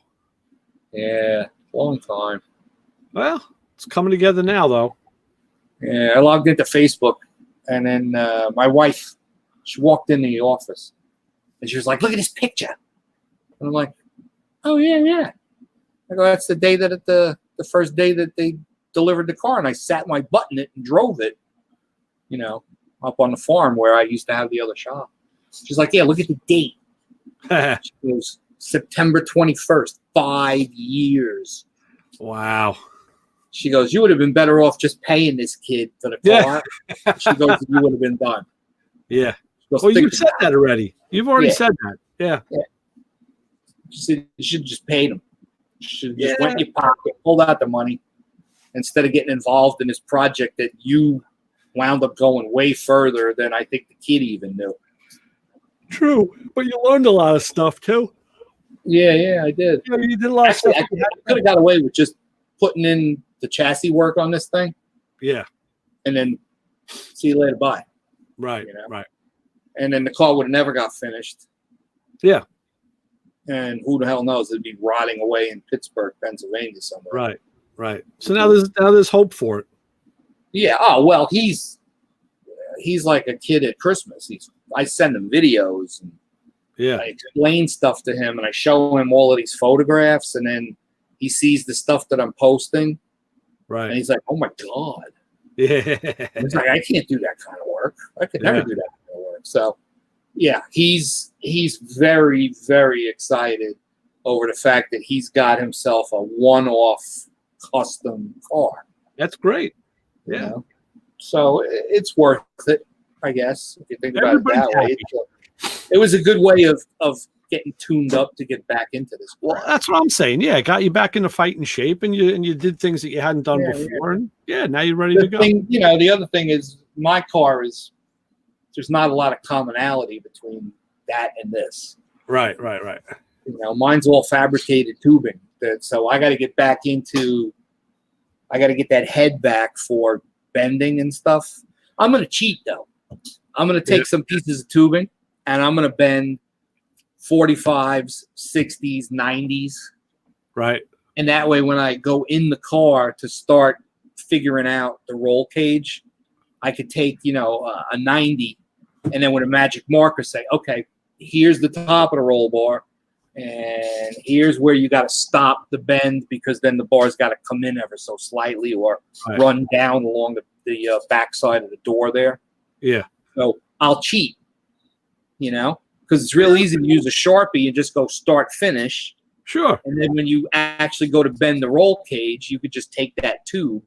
Yeah, long time. Well, it's coming together now, though. Yeah, I logged into Facebook, and then my wife, she walked in the office, and she was like, "Look at this picture." And I'm like, "Oh yeah." I go, "That's the day that the first day that they delivered the car, and I sat my butt in it and drove it, up on the farm where I used to have the other shop." She's like, "Yeah, look at the date." She goes, September 21st, 5 years. Wow. She goes, "You would have been better off just paying this kid for the car." Yeah. She goes, "You would have been done." Yeah. She goes, Well, you "Think said about that already. You've already Yeah. said that. Yeah. it." She said, "You should have just paid him. You should have just Yeah. went in your pocket, pulled out the money, instead of getting involved in this project that you wound up going way further than I think the kid even knew." True. But you learned a lot of stuff, too. Yeah, I did. You did a lot of Actually, stuff. I could have got away with just putting in the chassis work on this thing Yeah. and then see you later, bye. Right. You know? Right. And then the car would have never got finished. Yeah. And who the hell knows? It'd be rotting away in Pittsburgh, Pennsylvania somewhere. Right. Right. So now there's hope for it. Yeah. Oh well, he's like a kid at Christmas. I send him videos and Yeah. I explain stuff to him, and I show him all of these photographs, and then he sees the stuff that I'm posting, and Right. he's like, "Oh my god!" Yeah. And he's like, "I can't do that kind of work. I could never Yeah. do that kind of work." So, yeah, he's very, very excited over the fact that he's got himself a one-off custom car. That's great. you Yeah. know? So it's worth it, I guess, if you think about Everybody's it that way. It was a good way of getting tuned up to get back into this. Well, crap. that's what I'm saying. Yeah, it got you back into fighting shape, and you did things that you hadn't done Yeah, before, and now you're ready to The go. thing, the other thing is my car there's not a lot of commonality between that and this. Right. Mine's all fabricated tubing. So I got to get back I got to get that head back for bending and stuff. I'm going to cheat though. I'm going to take some pieces of tubing and I'm going to bend 45s, 60s, 90s. Right. And that way, when I go in the car to start figuring out the roll cage, I could take, a 90 and then with a magic marker say, okay, here's the top of the roll bar. And here's where you got to stop the bend because then the bar's got to come in ever so slightly or run down along the backside of the door there. Yeah. So I'll cheat, because it's real easy to use a Sharpie and just go start finish. Sure. And then when you actually go to bend the roll cage, you could just take that tube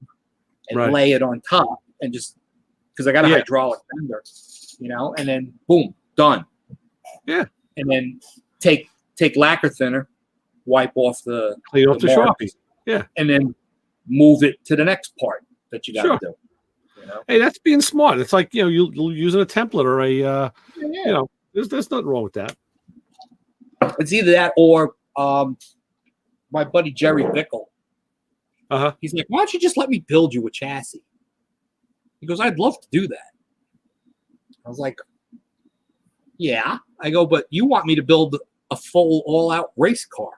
and lay it on top and just because I got a hydraulic bender, and then boom, done. Yeah. And then take lacquer thinner, wipe off clean off the marks, Sharpie. Yeah. And then move it to the next part that you got to do. Hey, that's being smart. It's like, you're using a template or a, there's nothing wrong with that. It's either that or my buddy Jerry Bickle. Uh-huh. He's like, why don't you just let me build you a chassis? He goes, I'd love to do that. I was like, yeah. I go, but you want me to build a full all-out race car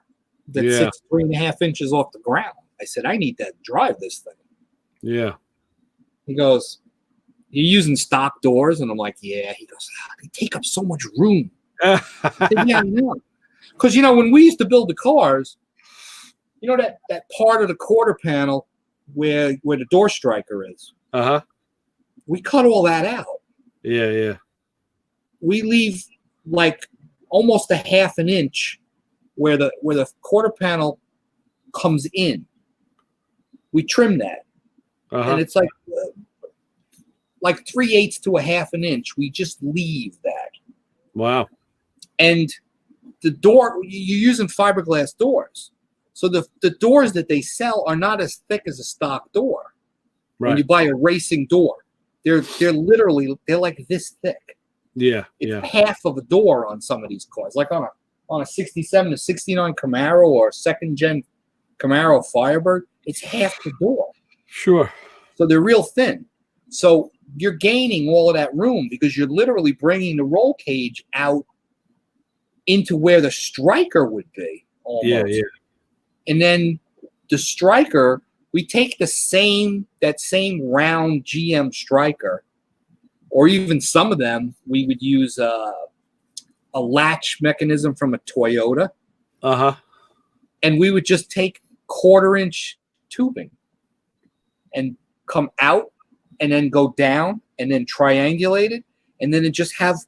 that sits 3.5 inches off the ground. I said, I need to drive this thing. Yeah. He goes, you're using stock doors? And I'm like, yeah. He goes, they take up so much room. I said, yeah, I know. Because, when we used to build the cars, that part of the quarter panel where the door striker is. Uh-huh. We cut all that out. Yeah. We leave like almost a 1/2 inch where the quarter panel comes in. We trim that. Uh-huh. And it's like 3/8 to a 1/2 inch. We just leave that. Wow. And the door, you're using fiberglass doors. So the doors that they sell are not as thick as a stock door. Right. When you buy a racing door, they're literally like this thick. Yeah, It's yeah. half of a door on some of these cars, like on a 67 to 69 Camaro or second gen Camaro Firebird. It's half the door. Sure. So they're real thin. So you're gaining all of that room because you're literally bringing the roll cage out into where the striker would be. Almost. Yeah, yeah. And then the striker, we take that same round GM striker, or even some of them, we would use a latch mechanism from a Toyota. Uh-huh. And we would just take 1/4-inch tubing and come out and then go down and then triangulate it. And then it just have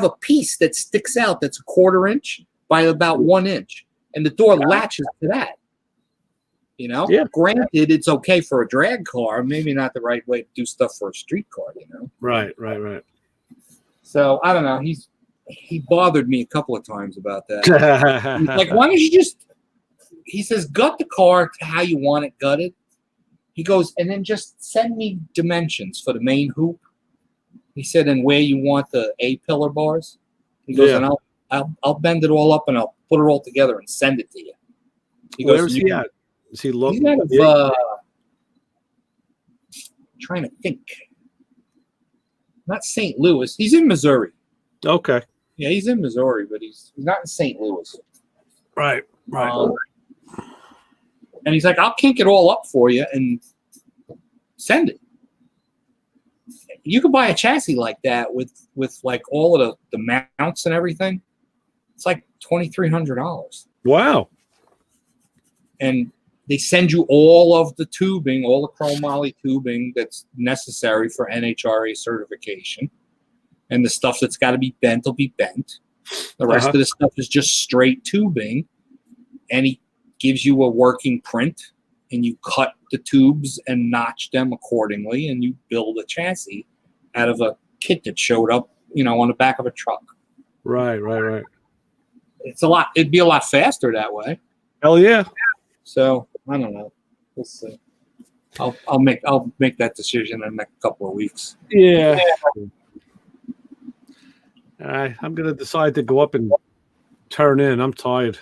a piece that sticks out that's 1/4 inch by about 1 inch. And the door latches to that. You know, Granted, it's okay for a drag car, maybe not the right way to do stuff for a street car, you know? Right. So I don't know. He bothered me a couple of times about that. He's like, why don't you he says, gut the car to how you want it gutted. He goes, and then just send me dimensions for the main hoop. He said, and where you want the A-pillar bars. He goes, and I'll bend it all up and I'll put it all together and send it to you. He goes, where's he at? Is he local? He's out of, trying to think. Not St. Louis. He's in Missouri. Okay. Yeah, he's in Missouri, but he's not in St. Louis. Right. And he's like, I'll kink it all up for you and send it. You could buy a chassis like that with like all of the mounts and everything. It's like $2,300. Wow. And they send you all of the tubing, all the chromoly tubing that's necessary for NHRA certification. And the stuff that's got to be bent will be bent. The rest of the stuff is just straight tubing. And he gives you a working print, and you cut the tubes and notch them accordingly, and you build a chassis out of a kit that showed up, on the back of a truck. Right. It'd be a lot faster that way. Hell yeah. So I don't know. We'll see. I'll make that decision in the next couple of weeks. Yeah. I'm gonna decide to go up and turn in. I'm tired.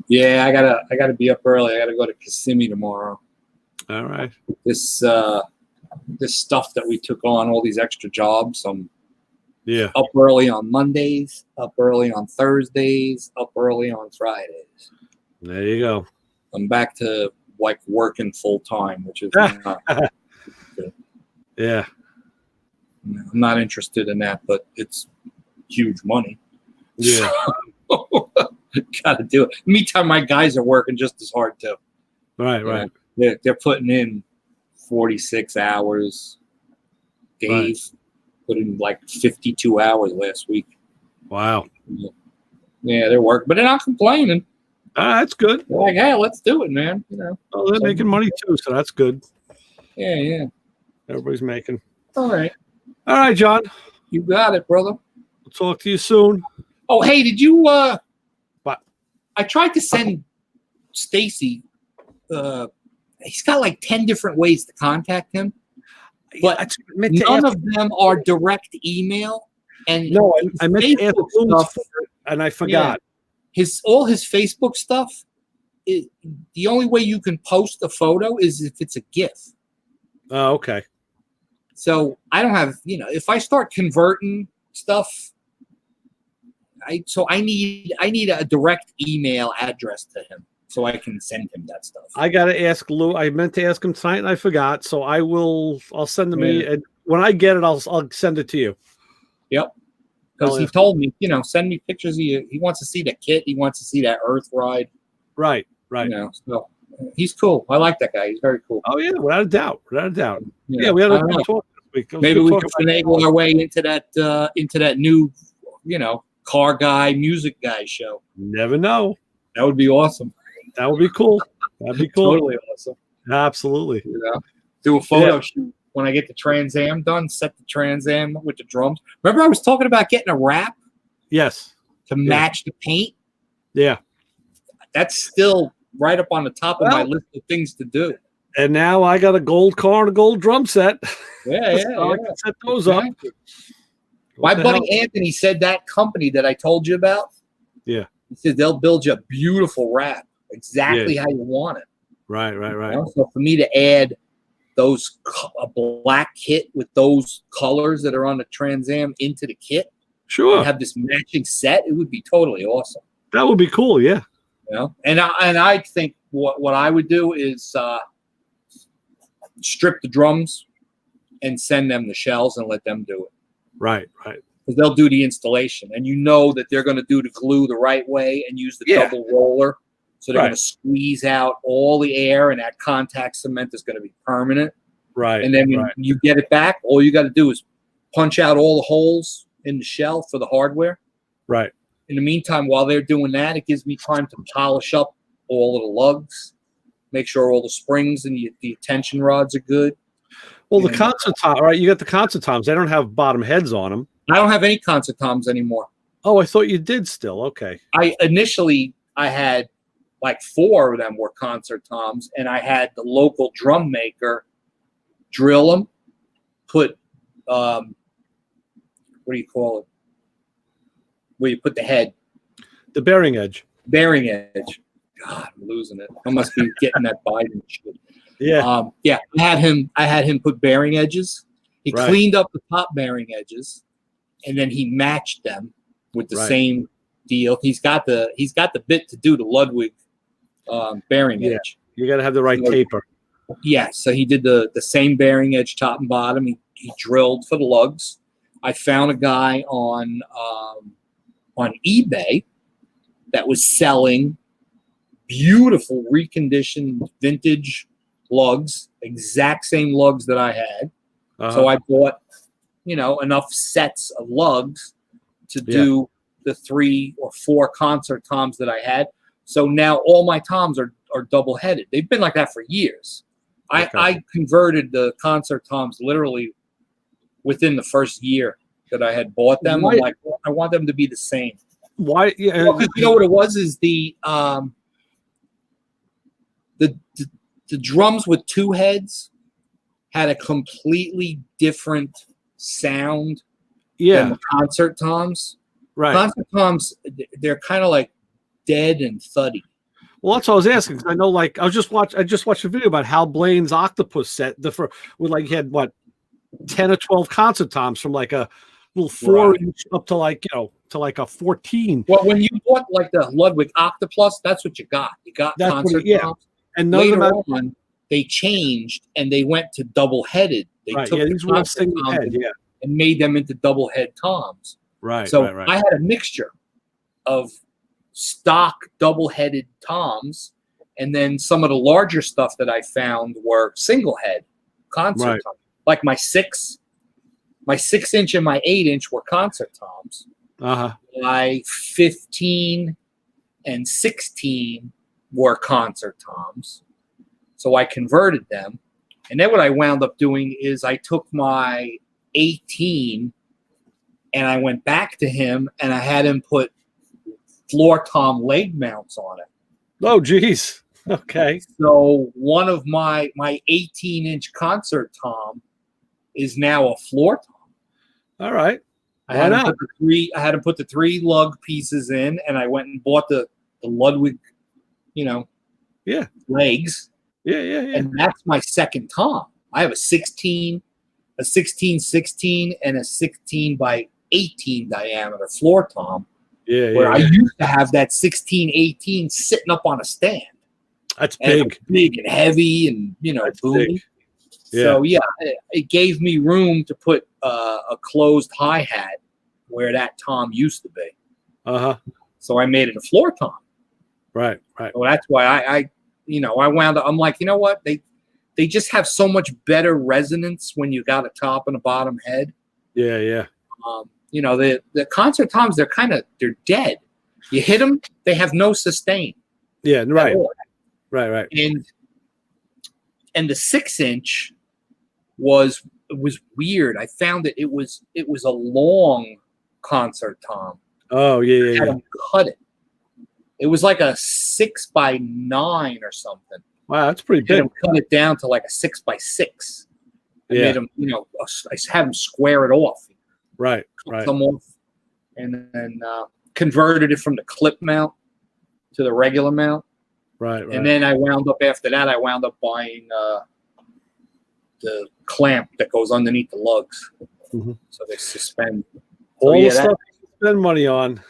Yeah, I gotta be up early. I gotta go to Kissimmee tomorrow. All right. This stuff that we took on, all these extra jobs. I'm up early on Mondays, up early on Thursdays, up early on Fridays. There you go. I'm back to like working full time, which is not good. Yeah. I'm not interested in that, but it's huge money. Yeah. Gotta do it. Meantime, my guys are working just as hard too. Right. They're putting in 46 hours days. Put in like 52 hours last week. Wow. Yeah, they're working, but they're not complaining. That's good. They're like, hey, let's do it, man. Oh, they're making money too, so that's good. Yeah. Everybody's making. All right, John. you got it, brother. We'll talk to you soon. Oh, hey, did you? What? I tried to send Stacy. He's got like 10 different ways to contact him, but none of them are direct email. And no, I meant to ask stuff, and I forgot. All his Facebook stuff. The only way you can post a photo is if it's a GIF. Oh, okay. So I don't have, if I start converting stuff, I need a direct email address to him so I can send him that stuff. I gotta ask Lou. I meant to ask him tonight and I forgot. So I'll send them and when I get it, I'll send it to you. Yep. Because he told me, send me pictures. He wants to see the kit. He wants to see that Earth ride. Right. So he's cool. I like that guy. He's very cool. Oh yeah, without a doubt. Yeah, we had a good talk this week. Maybe we could finagle our way into that new, car guy, music guy show. Never know. That would be awesome. That would be cool. That'd be cool. Totally awesome. Absolutely. Do a photo shoot when I get the Trans Am done. Set the Trans Am with the drums. Remember, I was talking about getting a wrap. Yes. To match the paint. Yeah. That's still right up on the top of my list of things to do. And now I got a gold car and a gold drum set. Yeah, yeah, So I yeah. can set those up. Exactly. What My the buddy hell? Anthony said that company that I told you about. Yeah. He said they'll build you a beautiful wrap, exactly how you want it. Right, right, right. You know? So for me to add a black kit with those colors that are on the Trans Am into the kit Sure. and have this matching set, it would be totally awesome. That would be cool, yeah. You know, and I think what I would do is strip the drums and send them the shells and let them do it. Right, right. Because they'll do the installation, and you know that they're going to do the glue the right way and use the double roller. So they're going to squeeze out all the air, and that contact cement is going to be permanent. Right. And then when you get it back, all you got to do is punch out all the holes in the shell for the hardware. Right. In the meantime, while they're doing that, it gives me time to polish up all of the lugs, make sure all the springs and the tension rods are good. Well, the concert tom, right? You got the concert toms. They don't have bottom heads on them. I don't have any concert toms anymore. Oh, I thought you did still. Okay. I had like 4 of them were concert toms, and I had the local drum maker drill them, put what do you call it? Where you put the head? The bearing edge. Bearing edge. God, I'm losing it. I must be getting that Biden shit. Yeah. Yeah. I had him put bearing edges. He cleaned up the top bearing edges, and then he matched them with the same deal. He's got the bit to do the Ludwig bearing edge. You got to have the right taper. Yeah. So he did the same bearing edge top and bottom. He drilled for the lugs. I found a guy on eBay that was selling beautiful reconditioned vintage lugs, exact same lugs that I had. So I bought, enough sets of lugs to do the 3 or 4 concert toms that I had. So now all my toms are double headed. They've been like that for years. I converted the concert toms literally within the first year that I had bought them. I'm like, I want them to be the same. Why? Yeah. Well, you know what it was is the drums with 2 heads had a completely different sound than the concert toms. Right. Concert toms, they're kind of like dead and thuddy. Well, that's what I was asking, because I know, like, I just watched a video about Hal Blaine's Octopus set with like he had 10 or 12 concert toms from like a little 4-inch up to like to like a 14. Well, when you bought like the Ludwig Octopus, that's what you got. You got concert toms. And later on, they changed and they went to double-headed. They took these were single head, and made them into double-head toms. Right. So right. I had a mixture of stock double-headed toms, and then some of the larger stuff that I found were single-head concert toms. Like my 6-inch and my 8-inch were concert toms. My 15 and 16 were concert toms. So I converted them. And then what I wound up doing is I took my 18 and I went back to him and I had him put floor tom leg mounts on it. Oh, geez. Okay. So one of my 18-inch concert tom is now a floor tom. All right. I had to put the 3 lug pieces in, and I went and bought the Ludwig, legs. Yeah. And that's my second tom. I have a 16, 16, and a 16 by 18 diameter floor tom. Where I used to have that 16, 18 sitting up on a stand. That's big. Big and heavy and, boomy. Yeah. So, it gave me room to put a closed hi-hat where that tom used to be. So I made it a floor tom. Right. So that's why I wound up, I'm like, you know what? They just have so much better resonance when you got a top and a bottom head. Yeah. The concert toms, they're dead. You hit them, they have no sustain. Yeah, right. Right. And the 6-inch was weird. I found that it was a long concert tom. Oh, yeah. Cut it. It was like a 6 by 9 or something. Wow, that's pretty Made big. him cut it down to like a 6x6. I Yeah. made him, I had him square it off. Right. Cut Right. them off, and then converted it from the clip mount to the regular mount. Right. Right. And then after that, I wound up buying the clamp that goes underneath the lugs. Mhm. So they suspend. All yeah, the stuff you spend money on.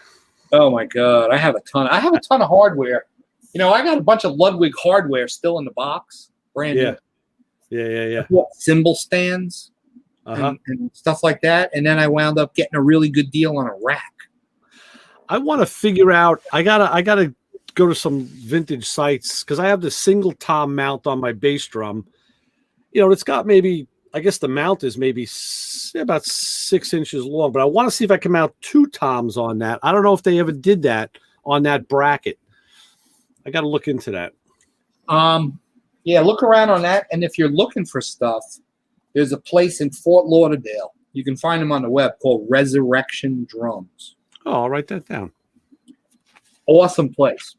Oh my God. I have a ton of hardware. I got a bunch of Ludwig hardware still in the box. Brand Yeah. new. Yeah. I bought cymbal stands Uh-huh. and stuff like that. And then I wound up getting a really good deal on a rack. I want to figure out. I gotta go to some vintage sites because I have the single tom mount on my bass drum. It's got maybe, I guess the mount is maybe about 6 inches long, but I want to see if I can mount 2 toms on that. I don't know if they ever did that on that bracket. I got to look into that. Yeah, look around on that. And if you're looking for stuff, there's a place in Fort Lauderdale. You can find them on the web called Resurrection Drums. Oh, I'll write that down. Awesome place.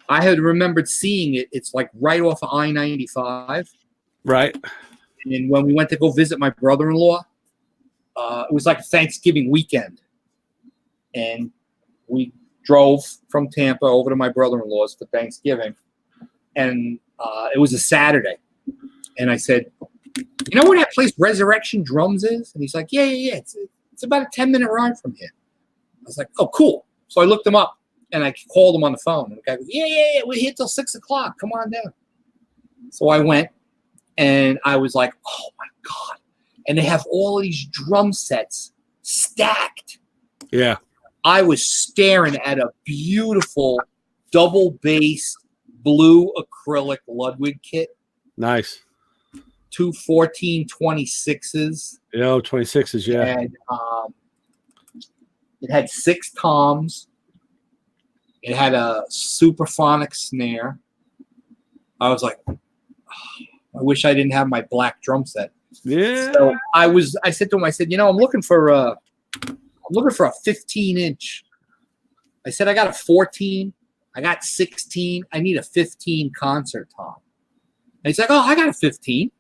I had remembered seeing it. It's like right off of I-95. Right. And when we went to go visit my brother-in-law, it was like a Thanksgiving weekend. And we drove from Tampa over to my brother-in-law's for Thanksgiving. And it was a Saturday. And I said, you know where that place Resurrection Drums is? And he's like, yeah. It's about a 10-minute ride from here. I was like, oh, cool. So I looked him up. And I called him on the phone. And the guy goes, yeah, we're here till 6 o'clock. Come on down. So I went, and I was like, oh, my God. And they have all of these drum sets stacked. Yeah. I was staring at a beautiful double bass blue acrylic Ludwig kit. Nice. 2 1426s. 26s, yeah. And it had 6 toms. It had a superphonic snare. I was like, oh, I wish I didn't have my black drum set. Yeah. So I said to him, I'm looking for a 15-inch. I said, I got a 14. I got 16. I need a 15 concert tom. And he's like, oh, I got a 15.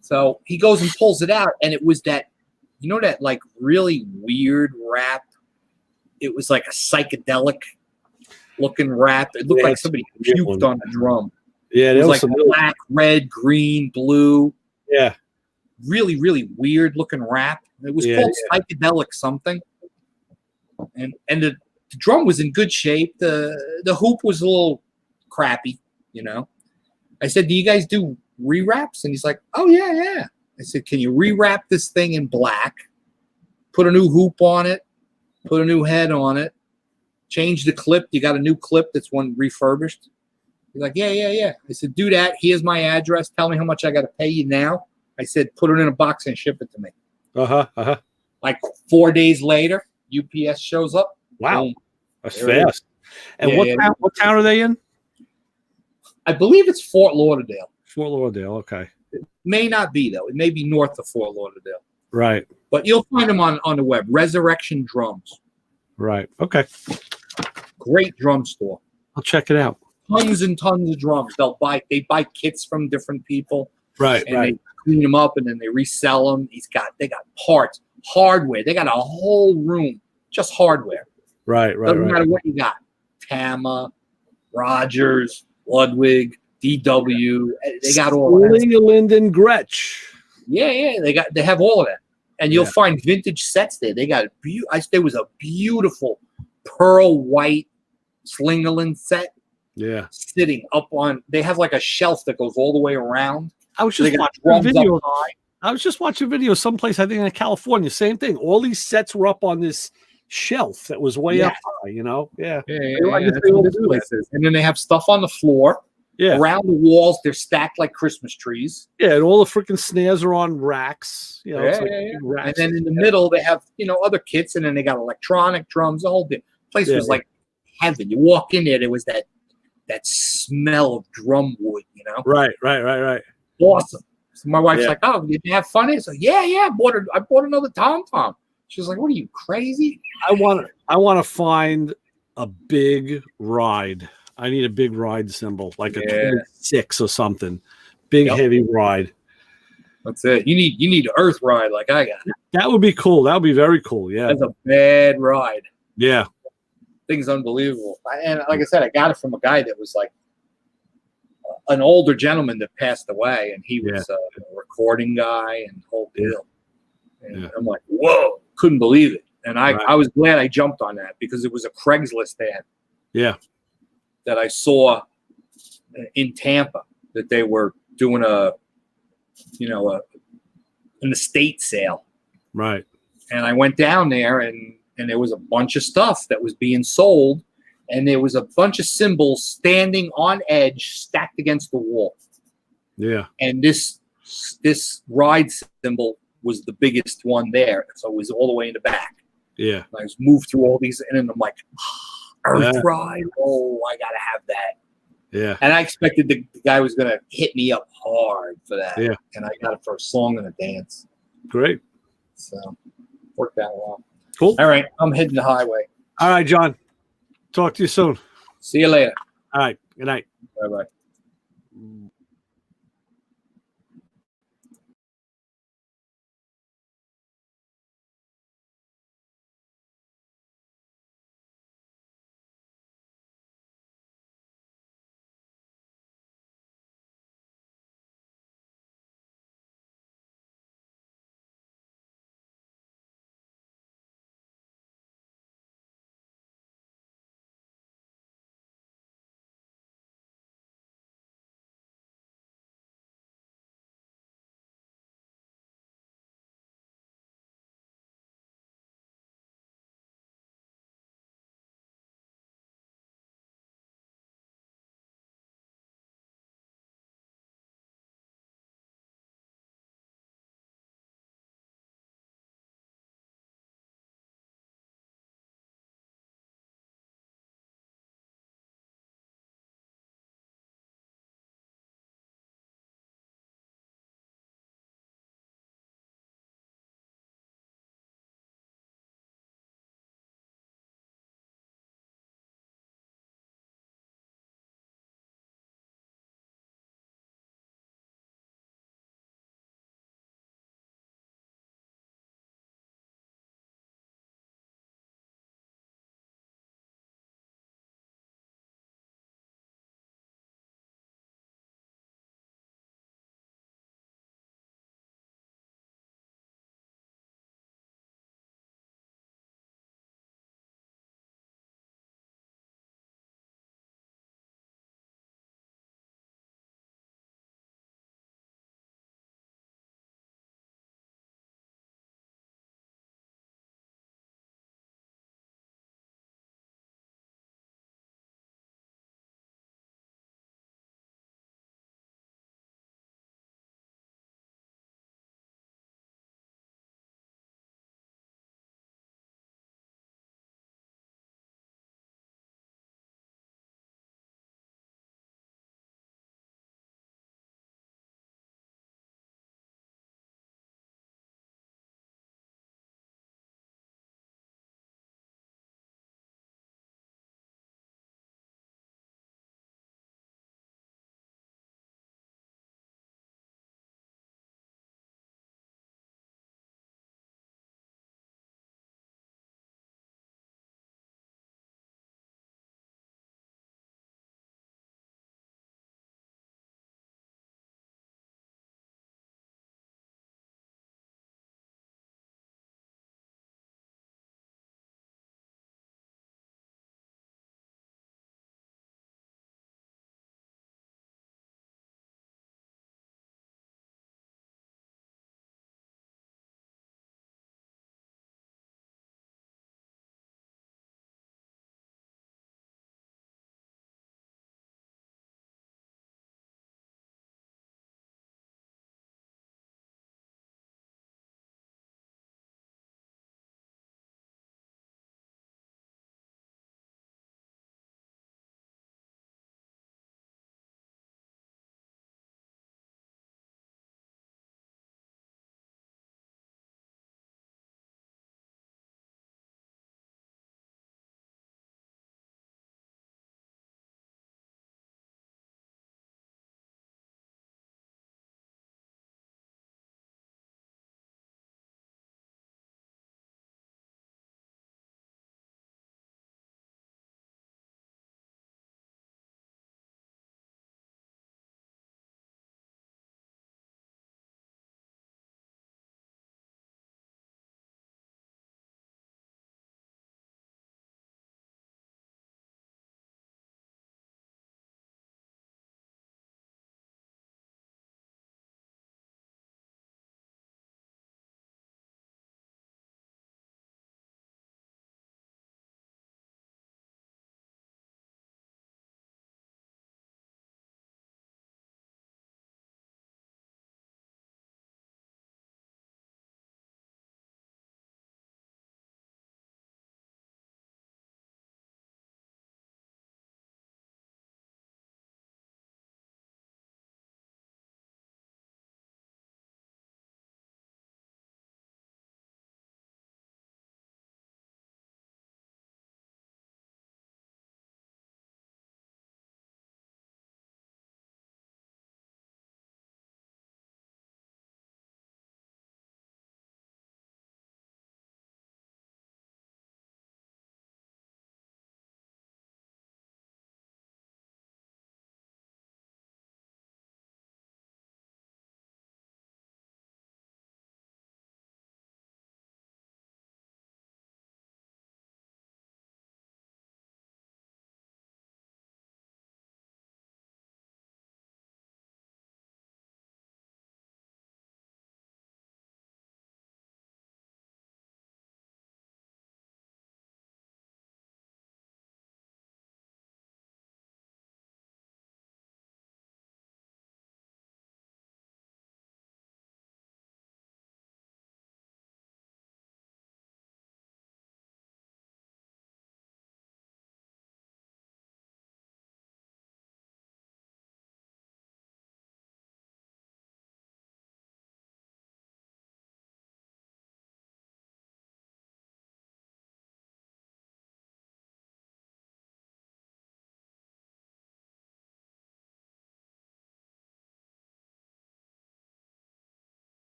So he goes and pulls it out. And it was that, that like really weird rap. It was like a psychedelic looking rap. It looked like somebody puked on the drum. Yeah, it was like black, red, green, blue. Yeah. Really, really weird looking rap. It was called psychedelic something. And the drum was in good shape. The hoop was a little crappy, I said, do you guys do re-wraps? And he's like, oh, yeah. I said, can you re-wrap this thing in black, put a new hoop on it, put a new head on it, change the clip? You got a new clip that's one refurbished? He's like, yeah. I said, do that. Here's my address. Tell me how much I got to pay you now. I said, put it in a box and ship it to me. Like 4 days later, UPS shows up. Wow. Boom. That's fast. And what town are they in? I believe it's Fort Lauderdale. Fort Lauderdale, okay. It may not be, though. It may be north of Fort Lauderdale. Right. But you'll find them on the web. Resurrection Drums. Right. Okay. Great drum store. I'll check it out. Tons and tons of drums. They buy kits from different people. Right. And they clean them up and then they resell them. They got parts, hardware. They got a whole room, just hardware. Right. Doesn't matter what you got. Tama, Rogers, Ludwig, DW. They got all of that. Linden Gretsch. Yeah. They have all of that. And you'll find vintage sets there. They got there was a beautiful pearl white Slingerland set. Yeah. Sitting up on, they have like a shelf that goes all the way around. I was just watching a video. I was just watching a video someplace, I think in California. Same thing. All these sets were up on this shelf that was way up high, Yeah. And then they have stuff on the floor. Yeah. Around the walls, they're stacked like Christmas trees. Yeah, and all the freaking snares are on racks. Racks. And then in the middle, they have, other kits, and then they got electronic drums. The whole place was like heaven. You walk in there was that smell of drum wood, Right. Awesome. So my wife's like, oh, did you have fun? So I bought another tom. She was like, what are you, crazy? I want to find a big ride. I need a big ride symbol, like a Yeah. 26 or something. Big Yep. heavy ride. That's it. You need an Earth ride like I got. That would be cool. That would be very cool. Yeah. That's a bad ride. Yeah. Thing's unbelievable. And like I said, I got it from a guy that was like an older gentleman that passed away, and he was a recording guy and the whole deal. And I'm like, whoa, couldn't believe it. And I was glad I jumped on that because it was a Craigslist ad. Yeah. That I saw in Tampa that they were doing an estate sale. Right. And I went down there and there was a bunch of stuff that was being sold, and there was a bunch of symbols standing on edge stacked against the wall. Yeah. And this ride symbol was the biggest one there. So it was all the way in the back. Yeah. And I was moved through all these, and then I'm like, Earth ride. Oh, I got to have that. Yeah. And I expected the guy was going to hit me up hard for that. Yeah. And I got it for a song and a dance. Great. So worked out well. Cool. All right. I'm hitting the highway. All right, John. Talk to you soon. See you later. All right. Good night. Bye-bye.